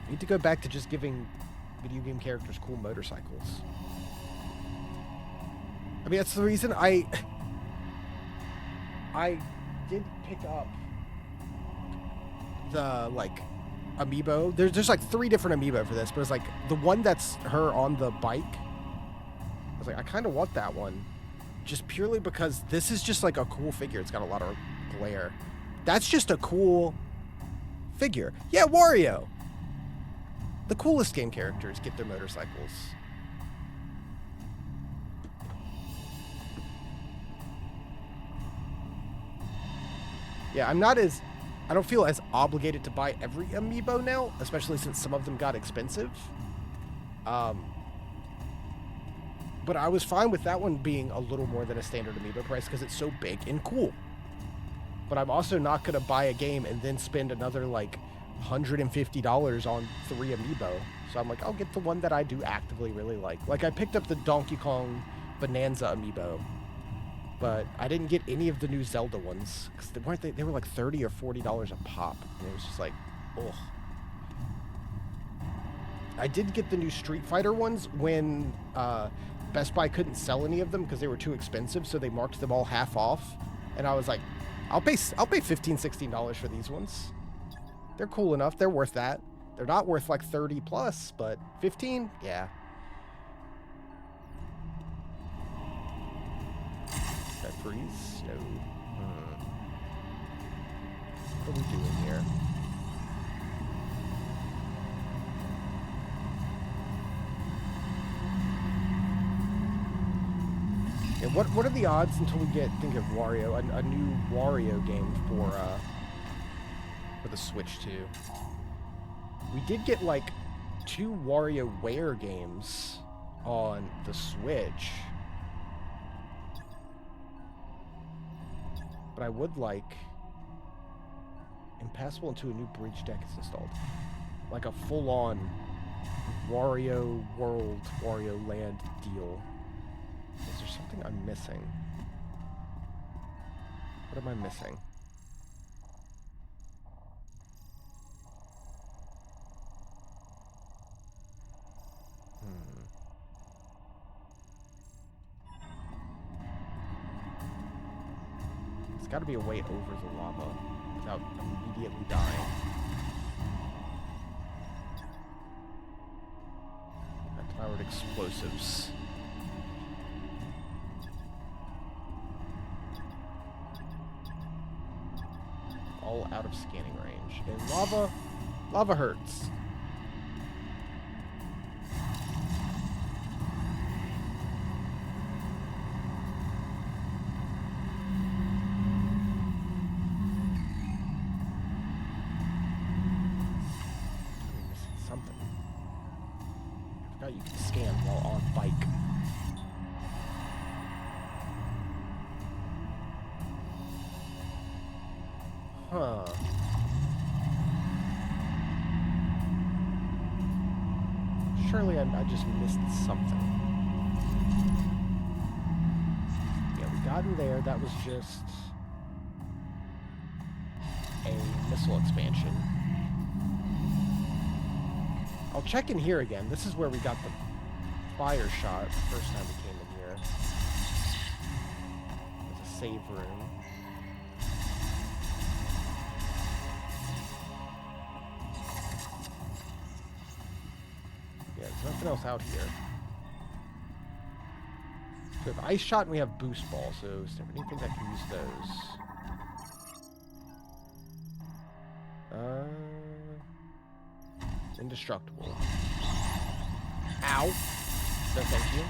Need to go back to just giving video game characters cool motorcycles. I mean, that's the reason I did pick up the, like, amiibo. There's like 3 different amiibo for this, but it's like the one that's her on the bike. I was like, I kind of want that one. Just purely because this is just like a cool figure. It's got a lot of glare. That's just a cool figure. Yeah, Wario. The coolest game characters get their motorcycles. Yeah, I don't feel as obligated to buy every amiibo now, especially since some of them got expensive. But I was fine with that one being a little more than a standard amiibo price because it's so big and cool. But I'm also not going to buy a game and then spend another like $150 on 3 amiibo. So I'm like, I'll get the one that I do actively really like. Like I picked up the Donkey Kong Bonanza amiibo, but I didn't get any of the new Zelda ones because they were like $30 or $40 a pop, and it was just like, ugh. I did get the new Street Fighter ones when Best Buy couldn't sell any of them because they were too expensive, so they marked them all half off. And I was like, I'll pay $15, $16 for these ones. They're cool enough. They're worth that. They're not worth like 30 plus, but 15, yeah. That freeze? No. What are we doing here? Yeah, what are the odds until we think of Wario, a new Wario game for the Switch 2? We did get like 2 WarioWare games on the Switch, but I would like Impassable until a new bridge deck is installed, like a full-on Wario World, Wario Land deal. Is there something I'm missing? What am I missing? There's got to be a way over the lava without immediately dying. High-powered explosives. All out of scanning range. And lava hurts. I'm missing something. Oh, you can scan while on bike. Huh. Surely I just missed something. Yeah, we got in there. That was just a missile expansion. I'll check in here again. This is where we got the fire shot the first time we came in here. There's a save room. Yeah, there's nothing else out here. So we have ice shot and we have boost ball, so is there anything that can use those? Indestructible. Ow! No, thank you.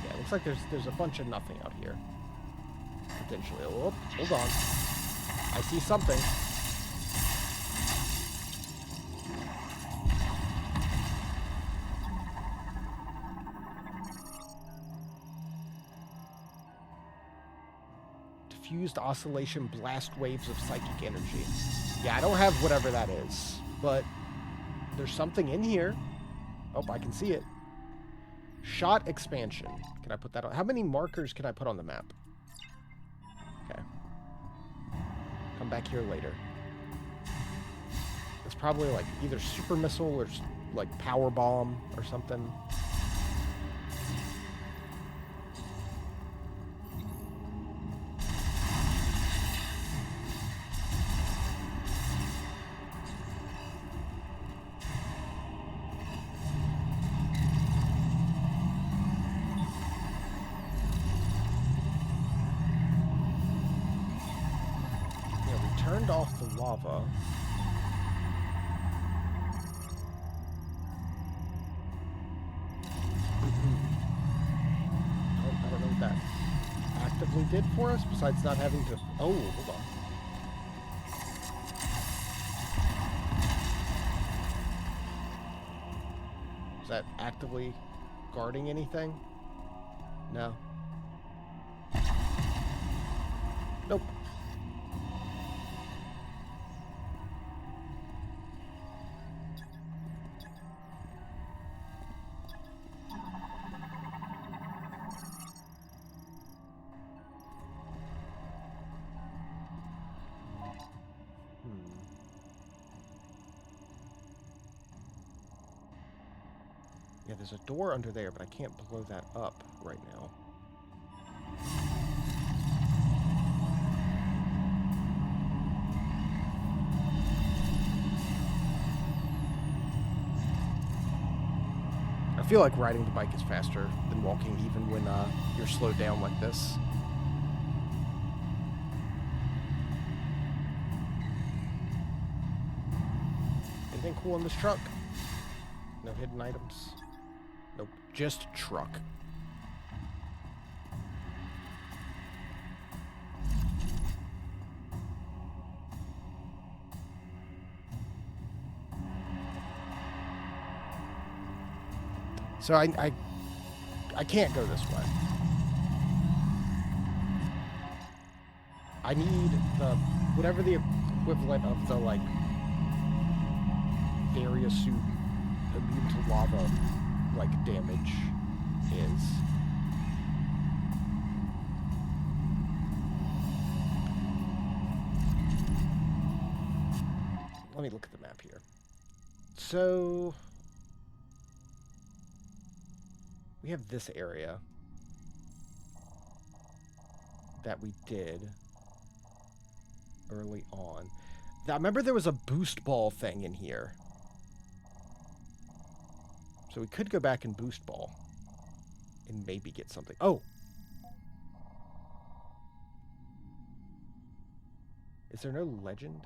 Yeah, it looks like there's a bunch of nothing out here. Potentially. Oh, hold on. I see something. Diffused oscillation blast waves of psychic energy. Yeah, I don't have whatever that is, but there's something in here. Oh, I can see it. Shot expansion. Can I put that on? How many markers can I put on the map? Okay. Come back here later. It's probably like either super missile or like power bomb or something. Turned off the lava. I don't know what that actively did for us, besides not having to... Oh, hold on. Is that actively guarding anything? No. Nope. Yeah, there's a door under there, but I can't blow that up right now. I feel like riding the bike is faster than walking, even when you're slowed down like this. Anything cool in this truck? No hidden items? Nope, just truck. So I can't go this way. I need the whatever the equivalent of the like Varia suit immune to lava like damage is. Let me look at the map here. So we have this area that we did early on. Now, I remember there was a boost ball thing in here. So we could go back and boost ball and maybe get something. Oh! Is there no legend?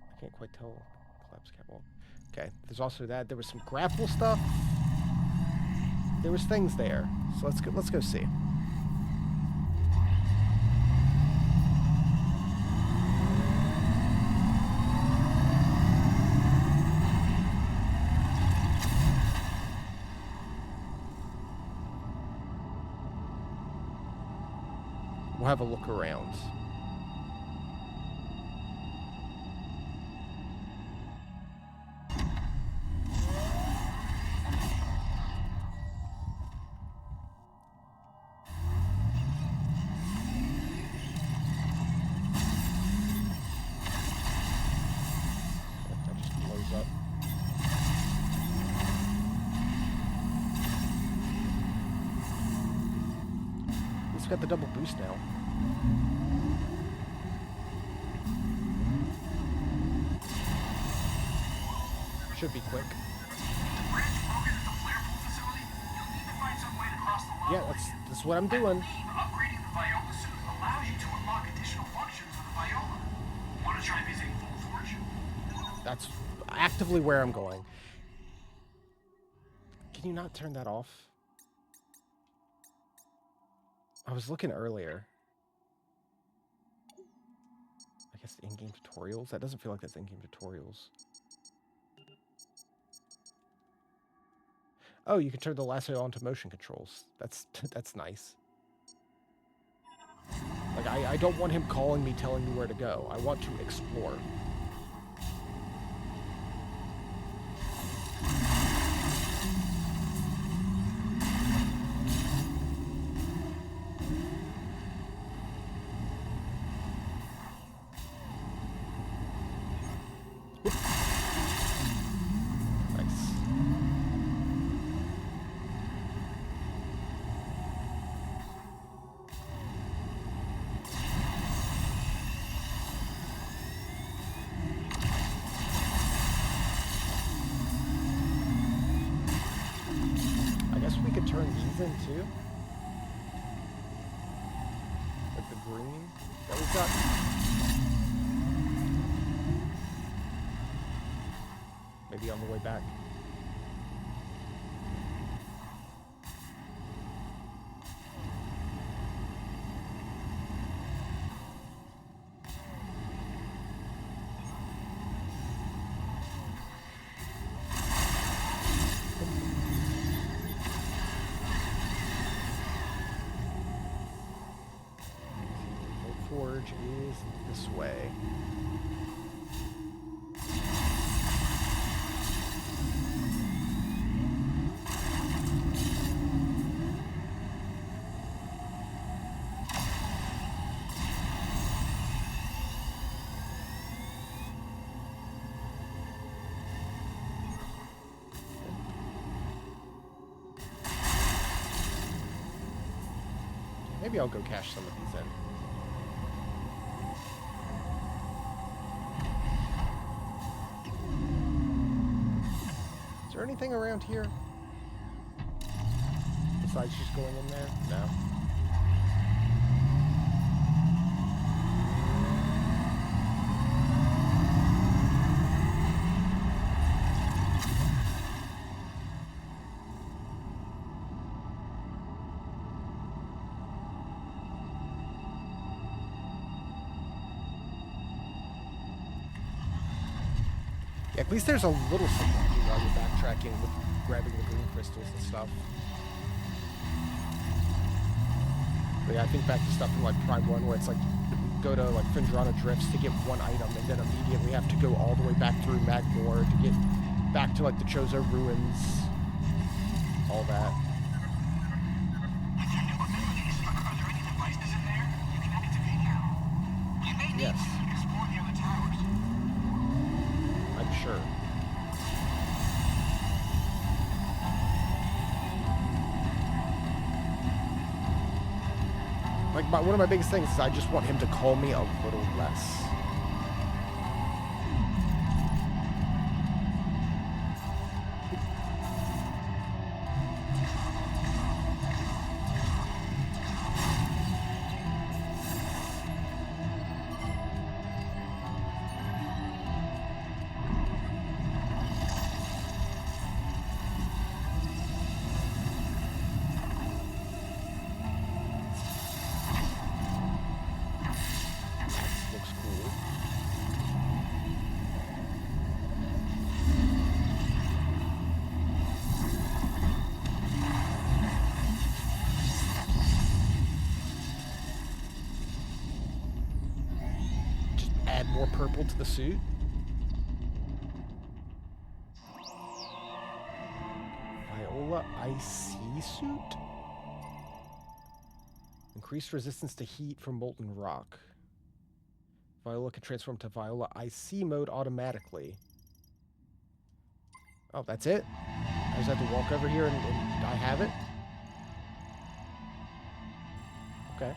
I can't quite tell. Collapse catwalk. Okay, there's also that. There was some grapple stuff. There was things there. So let's go see. We'll have a look around. That just blows up. It's got the double boost now. Should be quick. Yeah, that's what I'm doing. Upgrading the Viola suit allows you to unlock additional functions of the Viola. Want to try visiting Full Forge? That's actively where I'm going. Can you not turn that off? I was looking earlier. I guess in-game tutorials? That doesn't feel like that's in-game tutorials. Oh, you can turn the lasso onto motion controls. That's nice. Like, I don't want him calling me, telling me where to go. I want to explore. Turn these in too? Like the green that we've got? Maybe on the way back. Forge is this way. Maybe I'll go cash some of these in. Is there anything around here? Besides just going in there? No. Yeah, at least there's a little something to do while you're backtracking with grabbing the green crystals and stuff. But yeah, I think back to stuff in like Prime 1 where it's like go to like Findrana Drifts to get one item and then immediately have to go all the way back through Magmore to get back to like the Chozo Ruins. All that. Yes. I'm sure. Like, one of my biggest things is I just want him to call me a little less. Looks cool. add more purple to the suit. Viola IC suit? Increased resistance to heat from molten rock. Viola can transform to Viola IC mode automatically. Oh, that's it? I just have to walk over here and I have it? Okay.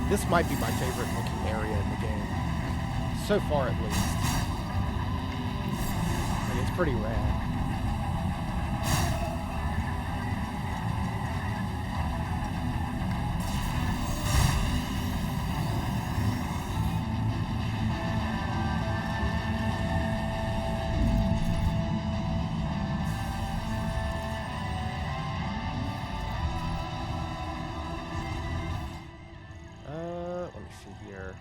This might be my favorite looking area in the game. So far, at least. Like, it's pretty rad. Let me see here.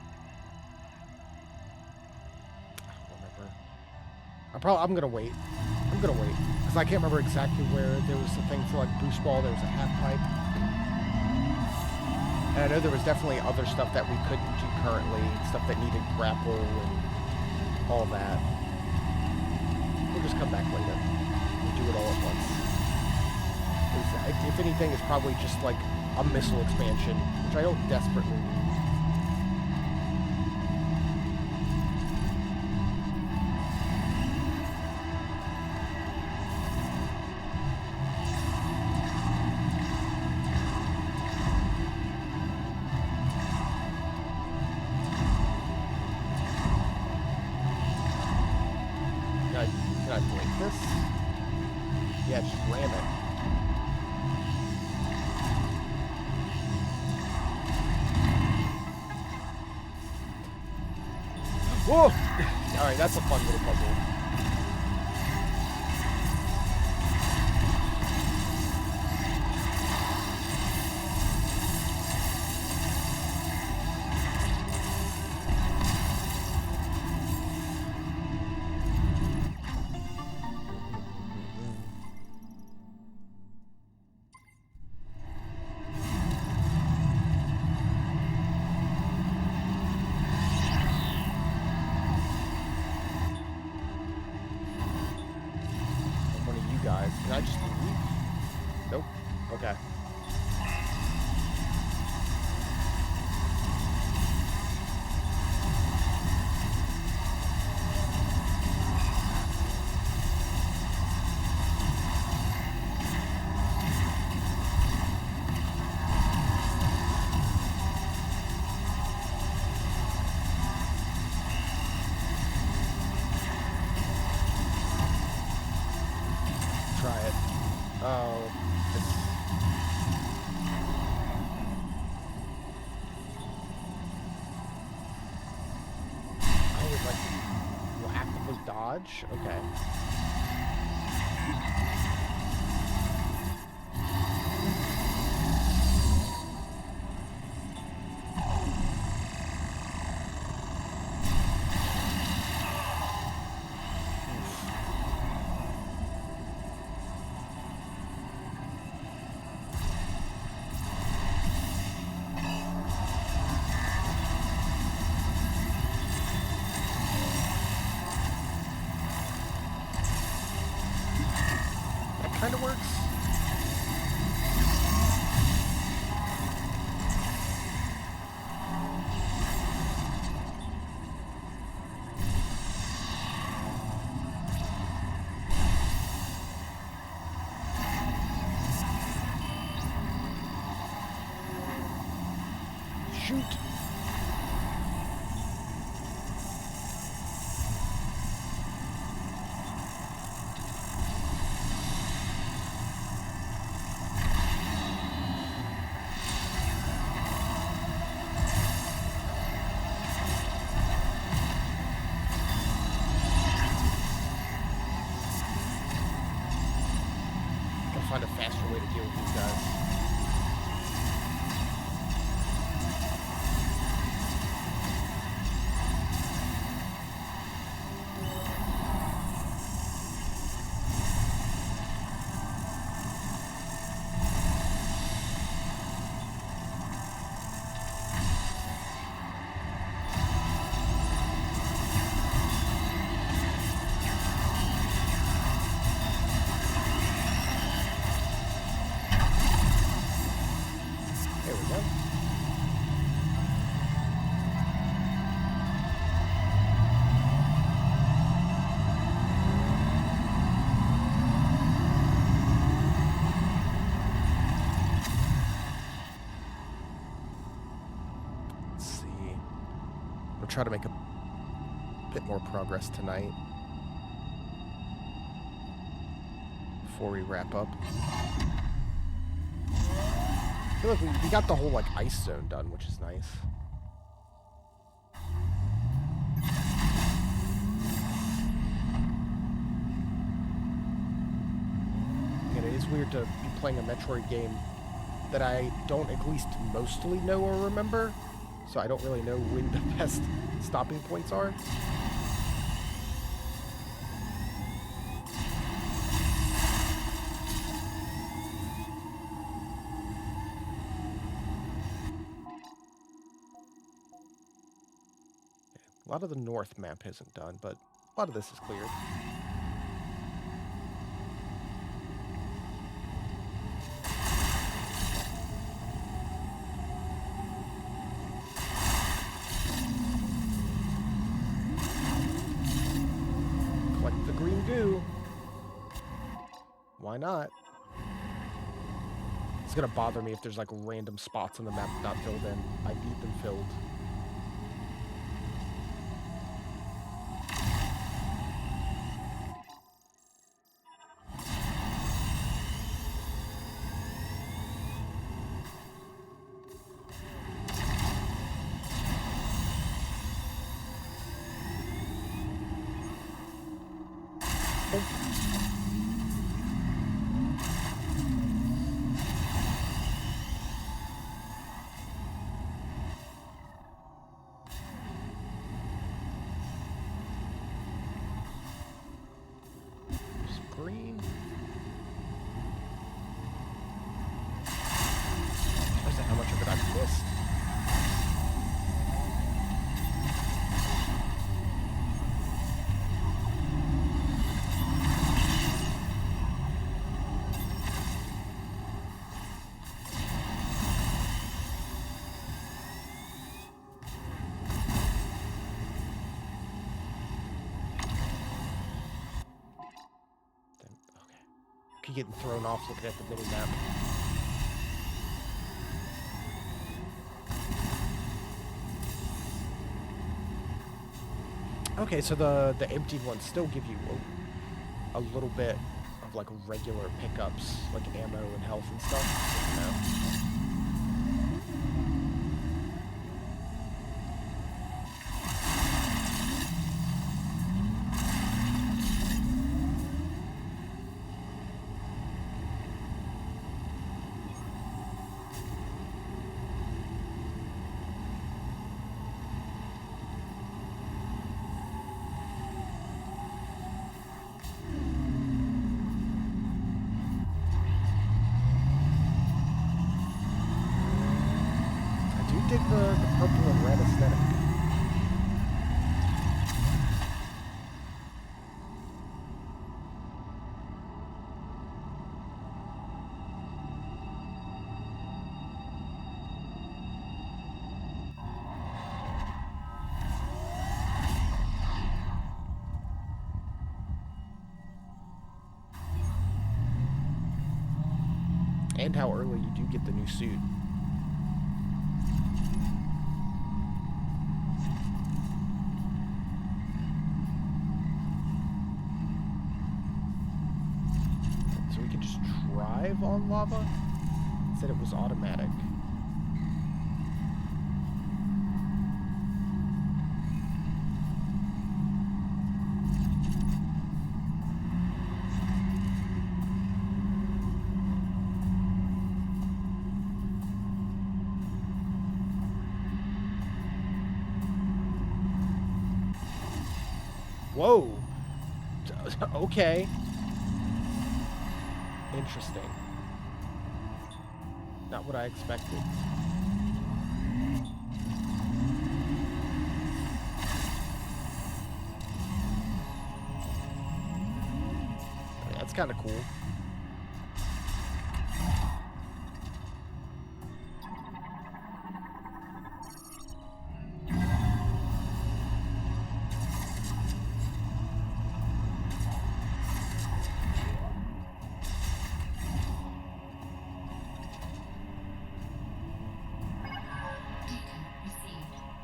I don't remember. I'm gonna wait. I'm gonna wait because I can't remember exactly where there was a thing for like boost ball. There was a half pipe, and I know there was definitely other stuff that we couldn't do currently, stuff that needed grapple and all that. We'll just come back later. We'll do it all at once. If anything, it's probably just like a missile expansion, which I don't desperately need. Can I break this? Yeah, just ram it. Whoa! Alright, that's a fun little puzzle. Guys, can I just leave? Nope. Okay. Try it. Oh, it's like you'll actively dodge. Okay. Kind of works. Shoot. Find a faster way to deal with these guys. try to make a bit more progress tonight before we wrap up. I feel like we got the whole like ice zone done, which is nice. And it is weird to be playing a Metroid game that I don't at least mostly know or remember, so I don't really know when the best stopping points are. A lot of the north map isn't done, but a lot of this is cleared. Collect the green goo. Why not? It's gonna bother me if there's like random spots on the map not filled in. I need them filled. Green. Surprised at how much of it I've missed. Keep getting thrown off looking at the mini map. Okay, so the empty ones still give you a little bit of like regular pickups, like ammo and health and stuff. You know? Dig the purple and red aesthetic. And how early you do get the new suit. Drive on lava? It said it was automatic. Whoa. Okay. Interesting. Not what I expected. That's kind of cool.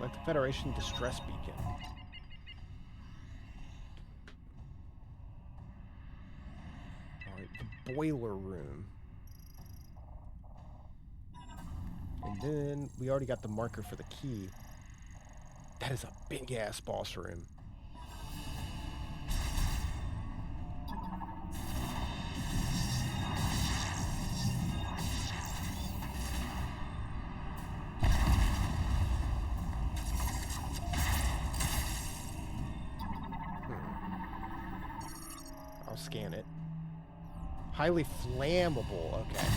Like the Federation distress beacon. Alright, the boiler room. And then we already got the marker for the key. That is a big-ass boss room. I'll scan it. Highly flammable, okay.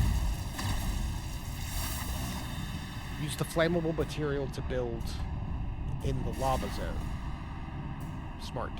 Use the flammable material to build in the lava zone. Smart.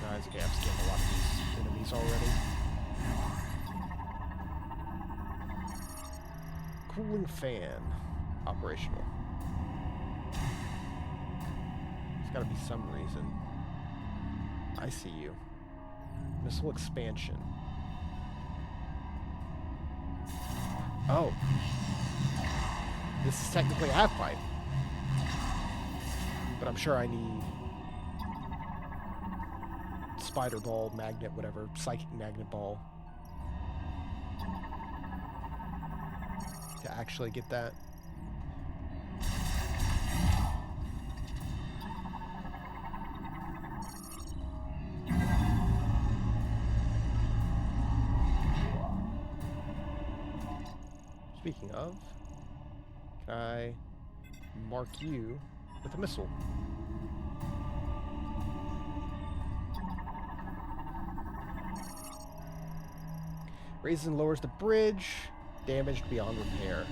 Nice. Okay, I've scanned a lot of these enemies already. Cooling fan. Operational. There's gotta be some reason. I see you. Missile expansion. Oh. This is technically a half-pipe. But I'm sure I need spider ball, magnet, whatever, psychic magnet ball to actually get that. Speaking of, can I mark you with a missile? Raises and lowers the bridge, damaged beyond repair.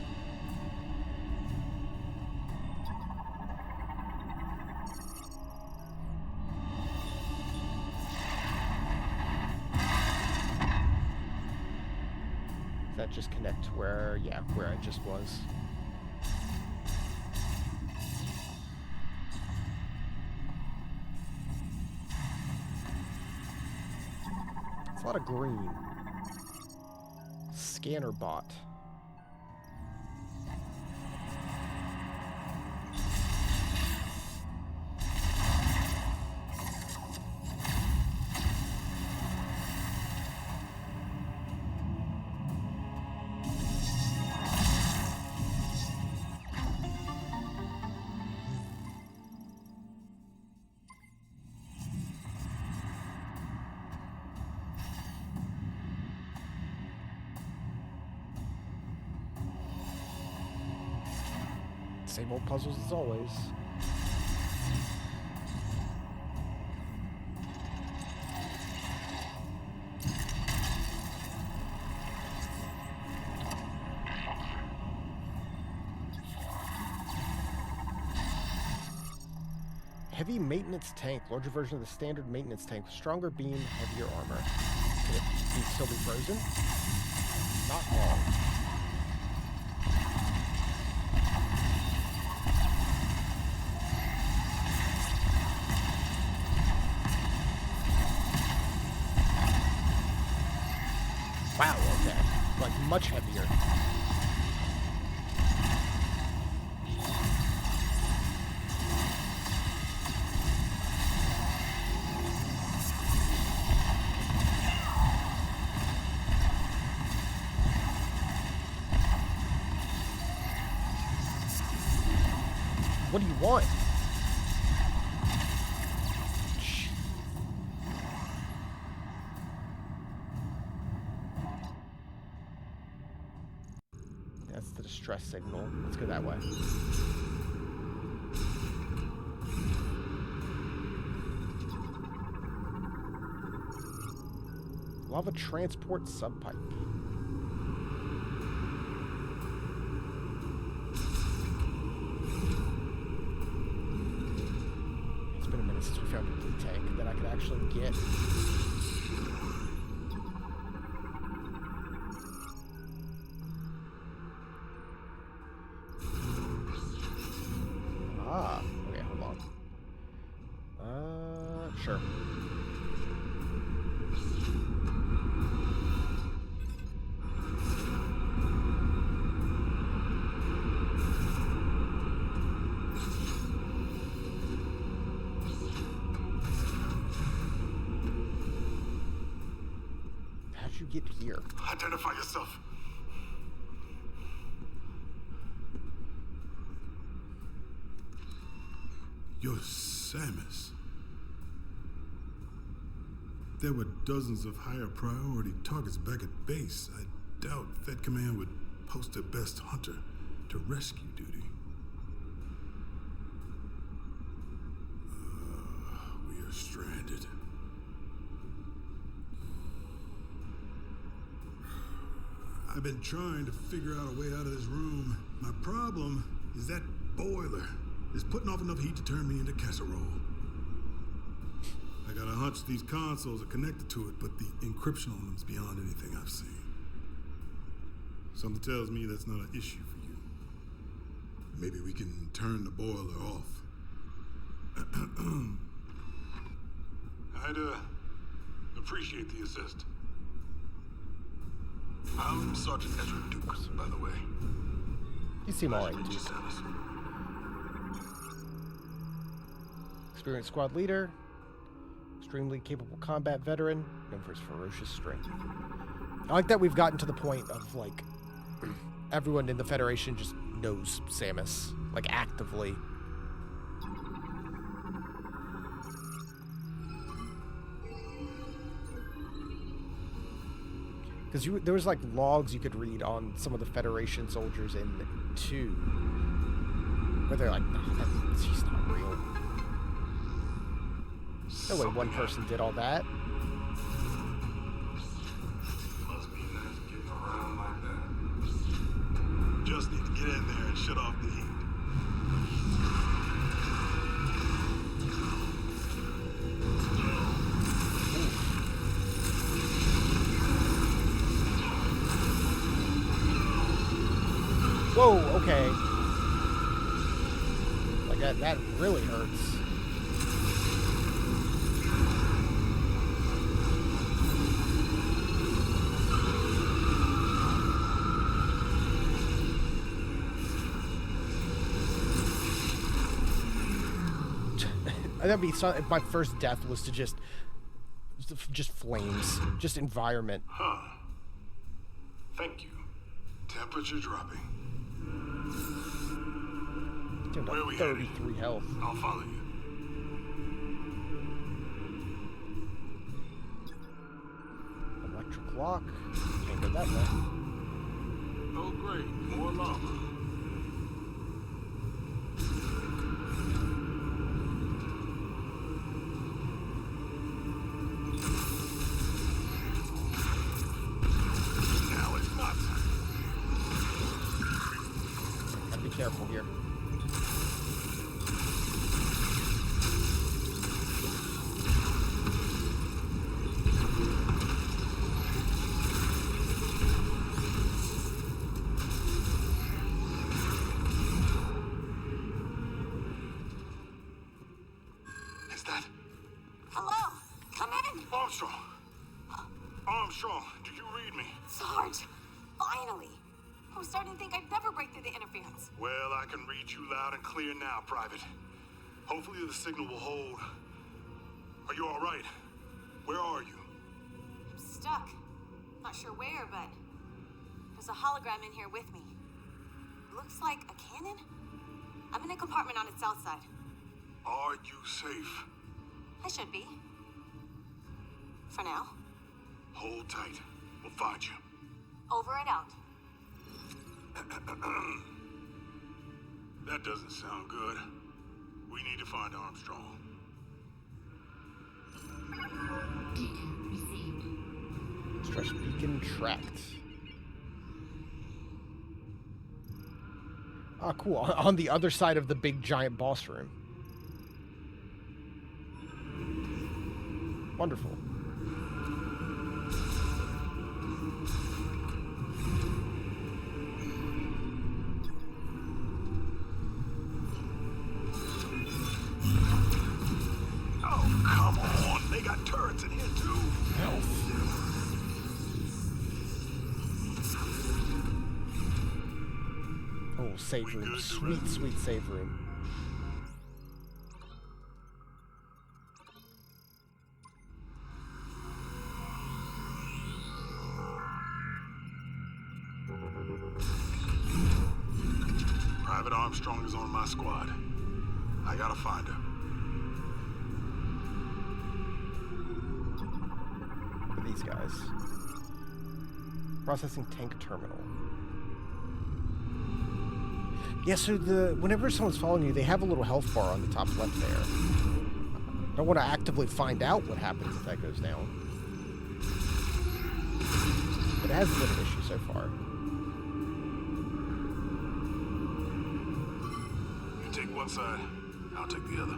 Does that just connect where, yeah, where I just was? It's a lot of green. Scanner bot. Same old puzzles as always. Heavy maintenance tank. Larger version of the standard maintenance tank. Stronger beam, heavier armor. Can it still be frozen? Not long. Wow, okay. Like, much heavier. What do you want? That's the distress signal. Let's go that way. Lava transport subpipe. It's been a minute since we found a blue tank that I could actually get. Ah, okay, hold on. Sure. How'd you get here? Identify yourself. You're Samus. There were dozens of higher priority targets back at base. I doubt Fed Command would post their best hunter to rescue duty. We are stranded. I've been trying to figure out a way out of this room. My problem is that boiler is putting off enough heat to turn me into casserole. I got a hunch these consoles are connected to it, but the encryption on them is beyond anything I've seen. Something tells me that's not an issue for you. Maybe we can turn the boiler off. I'd appreciate the assist. I'm Sergeant Ezra Dukes, by the way. You seem alright, Nice to meet dude. you, Samus. Experienced squad leader. Extremely capable combat veteran. Known for his ferocious strength. I like that we've gotten to the point of, like, everyone in the Federation just knows Samus. Like, actively. Because there was, like, logs you could read on some of the Federation soldiers in 2. Where they're like, no, he's not real. No way one person did all that. Must be nice getting around like that. Just need to get in there and shut off the heat. Whoa, okay. Like, that really hurts. That'd be so, if my first death was to just flames, just environment. Huh. Thank you. Temperature dropping. Dude, Where are we 33 health. I'll follow you. Electric lock. Can't go that way. Oh, great. More lava. Now it's not time. Gotta be careful here. Is that Hello? Come in. Armstrong? Armstrong, do you read me? Sarge, finally. I was starting to think I'd never break through the interference. Well, I can read you loud and clear now, Private. Hopefully the signal will hold. Are you all right? Where are you? I'm stuck. Not sure where, but there's a hologram in here with me. Looks like a cannon? I'm in a compartment on its south side. Are you safe? I should be. For now. Hold tight. We'll find you. Over and out. That doesn't sound good. We need to find Armstrong. Data received. Stress beacon tracked. Ah, cool. On the other side of the big giant boss room. Wonderful. Oh, come on. They got turrets in here, too. Health. Oh, save We room. good to Sweet, rest? sweet save room. Private Armstrong is on my squad. I gotta find her. Look at these guys. Processing tank terminal. Yeah, so whenever someone's following you, they have a little health bar on the top left there. I don't want to actively find out what happens if that goes down. But it hasn't been an issue so far. You take one side, I'll take the other.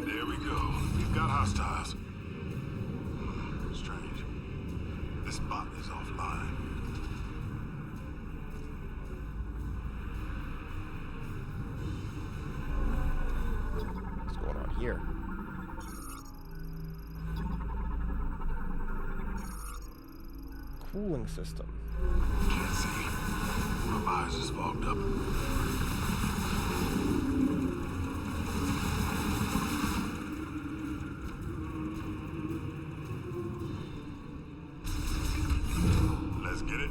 There we go. We've got hostiles. Strange. This bot is offline. What's going on here? Cooling system. Can't see. My eyes is fogged up. Let's get it.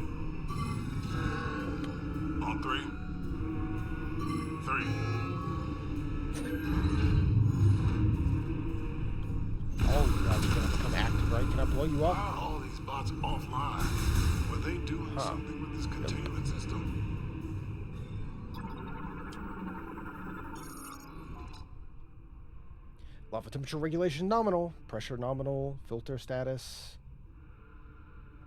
On three. Three. Oh, you guys are gonna become active, right? Can I blow you Why up? are all these bots offline? Were they doing something with this containment system? Lava temperature regulation nominal. Pressure nominal. Filter status.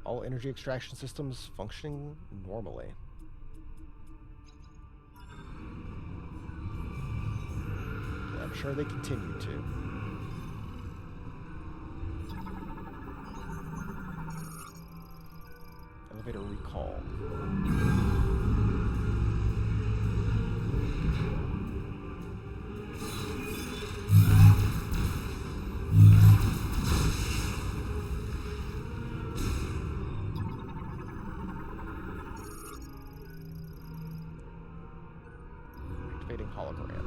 All energy extraction systems functioning normally. Yeah, I'm sure they continue to. Elevator recall. Activating hologram.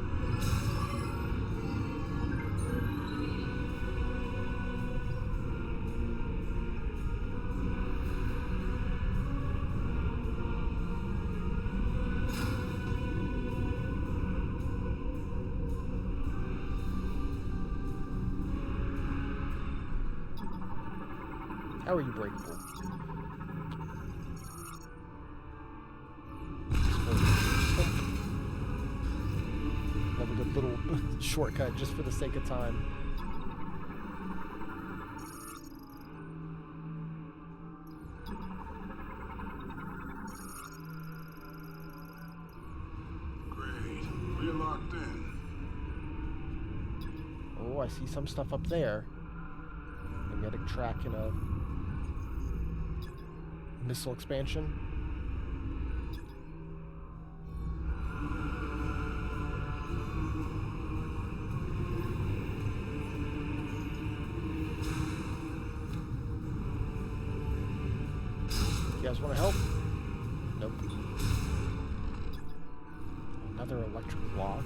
How are you breakable? Love a good little shortcut just for the sake of time. Great. We're locked in. Oh, I see some stuff up there. Magnetic track in a missile expansion. You guys want to help? Nope. Another electric lock.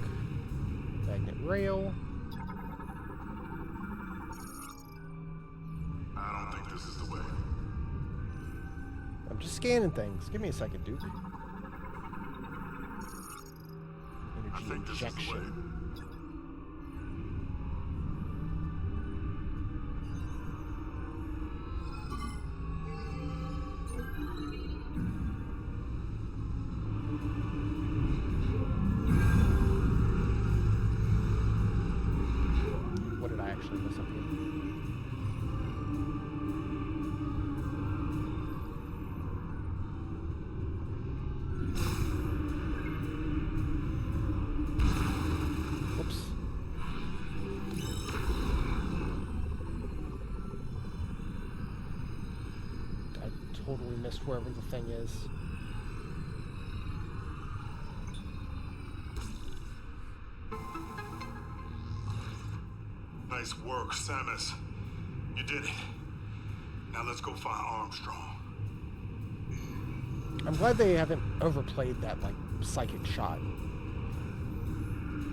Magnet rail. I don't think this is the way. I'm just scanning things. Give me a second, Duke. I Energy think this is the way. injection. What did I actually miss up here? Whoops. totally missed wherever the thing is. Nice work, Samus. You did it. Now let's go find Armstrong. I'm glad they haven't overplayed that, like, psychic shot.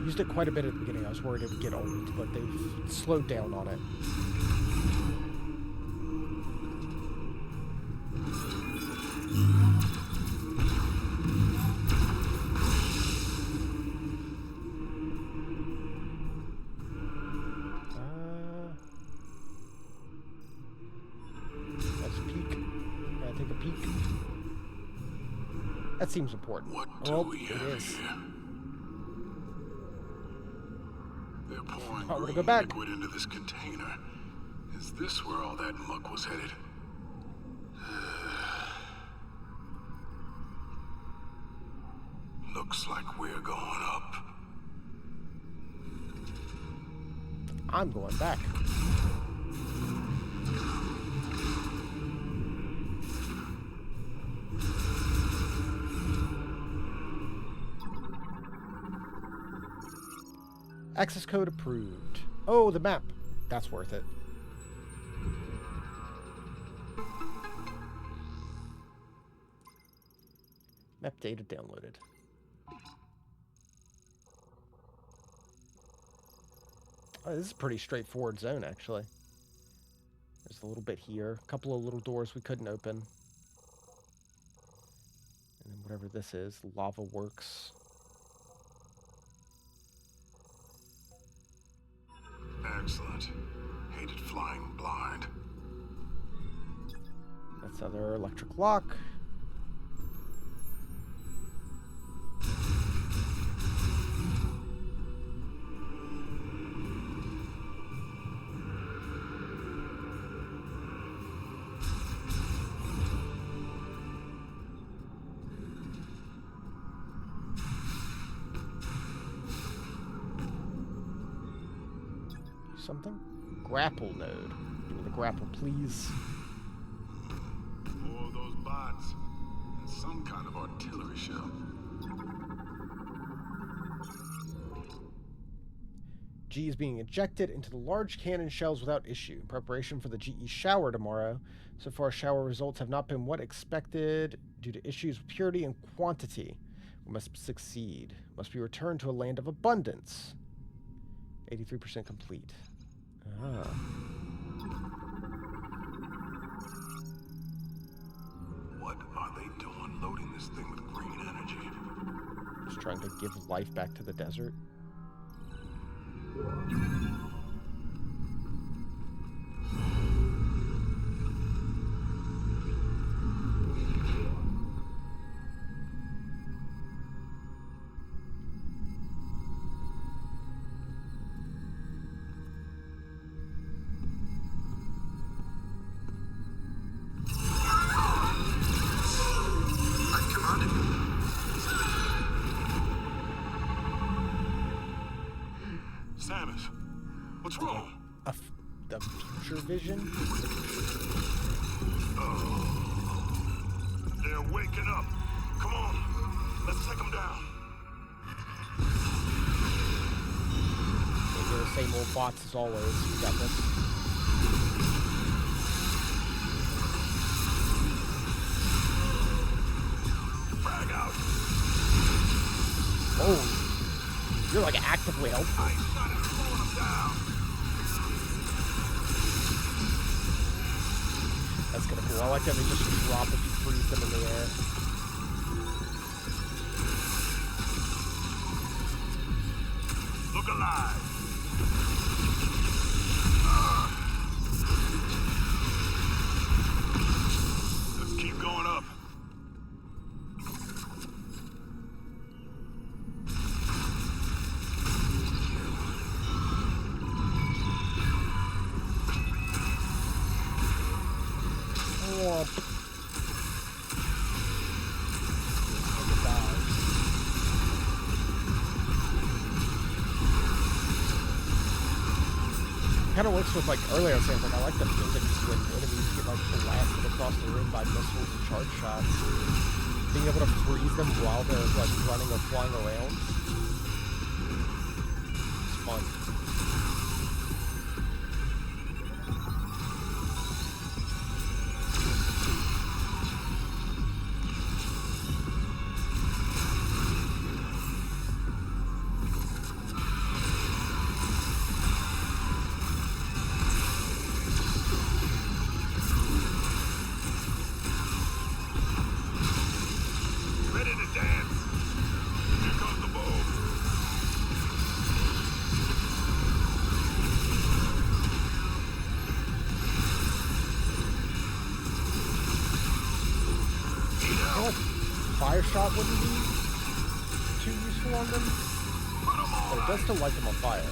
Used it quite a bit at the beginning. I was worried it would get old, but they've slowed down on it. Let's peek. Can I take a peek? That seems important. What do we have here? They're pouring I wanna green go back. liquid into this container. Is this where all that muck was headed? Looks like we're going up. I'm going back. Access code approved. Oh, the map. That's worth it. Map data downloaded. Oh, this is a pretty straightforward zone, actually. There's a little bit here. A couple of little doors we couldn't open. And then whatever this is, lava works. Excellent. Hated flying blind. That's another electric lock. Something? Grapple node. Give me the grapple, please. More of those bots. And some kind of artillery shell. G is being ejected into the large cannon shells without issue in preparation for the GE shower tomorrow. So far, shower results have not been what expected due to issues with purity and quantity. We must succeed. Must be returned to a land of abundance. 83% complete. Ah. What are they doing loading this thing with green energy? Just trying to give life back to the desert. Samus, what's wrong? The future vision? They're waking up. Come on, let's take them down. They're the same old bots as always. We got this. Frag out. Oh, you're like actively helpful. I ain't trying to slow them down. That's kind of cool. I like that they just drop if you freeze them in the air. Look alive. Let's keep going up. Kind of works with, like, earlier I was saying, like, I like the physics when enemies get, like, blasted across the room by missiles and charge shots. Being able to freeze them while they're, like, running or flying around. It's fun. Ready to dance. Here comes the boom. I feel like fire shot wouldn't be too useful on them, but it does still light them on fire.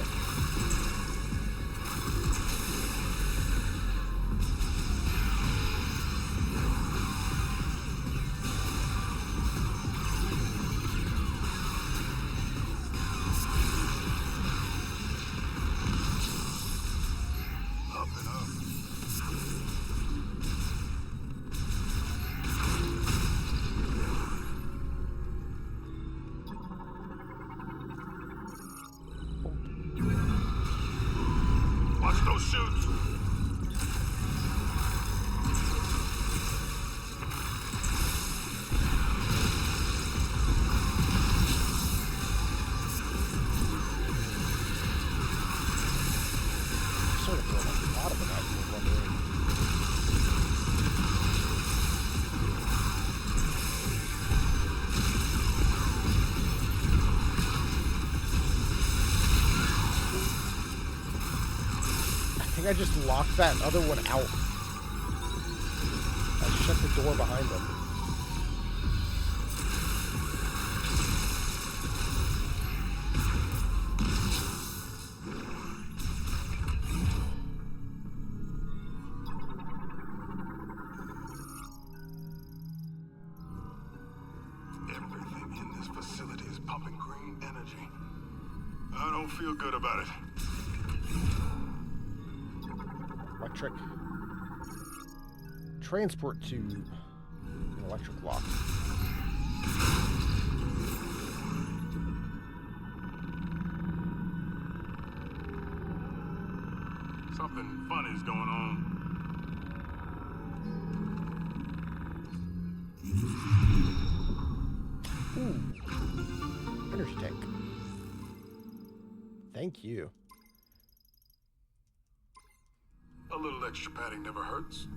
Up and up. Watch those shoots. Sort of feeling like a lot of them out here wondering. I think I just locked that other one out. I shut the door behind them. Everything in this facility is pumping green energy. I don't feel good about it. Electric. Transport to an electric lock. Something funny's going on. Ooh. Energy tank. Thank you. A little extra padding never hurts.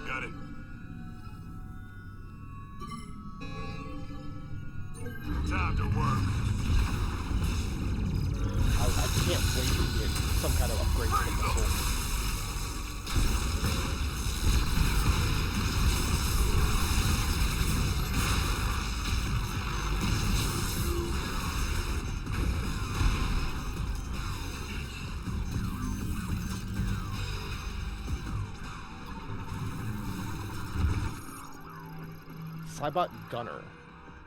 Got it. Time to work. I can't wait to get some kind of upgrade to the missile. Cybot Gunner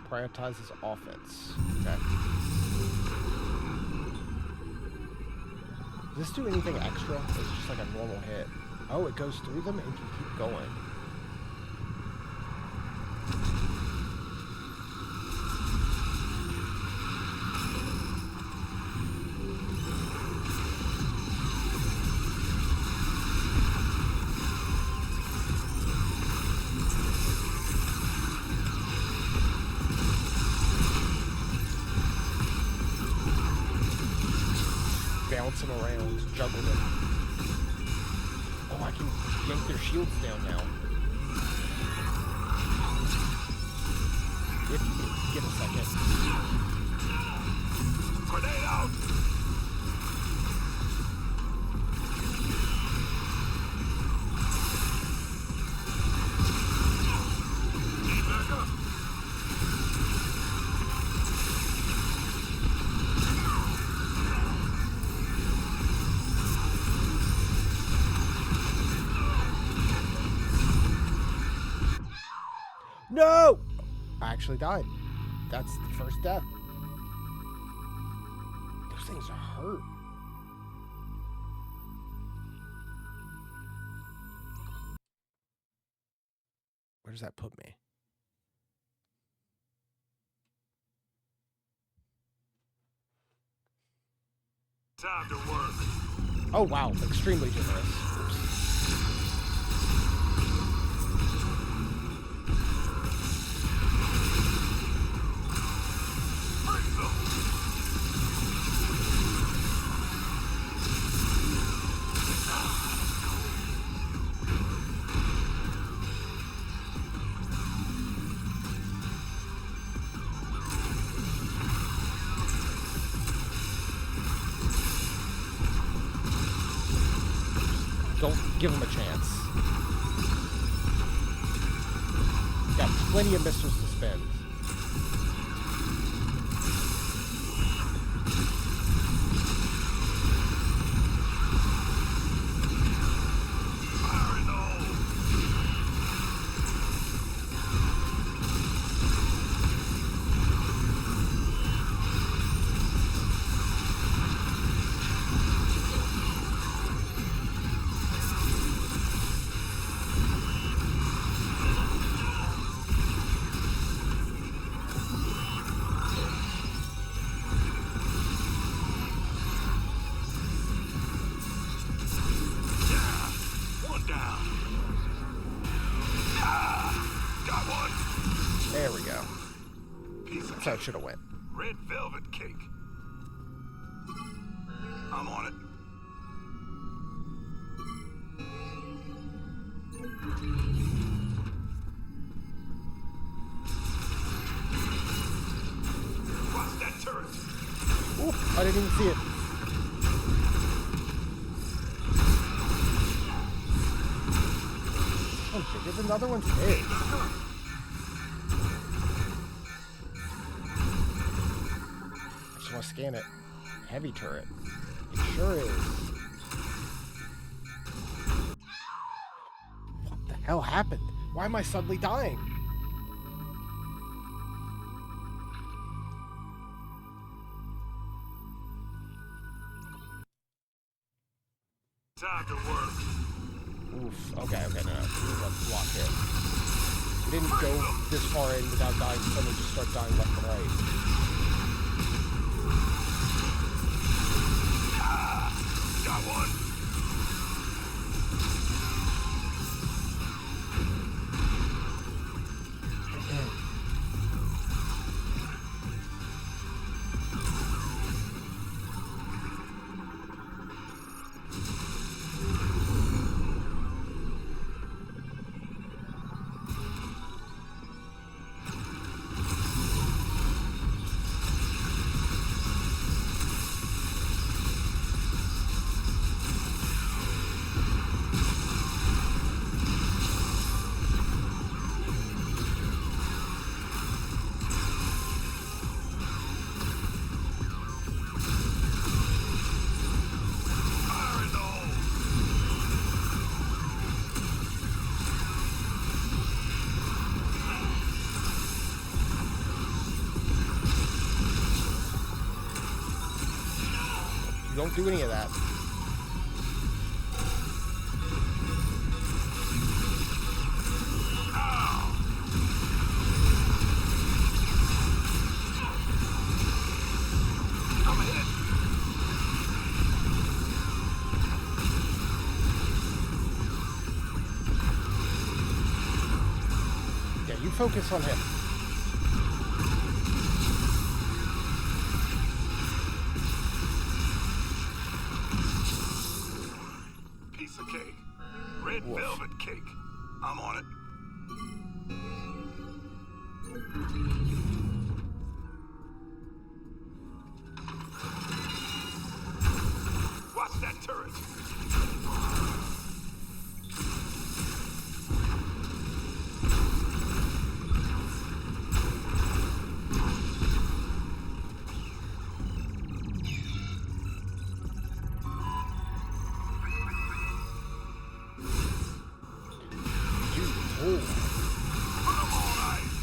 prioritizes offense. Okay. Does this do anything extra? Or is it just like a normal hit? Oh, it goes through them and can keep going. Bouncing around, juggling them. Oh, I can yank their shields down now. If you can give a second. Grenade out! Need backup. No! I actually died. That's the first death. Those things hurt. Where does that put me? Time to work. Oh, wow. Extremely generous. Oops. Don't give him a chance. Got plenty of missiles to spend. Fire in the hole. One down. Got one. There we go. Piece of That's how it cake. should have went. Red velvet cake. I'm on it. Watch that turret. Ooh, I didn't even see it. One's bigger than the other one's big. I just want to scan it. Heavy turret. It sure is. What the hell happened? Why am I suddenly dying? Time to work. Oof. Okay, no. Let's block here. We didn't go this far in without dying. Suddenly just start dying left and right. Got one. Fire in the hole. You don't do any of that. I'm hit. Yeah, you focus on him. Piece of cake. Red Woof. velvet cake. I'm on it. Watch that turret. Dude, oh. I'm on ice.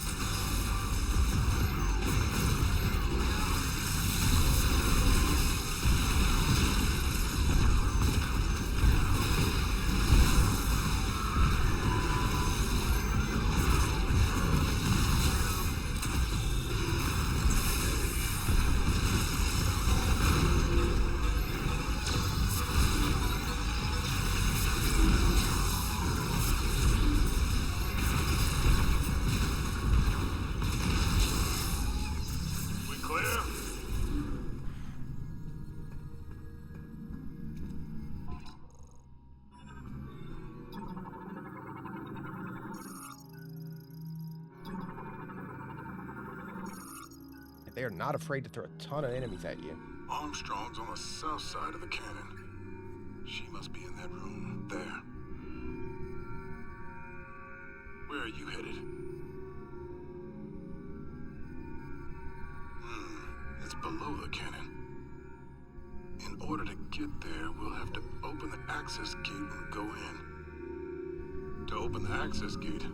They are not afraid to throw a ton of enemies at you. Armstrong's on the south side of the cannon. She must be in that room. There. Where are you headed? It's below the cannon. In order to get there, we'll have to open the access gate and go in. To open the access gate,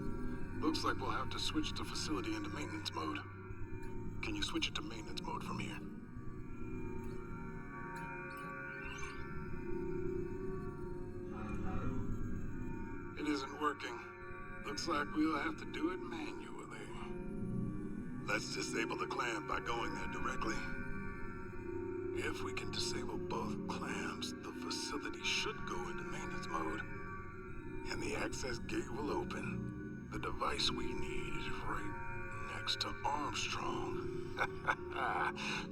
looks like we'll have to switch the facility into maintenance mode. Can you switch it to maintenance mode from here? It isn't working. Looks like we'll have to do it manually. Let's disable the clam by going there directly. If we can disable both clams, the facility should go into maintenance mode. And the access gate will open. The device we need is right next to Armstrong.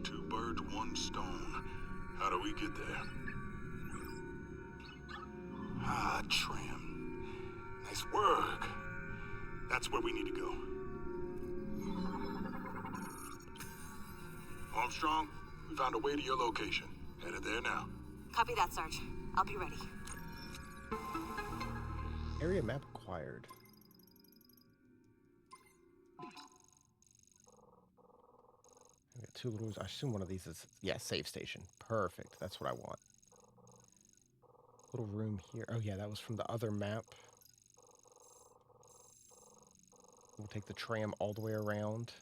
Two birds, one stone. How do we get there? Ah, tram. Nice work. That's where we need to go. Armstrong, we found a way to your location. Headed there now. Copy that, Sarge. I'll be ready. Area map acquired. I got two little. I assume one of these is save station. Perfect. That's what I want. Little room here. Oh yeah, that was from the other map. We'll take the tram all the way around.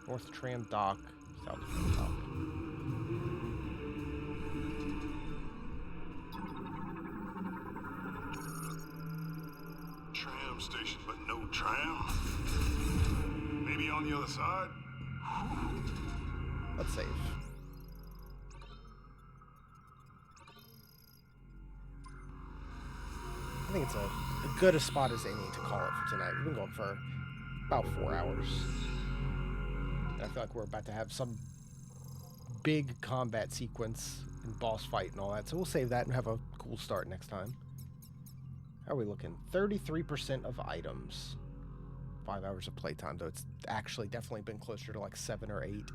North tram dock, south tram dock. Tram station, but no tram? Maybe on the other side? Let's save. I think it's a good a spot as any to call it for tonight. We've been going for about 4 hours. I feel like we're about to have some big combat sequence and boss fight and all that. So we'll save that and have a cool start next time. How are we looking? 33% of items. 5 hours of playtime, though it's actually definitely been closer to like 7 or 8.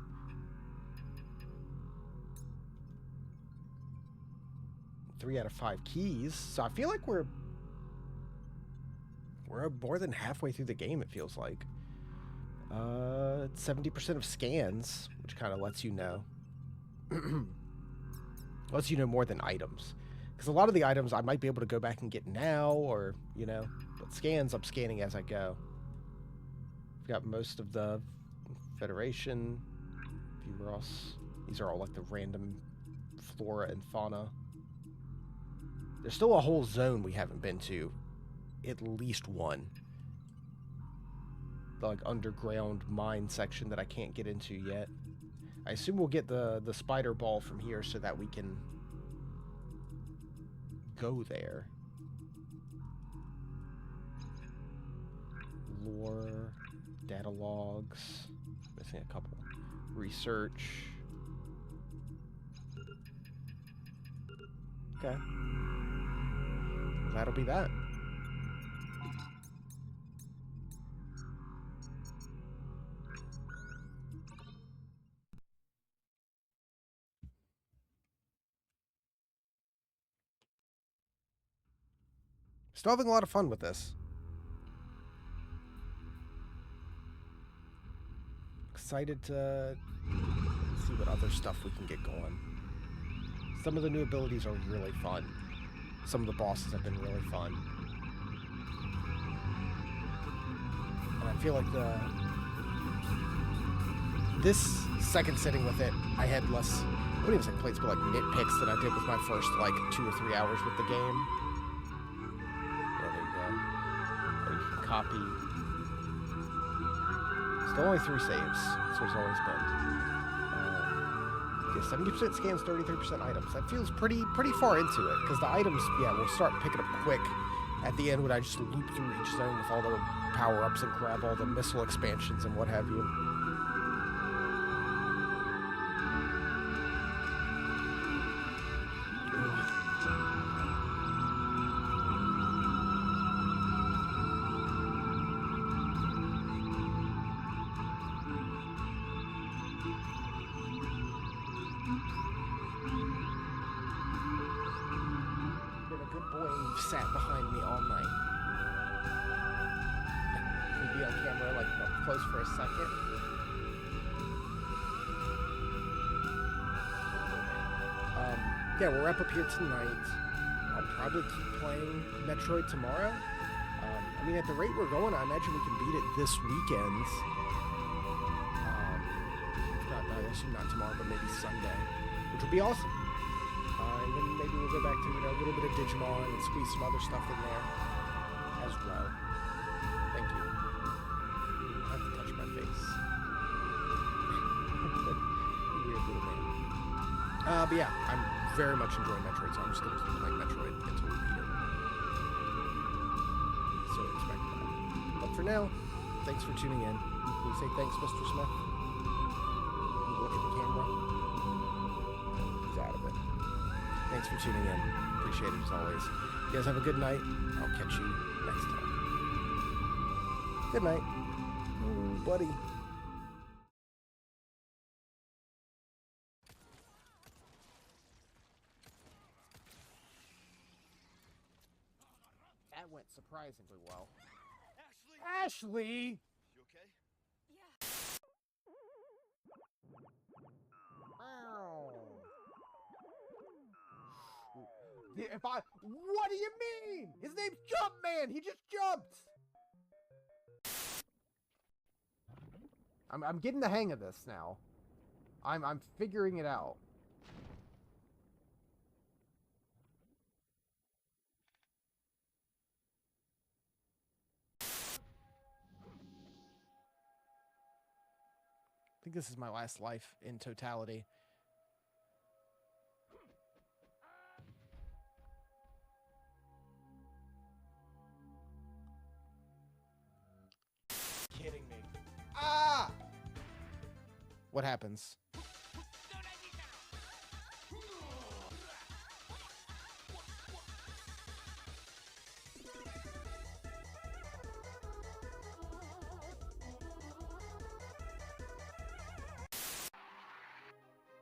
Three out of 5 keys. So I feel like we're more than halfway through the game, it feels like. 70% of scans, which kind of lets you know. Lets you know more than items. Because a lot of the items I might be able to go back and get now, or, you know, but scans, I'm scanning as I go. I've got most of the Federation, Ross. These are all like the random flora and fauna. There's still a whole zone we haven't been to. At least one. The like underground mine section that I can't get into yet. I assume we'll get the spider ball from here so that we can go there. Lore, data logs, missing a couple. Research. Okay. Well, that'll be that. Still having a lot of fun with this. Excited to see what other stuff we can get going. Some of the new abilities are really fun. Some of the bosses have been really fun. And I feel like this second sitting with it, I had less, I wouldn't even say complaints, but like nitpicks than I did with my first like 2 or 3 hours with the game. Copy. Still only 3 saves. That's what it's always been. Yeah, 70% scans, 33% items. That feels pretty far into it, because the items, yeah, will start picking up quick at the end when I just loop through each zone with all the power-ups and grab all the missile expansions and what have you. You've been a good boy and you've sat behind me all night. Can you be on camera, like, up close for a second? Yeah, we'll wrap up here tonight. I'll probably keep playing Metroid tomorrow. I mean, at the rate we're going, I imagine we can beat it this weekend. If not, I assume not tomorrow, but maybe Sunday, which would be awesome. And then maybe we'll go back to, a little bit of Digimon and squeeze some other stuff in there as well. Thank you. You don't have to touch my face. You weird little man. But yeah, I'm very much enjoying Metroid, so I'm just going to keep playing Metroid until we beat it. So expect that. But for now, thanks for tuning in. Can you say thanks, Mr. Smith? Can you look at the camera? He's out of it. Thanks for tuning in. Appreciate it as always. You guys have a good night. I'll catch you next time. Good night. Ooh, buddy. That went surprisingly well. Ashley! You okay? What do you mean? His name's Jumpman! He just jumped! I'm getting the hang of this now. I'm figuring it out. I think this is my last life in totality. Kidding me. Ah! What happens?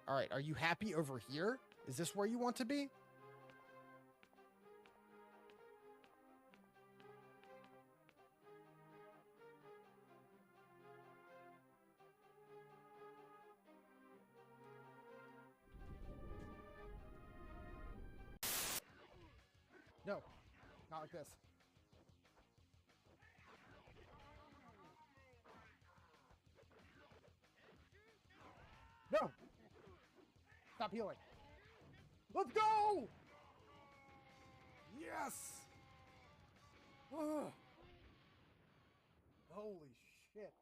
All right, are you happy over here? Is this where you want to be? No, not like this. No! Stop healing. Let's go! Yes! Ugh. Holy shit.